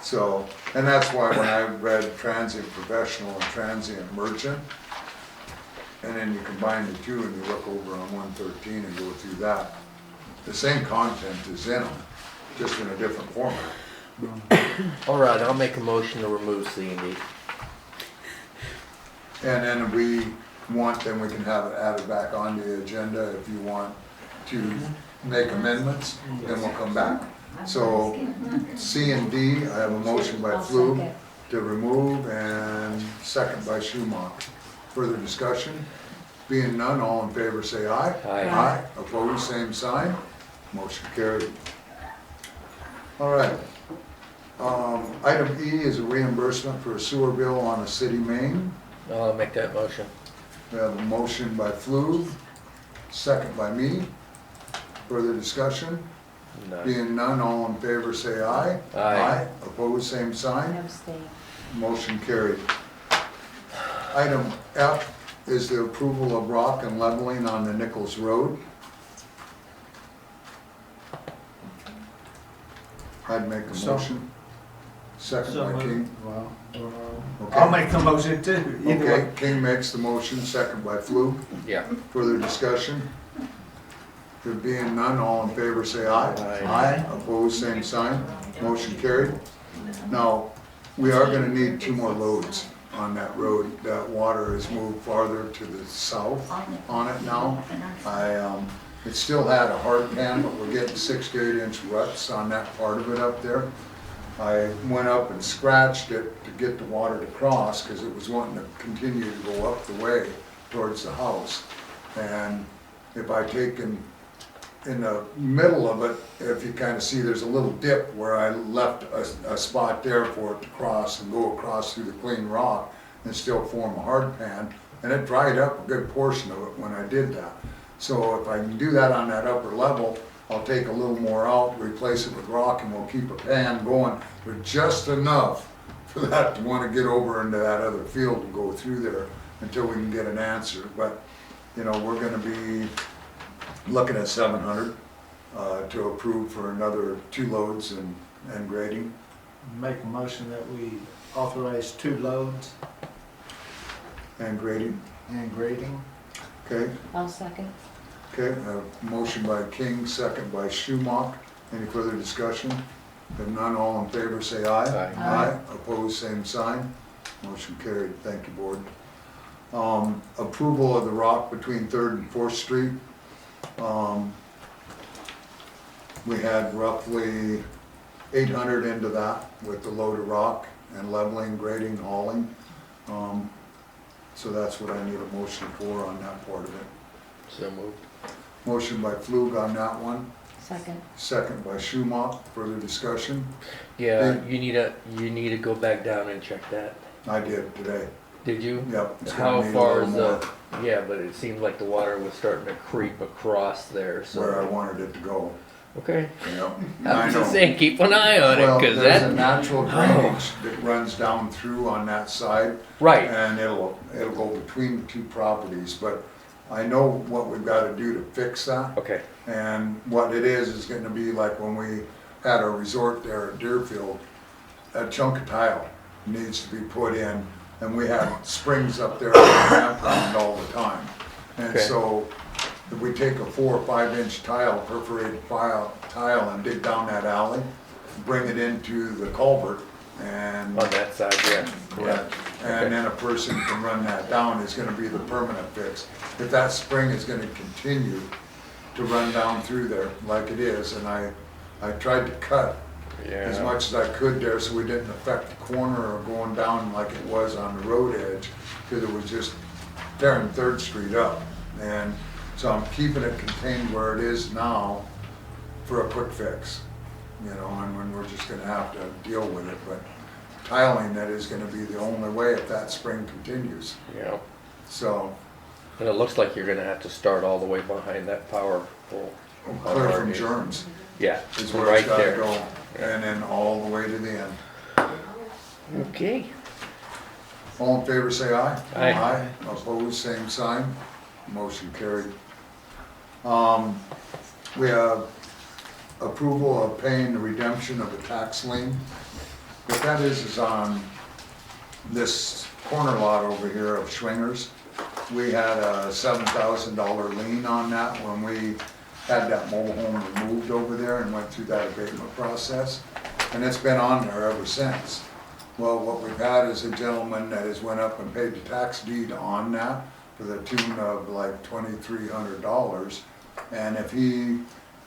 So, and that's why when I read transient professional and transient merchant, and then you combine the two and you look over on 113 and go through that, the same content is in them, just in a different format. All right, I'll make a motion to remove C and D. And then we want, then we can have it added back on the agenda if you want to make amendments, then we'll come back. So C and D, I have a motion by Flug to remove and second by Schumacher. Further discussion? Being none, all in favor say aye. Aye. Opposed, same sign. Motion carried. All right. Item E is a reimbursement for a sewer bill on a city main. I'll make that motion. We have a motion by Flug, second by me. Further discussion? None. Being none, all in favor say aye. Aye. Opposed, same sign. Abstain. Motion carried. Item F is the approval of rock and leveling on the Nichols Road. I'd make a So- motion. Second So by moved. King. Well, Okay. I'll make the motion too, either Okay, way. King makes the motion, second by Flug. Yeah. Further discussion? There being none, all in favor say aye. Aye. Opposed, same sign. Motion carried. Now, we are gonna need 2 more loads on that road. That water has moved farther to the south on it now. It still had a hard pan, but we're getting 6 to 8 inch ruts on that part of it up there. I went up and scratched it to get the water to cross, because it was wanting to continue to go up the way towards the house. And if I take in the middle of it, if you kind of see, there's a little dip where I left a spot there for it to cross and go across through the clean rock and still form a hard pan, and it dried up a good portion of it when I did that. So if I can do that on that upper level, I'll take a little more out, replace it with rock, and we'll keep a pan going for just enough for that to want to get over into that other field and go through there until we can get an answer. But, you know, we're gonna be looking at 700 to approve for another 2 loads and grading. Make a motion that we authorize 2 loads And grading, and grading. okay? I'll second. Okay, a motion by King, second by Schumacher. Any further discussion? If none, all in favor say aye. Aye. Aye. Opposed, same sign. Motion carried. Thank you, board. Approval of the rock between 3rd and 4th Street. We had roughly 800 into that with the load of rock and leveling, grading, hauling. So that's what I need a motion for on that part of it. So moved. Motion by Flug on that one, Second. second by Schumacher. Further discussion? Yeah, you need to go back down and check that. I did today. Did you? Yep. it's How gonna need a far little is more yeah, but it seemed like the water was starting to creep across there, so. where I wanted it to go. Okay. Yep. I I was know. just saying, keep an eye on it, Well, cause there's a that, natural drainage that runs down through on that side. right, And it'll go between the 2 properties, but I know what we've gotta do to fix that. okay, And what it is gonna be like when we had our resort there at Deerfield, a chunk of tile needs to be put in, and we have springs up there on the campground all the time. And Okay. so, if we take a 4 or 5 inch tile, perforated tile, and dig down that alley, bring it into the culvert, and on that side, yeah. correct, and then a person can run that down, is gonna be the permanent fix. If that spring is gonna continue to run down through there like it is, and I tried to cut as Yeah, much as I could there so we didn't affect the corner or going down like it was on the road edge, because it was just tearing 3rd Street up. And so I'm keeping it contained where it is now for a quick fix, you know, and when we're just gonna have to deal with it, but tiling, that is gonna be the only way if that spring continues, yeah. so. And it looks like you're gonna have to start all the way behind that power pole. How Clear hard from is- germs Yeah, is where right it's gotta there. go, and then all the way to the end. Okay. All in favor, say aye. Aye. Opposed, same sign. Motion carried. We have approval of paying the redemption of a tax lien. What that is on this corner lot over here of Schwinger's. We had a $7,000 lien on that when we had that mobile home removed over there and went through that abatement process. And it's been on there ever since. Well, what we've had is a gentleman that has went up and paid the tax deed on that for the tune of like $2,300. And if he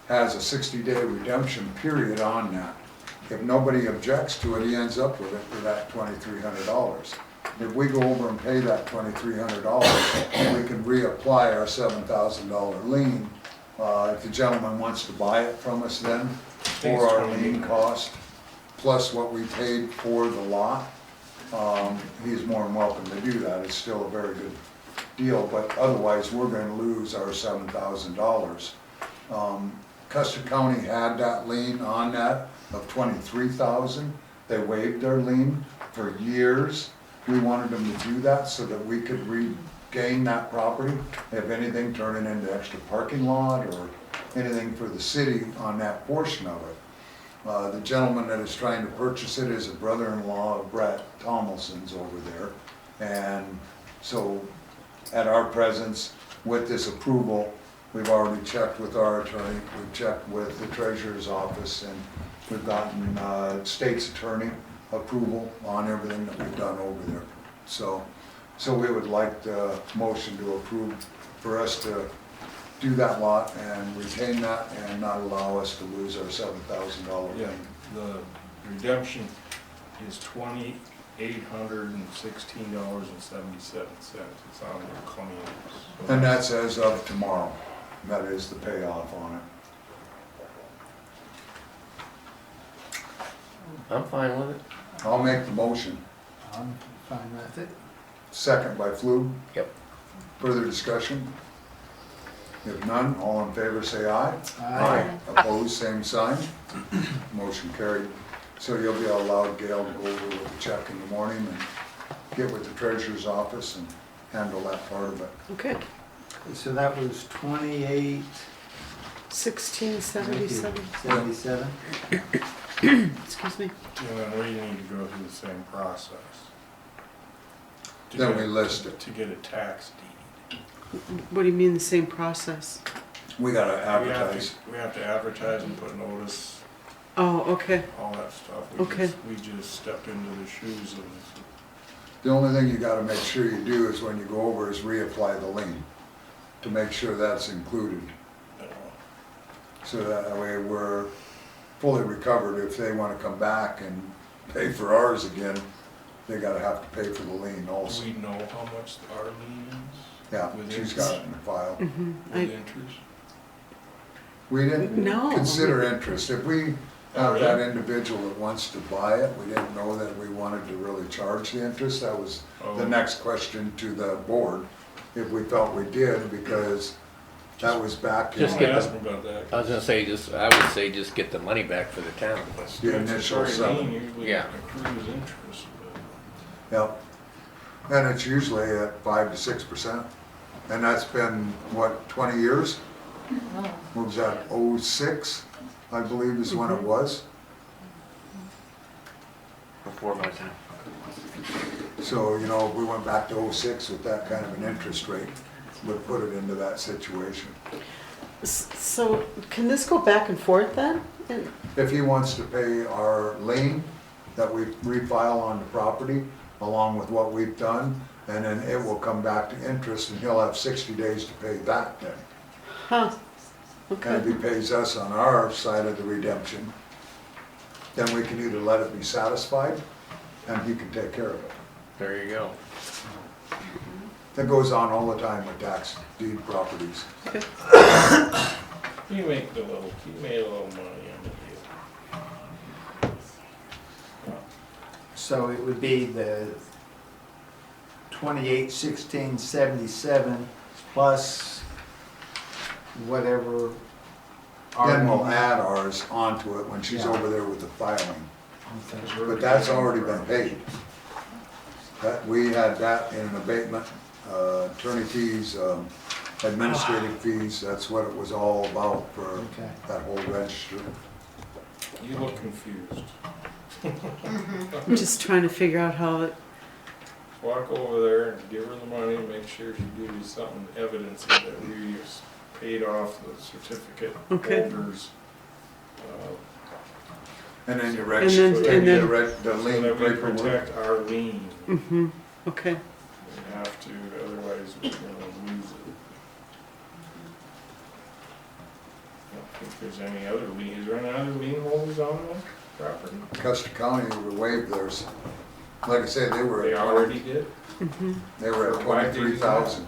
has a 60-day redemption period on that, if nobody objects to it, he ends up with it for that $2,300. If we go over and pay that $2,300, we can reapply our $7,000 lien. If the gentleman wants to buy it from us then, for our lien cost, plus what we paid for the lot, he's more than welcome to do that. It's still a very good deal, but otherwise, we're gonna lose our $7,000. Custer County had that lien on that of $23,000. They waived their lien for years. We wanted them to do that so that we could regain that property. If anything, turn it into extra parking lot or anything for the city on that portion of it. The gentleman that is trying to purchase it is a brother-in-law of Brett Tomlinson's over there. And so at our presence, with this approval, we've already checked with our attorney, we've checked with the treasurer's office, and we've gotten state's attorney approval on everything that we've done over there. So we would like the motion to approve for us to do that lot and retain that and not allow us to lose our $7,000 Yeah, lien. the redemption is $2,816.77. It's on their claims. So And that's as of tomorrow. That is the payoff on it. I'm fine with it. I'll make the motion. I'm fine with it. Second by Flu. Yep. Further discussion? If none, all in favor say aye. Aye. Opposed, same sign. Motion carried. So you'll be allowed, Gail, to go over with the check in the morning and get with the treasurer's office and handle that part of it. Okay. So that was 28. 1677. 77. Excuse me. And then we need to go through the same process. to Then get- we list it. To get a tax deed. What do you mean the same process? We gotta We have advertise. to- We have to advertise and put notice, Oh, okay. all that stuff. Okay. We just stepped into the shoes of, The only thing you gotta make sure you do is when you go over is reapply the lien to make sure that's included. So that way we're fully recovered. If they wanna come back and pay for ours again, they gotta have to pay for the lien do also. we know how much our lien is? Yeah, With she's interest? got it in the file. With interest? We didn't No. consider interest. If we Oh, have that really? individual that wants to buy it, we didn't know that we wanted to really charge the interest. That was Oh. the next question to the board, if we felt we did, because that was back in Just I get asked the- him about that. I was gonna say, I would say just get the money back for the town. the initial Sorry, sum. lien usually Yeah. accrues interest, but. Yep. And it's usually at 5 to 6%. And that's been, what, 20 years? What was that, 06, I believe is when it was? Before my time. So, you know, if we went back to 06 with that kind of an interest rate, would put it into that situation. So can this go back and forth then? And- If he wants to pay our lien that we refile on the property, along with what we've done, and then it will come back to interest, and he'll have 60 days to pay that then. Huh, And okay. if he pays us on our side of the redemption, then we can either let it be satisfied, and he can take care of it. There you go. That goes on all the time with tax deed properties. You made a little money on the deal. So it would be the 281677 plus whatever. Then we'll add ours onto it when she's Yeah. over there with the filing. Okay. But that's already been paid. That, we had that in an abatement, attorney fees, administrative fees, that's what it was all about for Okay. that whole register. You look confused. I'm just trying to figure out how it, Walk over there and give her the money and make sure she gives you something evidence that we paid off the certificate Okay. holders. And then you And register, then- the So lien that we paperwork. protect our lien. mm-hmm, okay. We have to, otherwise we're gonna lose it. I don't think there's any other lien, is there any other lien holders on that property? Custer County waived theirs. Like I said, they were They at already did? Mm-hmm. they were at So why did they do that? 23,000.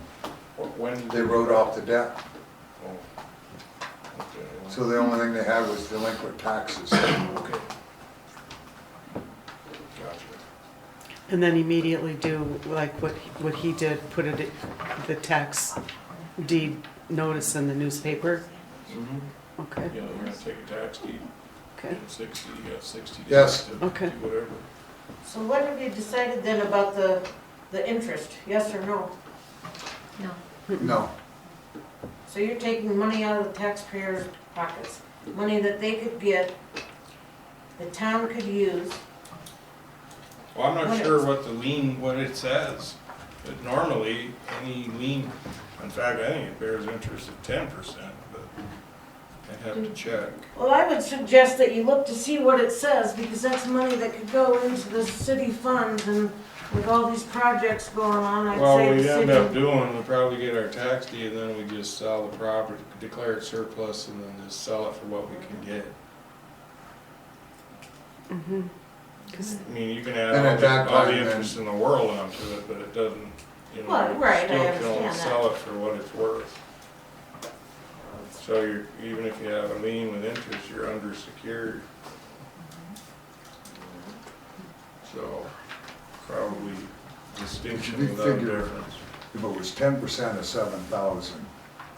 When did They wrote off the debt, Oh. Okay, well, so the only thing they had was delinquent taxes. okay. Gotcha. And then immediately do like what he did, put it, the tax deed notice in the newspaper? Mm-hmm. Okay, Yeah, we're gonna take a tax deed, okay. 60, you got 60 days Yes. to do Okay. whatever. So what have you decided then about the interest, yes or no? No. No, So you're taking money out of the taxpayers' pockets, money that they could get, the town could use. Well, I'm not What sure is- what the lien, what it says, but normally, any lien, in fact, I think it bears interest at 10%, but I'd have to check. Well, I would suggest that you look to see what it says, because that's money that could go into the city funds, and with all these projects going on, I'd Well, say we the end up city. doing, we probably get our tax deed, and then we just sell the property, declare it surplus, and then just sell it for what we can get. Mm-hmm. 'Cause- I mean, you can And add at that all the time, then- interest in the world onto it, but it doesn't, you know, Well, you right, I still can understand only that. sell it for what it's worth. So you're, even if you have a lien with interest, you're undersecured. So, probably distinction We without figure- difference. if it was 10% of 7,000,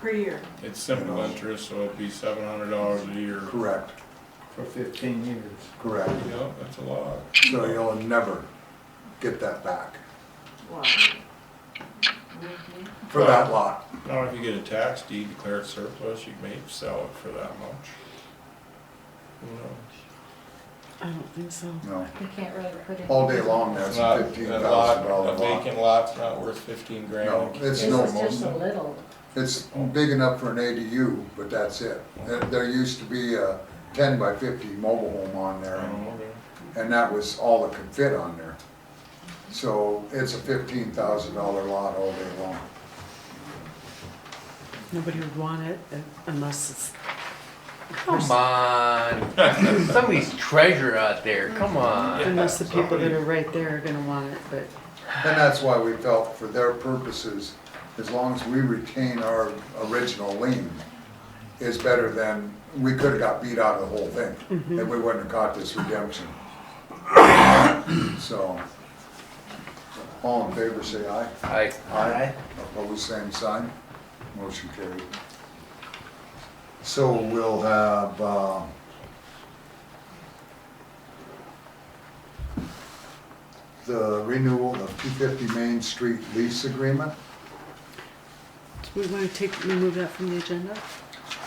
Per year. It's simple interest, so it'd be $700 a year. correct, For 15 years. correct. Yeah, that's a lot. So you'll never get that back Wow. for that lot. Now, if you get a tax deed, declare it surplus, you may sell it for that much. Who knows? I don't think so. No, You can't really put it. all day long, that's It's a not, $15,000 a lot. vacant lot's not worth 15 grand. No, in it's This no is just a Hermosa. little. It's big enough for an ADU, but that's it. There used to be a 10 by 50 mobile home on there, Oh, okay. and that was all that could fit on there. So it's a $15,000 lot all day long. Nobody would want it unless it's. Come on. Somebody's treasure out there, come on. Unless the people that are right there are gonna want it, but, And that's why we felt for their purposes, as long as we retain our original lien, is better than, we could have got beat out of the whole thing, and we wouldn't have caught this redemption. So, all in favor, say aye. I, Aye. Opposed, same sign. Motion carried. So we'll have, the renewal of 250 Main Street lease agreement. do we wanna remove that from the agenda?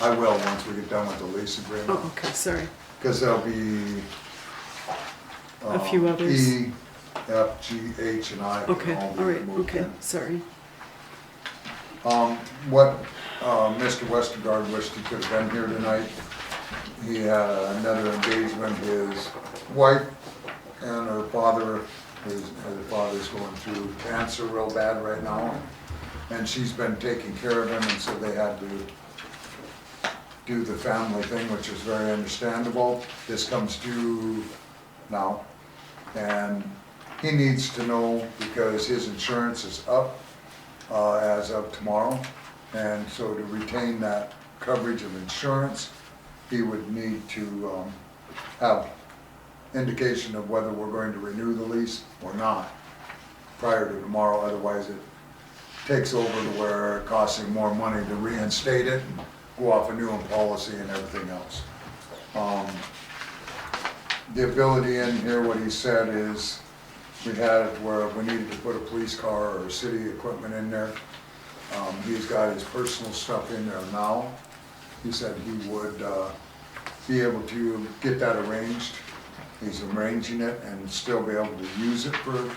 I will, once we get done with the lease agreement, Oh, okay, sorry. because there'll be A few others. E, F, G, H, and I. can Okay, all be all right, removed okay, then. sorry. What Mr. Westergaard wished he could have been here tonight, he had another engagement, his wife and her father, his father's going through cancer real bad right now, and she's been taking care of him, and so they had to do the family thing, which is very understandable. This comes due now, and he needs to know because his insurance is up as of tomorrow, and so to retain that coverage of insurance, he would need to have indication of whether we're going to renew the lease or not prior to tomorrow, otherwise it takes over to where it costs him more money to reinstate it and go off a new policy and everything else. The ability in here, what he said is we had it where we needed to put a police car or city equipment in there. He's got his personal stuff in there now. He said he would be able to get that arranged. He's arranging it and still be able to use it for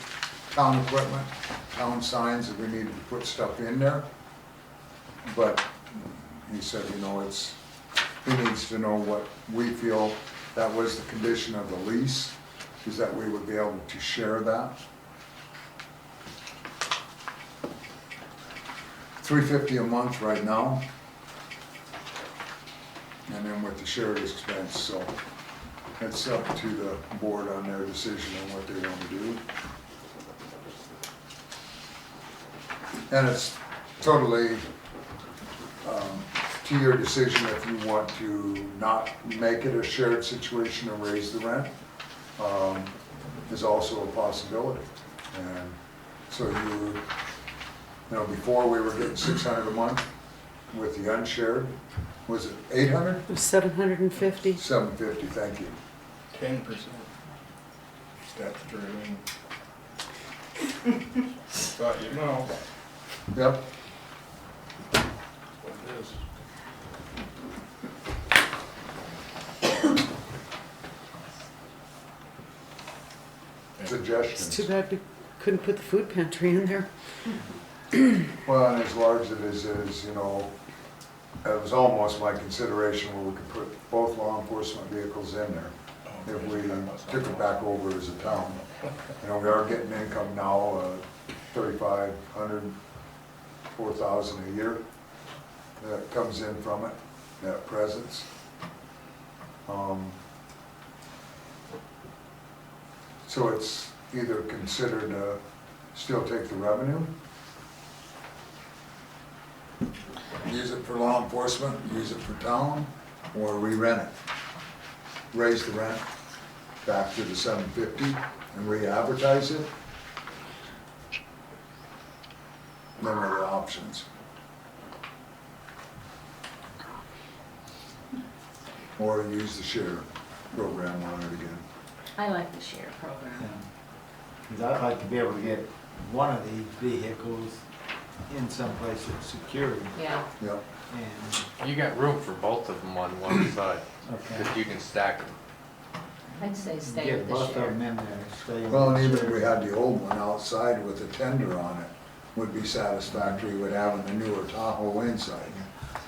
town equipment, town signs if we needed to put stuff in there. But he said, you know, he needs to know what we feel that was the condition of the lease, is that we would be able to share that. $350 a month right now. And then with the shared expense, so it's up to the board on their decision on what they want to do. And it's totally to your decision if you want to not make it a shared situation and raise the rent, is also a possibility. And so you know, before we were getting 600 a month with the unshared. Was it 800? It was 750. 750, thank you. 10% statutory minimum. Thought you know. Yep. That's what it is. Suggestions. It's too bad we couldn't put the food pantry in there. Well, and as large as it is, you know, it was almost my consideration where we could put both law enforcement vehicles in there if we took it back over as a town. You know, we are getting income now, 3,500, 4,000 a year that comes in from it, that presence. So it's either considered still take the revenue, use it for law enforcement, use it for town, or re-rent it. Raise the rent back to the 750 and re-advertise it. Then are the options. Or use the share program on it again. I like the share program. Because I'd like to be able to get one of these vehicles in some place that's secure. Yeah. Yep. And, You got room for both of them on one side, okay. because you can stack them. I'd say stay Get with the both of share. them in there, stay. Well, and even if we had the old one outside with a tender on it, would be satisfactory with having the newer Tahoe inside.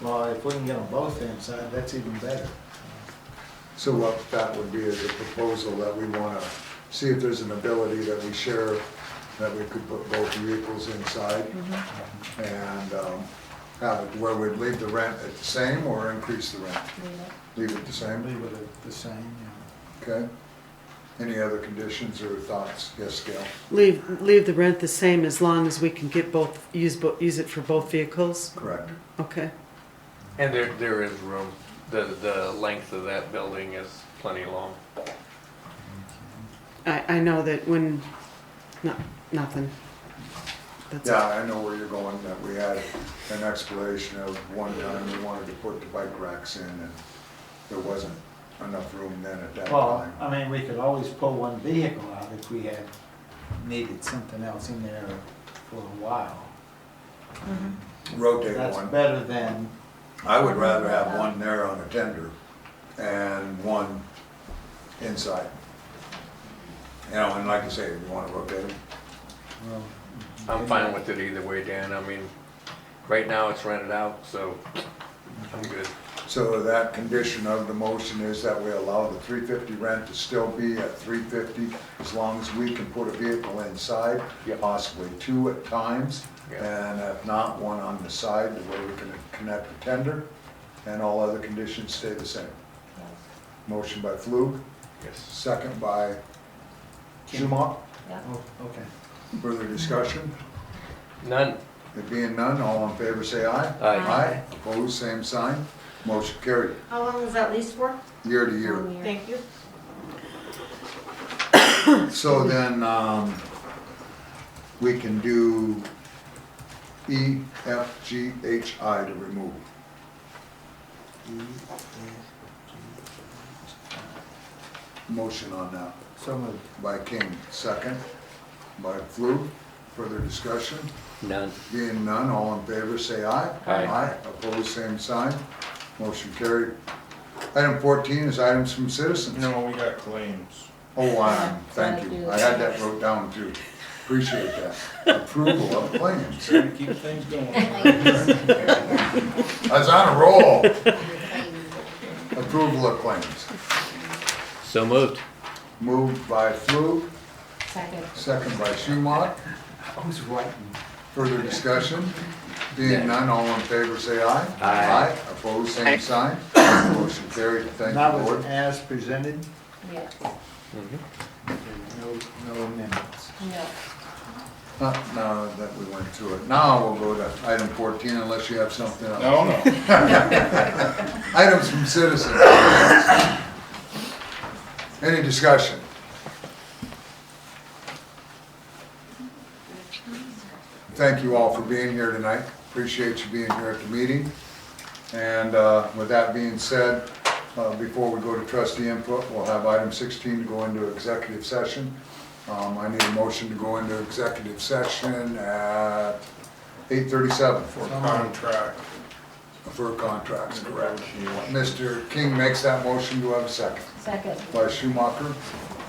Well, if we can get them both inside, that's even better. So what that would be is a proposal that we want to see if there's an ability that we share, that we could put both vehicles inside and have it where we'd leave the rent at the same or increase the rent? Leave it the same? Leave it at the same, yeah. Okay. Any other conditions or thoughts? Yes, Gail? Leave the rent the same as long as we can get use it for both vehicles? Correct. Okay. And there is room. The length of that building is plenty long. I know that when, nothing. That's Yeah, I know where you're going, that we had an explanation of one time we wanted to put the bike racks in and there wasn't enough room then at that Well, time. I mean, we could always pull one vehicle out if we had needed something else in there for a while. Rotate That's one. better than, I would rather have one there on a tender and one inside. You know, and like I say, if you want to rotate them. well. I'm fine with it either way, Dan. I mean, right now it's rented out, so I'm good. So that condition of the motion is that we allow the 350 rent to still be at 350 as long as we can put a vehicle inside, possibly two at times. And if not, one on the side where we can connect the tender, and all other conditions stay the same. Motion by Flug, Yes. second by Schumach. Yeah. Oh, okay. Further discussion? None. There being none, all in favor say aye. Aye. Aye. Opposed, same sign. Motion carried. How long is that lease for? Year to year. Thank you. So then, we can do E, F, G, H, I to remove. Motion on that So moved. by King, second. by Flu. Further discussion? None. Being none, all in favor say aye. Aye. Opposed, same sign. Motion carried. Item 14 is items from citizens. No, we got claims. Oh, thank you. I had that wrote down too. Appreciate that. Approval of claims. Trying to keep things going. I was on a roll. Approval of claims. So moved. Moved by Flu, Second. second by Schumacher. I was writing. Further discussion? Being none, all in favor say aye. Aye. Opposed, same sign. Motion carried. Thank That you, was board. as presented, Yes. no amendments. No. Now that we went through it. Now we'll go to item 14 unless you have something else. No, no. Items from citizens. Any discussion? Thank you all for being here tonight. Appreciate you being here at the meeting. And with that being said, before we go to trustee input, we'll have item 16 to go into executive session. I need a motion to go into executive session at 8:37 For contract. for contracts, correct. Mr. King makes that motion. Do I have a second? Second. By Schumacher.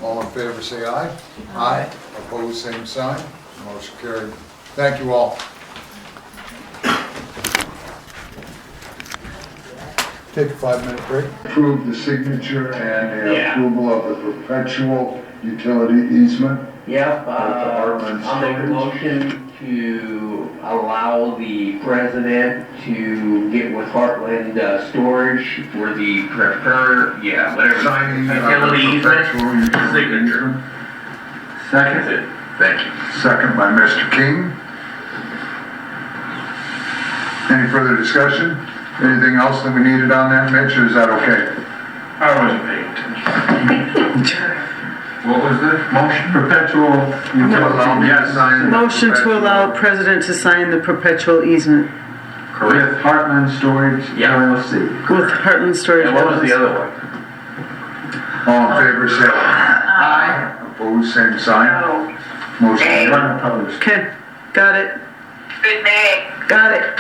All in favor say aye. Aye. Opposed, same sign. Motion carried. Thank you all. Take a 5-minute break. Approve the signature and the approval of the perpetual utility easement. Yep, Heartland I'll make a motion to allow the president to get with Heartland Storage for the whatever. Signing of Utility the easement. perpetual utility Signature. easement. That's it. Thank you. Second by Mr. King. Any further discussion? Anything else that we needed on that, Mitch, or is that okay? I wasn't paying attention. What was the motion? Perpetual utility. Yes, sign. Motion to allow president to sign the perpetual easement With Heartland Storage LLC. with Heartland Storage. And what was the other one? All in favor, say aye. Opposed, same sign. Motion carried. Okay, got it, Good day. got it.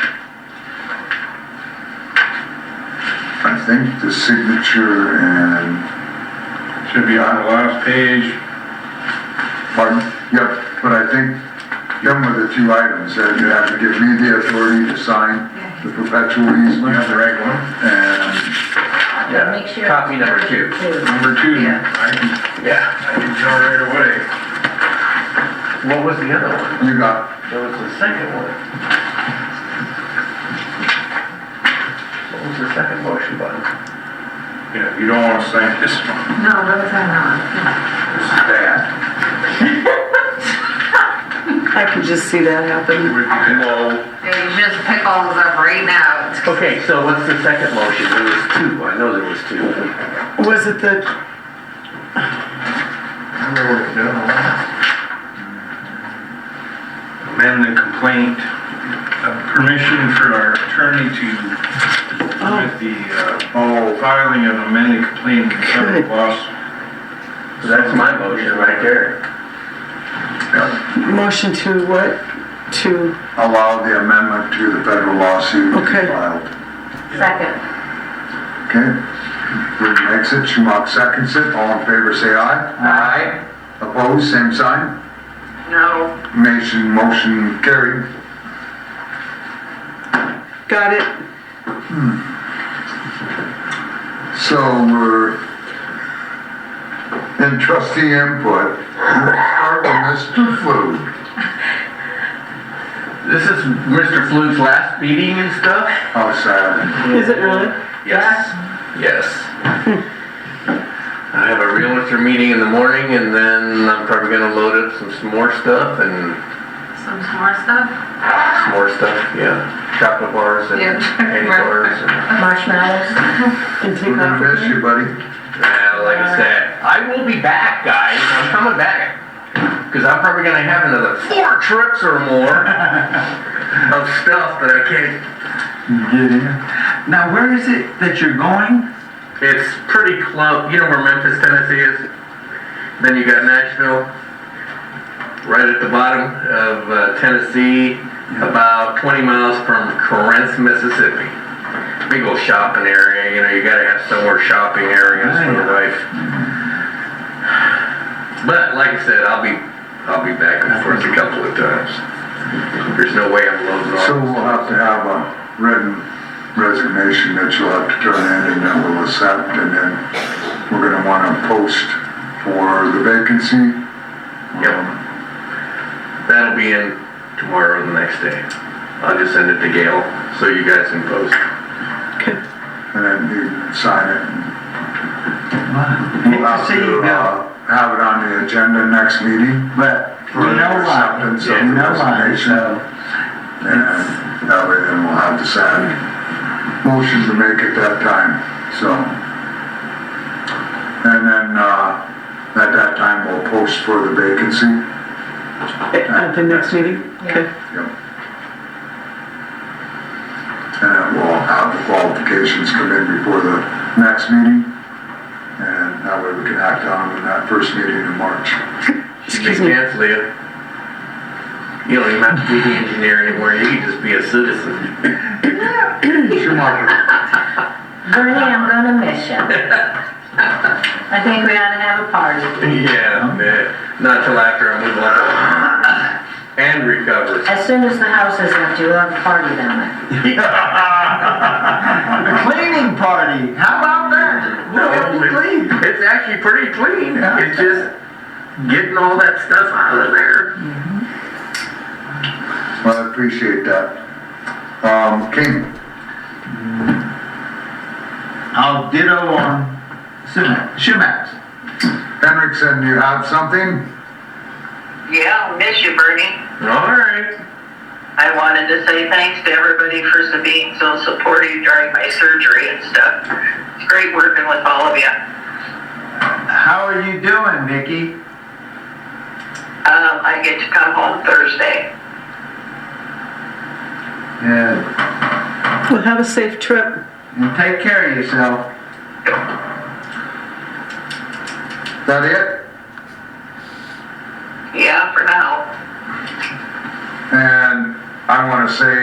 I think the signature and, Should be on the last page. pardon? Yep, but I think them were the two items, that you have to give me the authority to sign the perpetual easement. You have the right one? And Make sure. Copy number 2. Number 2. Yeah. I can tell right away. What was the other one? you got, There was the second one. What was the second motion button? Yeah, you don't want to sign this one. No, don't sign that This is bad. I could just see that happen. Whoa. You just pick all those up right now. Okay, so what's the second motion? There was 2. I know there was 2. Was it the, I wrote it down. Amend the complaint, permission for our attorney to submit the filing of amended complaint in federal Good. lawsuit. So that's my motion right there. motion to what? To, allow the amendment to the federal lawsuit to be Okay. filed. Second. Okay, Bridge makes it, Schumacher seconds it, all in favor say aye. Aye. Opposed, same sign. No. Motion carried. got it. So we're in trustee input. We'll start with Mr. Flu. This is Mr. Fluke's last meeting and stuff? How sad. Is it really? Yes. Yes. I have a realtor meeting in the morning and then I'm probably gonna load up some more stuff and Some more stuff? some more stuff, yeah. Chocolate bars and candy bars and, Marshmallows. And take We're gonna off. miss you, buddy. like I said, I will be back, guys. I'm coming back. Cause I'm probably gonna have another 4 trips or more of stuff that I can't. Get in. Now, where is it that you're going? It's pretty close. You know where Memphis, Tennessee is? Then you got Nashville. right at the bottom of Tennessee, about 20 miles from Corinth, Mississippi. Big old shopping area, you know, you gotta have somewhere shopping areas for the wife. But like I said, I'll be back and forth a couple of times. There's no way I'm loading off. So we'll have to have a written resignation that you'll have to turn in, and then we'll accept, and then we're gonna wanna post for the vacancy. Yep. That'll be in tomorrow or the next day. I'll just send it to Gail so you guys can post. And then you sign it. Hate We'll to have see you go, have it on the agenda next meeting but for you the know why, acceptance of you the know why, resignation. so. And that way then we'll have the sad motion to make at that time, so. And then, at that time, we'll post for the vacancy. At the next meeting? Okay. Yep. And then we'll have the qualifications come in before the next meeting. And that way we can act on them in that first meeting in March. Excuse me. Cancel you. You don't even have to be the engineer anymore, you can just be a citizen. Schumacher. Bernie, I'm gonna miss you. I think we ought to have a party. Yeah, not till after I move on. And recover. As soon as the house is empty, we'll have a party down there. A cleaning party, how about that? No, it's actually pretty clean. Yeah. It's just getting all that stuff out of there. Well, I appreciate that. King, I'll ditto on Shumax. Henriksen, do you have something? Yeah, I'll miss you, Bernie. All right. I wanted to say thanks to everybody for being so supportive during my surgery and stuff. It's great working with all of you. How are you doing, Vicki? I get to come home Thursday. Good. Well, have a safe trip. And take care of yourself. That it? Yeah, for now. And I want to say,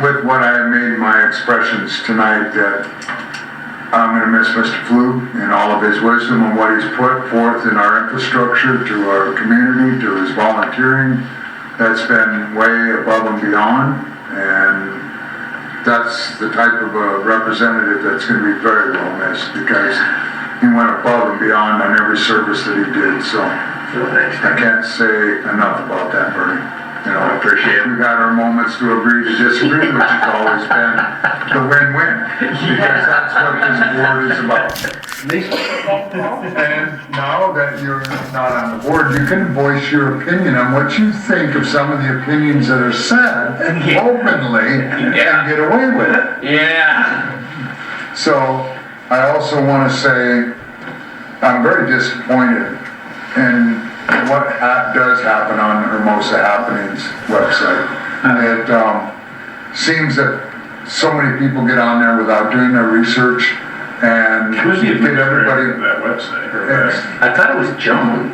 with what I made my expressions tonight, that I'm going to miss Mr. Flew and all of his wisdom and what he's put forth in our infrastructure, to our community, to his volunteering. That's been way above and beyond, and that's the type of a representative that's going to be very well missed, because he went above and beyond on every service that he did, so I can't say enough about that, Bernie. You know, I appreciate it. We've had our moments to agree to disagree, which has always been the win-win, because that's what this board is about. And now that you're not on the board, you can voice your opinion on what you think of some of the opinions that are said openly and get away with it. Yeah. So I also want to say I'm very disappointed in what does happen on Hermosa Happenings website. It seems that so many people get on there without doing their research and get everybody. That website. I thought it was Joan.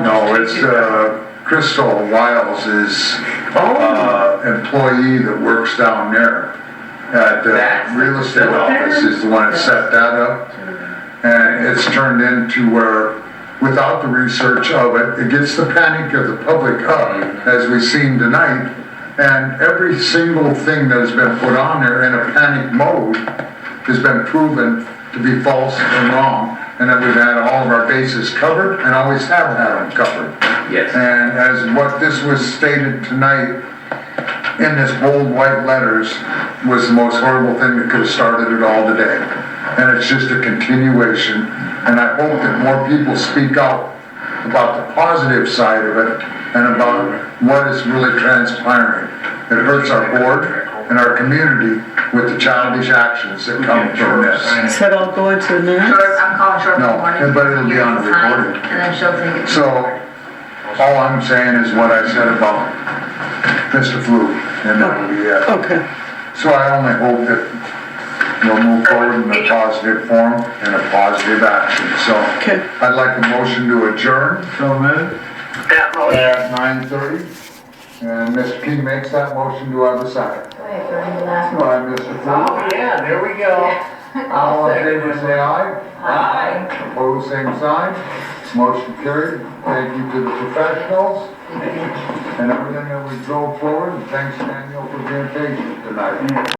No, it's Crystal Wiles is employee that works down there at the real estate office, is the one that set that up. And it's turned into where, without the research of it, it gets the panic of the public up, as we've seen tonight. And every single thing that has been put on there in a panic mode has been proven to be false and wrong, and that we've had all of our bases covered and always have had them covered. Yes. And as what this was stated tonight in this bold white letters was the most horrible thing that could have started it all today. And it's just a continuation. And I hope that more people speak out about the positive side of it and about what is really transpiring. It hurts our board and our community with the childish actions that come from this. Is that all going to the minutes? I'm calling short No, morning. but it'll be on the recording. And then she'll take it. So, all I'm saying is what I said about Mr. Flew, and that will be it. Okay. So I only hope that we'll move forward in a positive form and a positive action. So Okay. I'd like a motion to adjourn. So moved. That motion. At 9:30. And Mr. King makes that motion. Do I have a second? By Mr. Ford. Yeah, there we go. All in favor, say aye. Aye. Opposed, same sign. Motion carried. Thank you to the professionals and everything that we drove forward. And thanks, Daniel, for being patient tonight.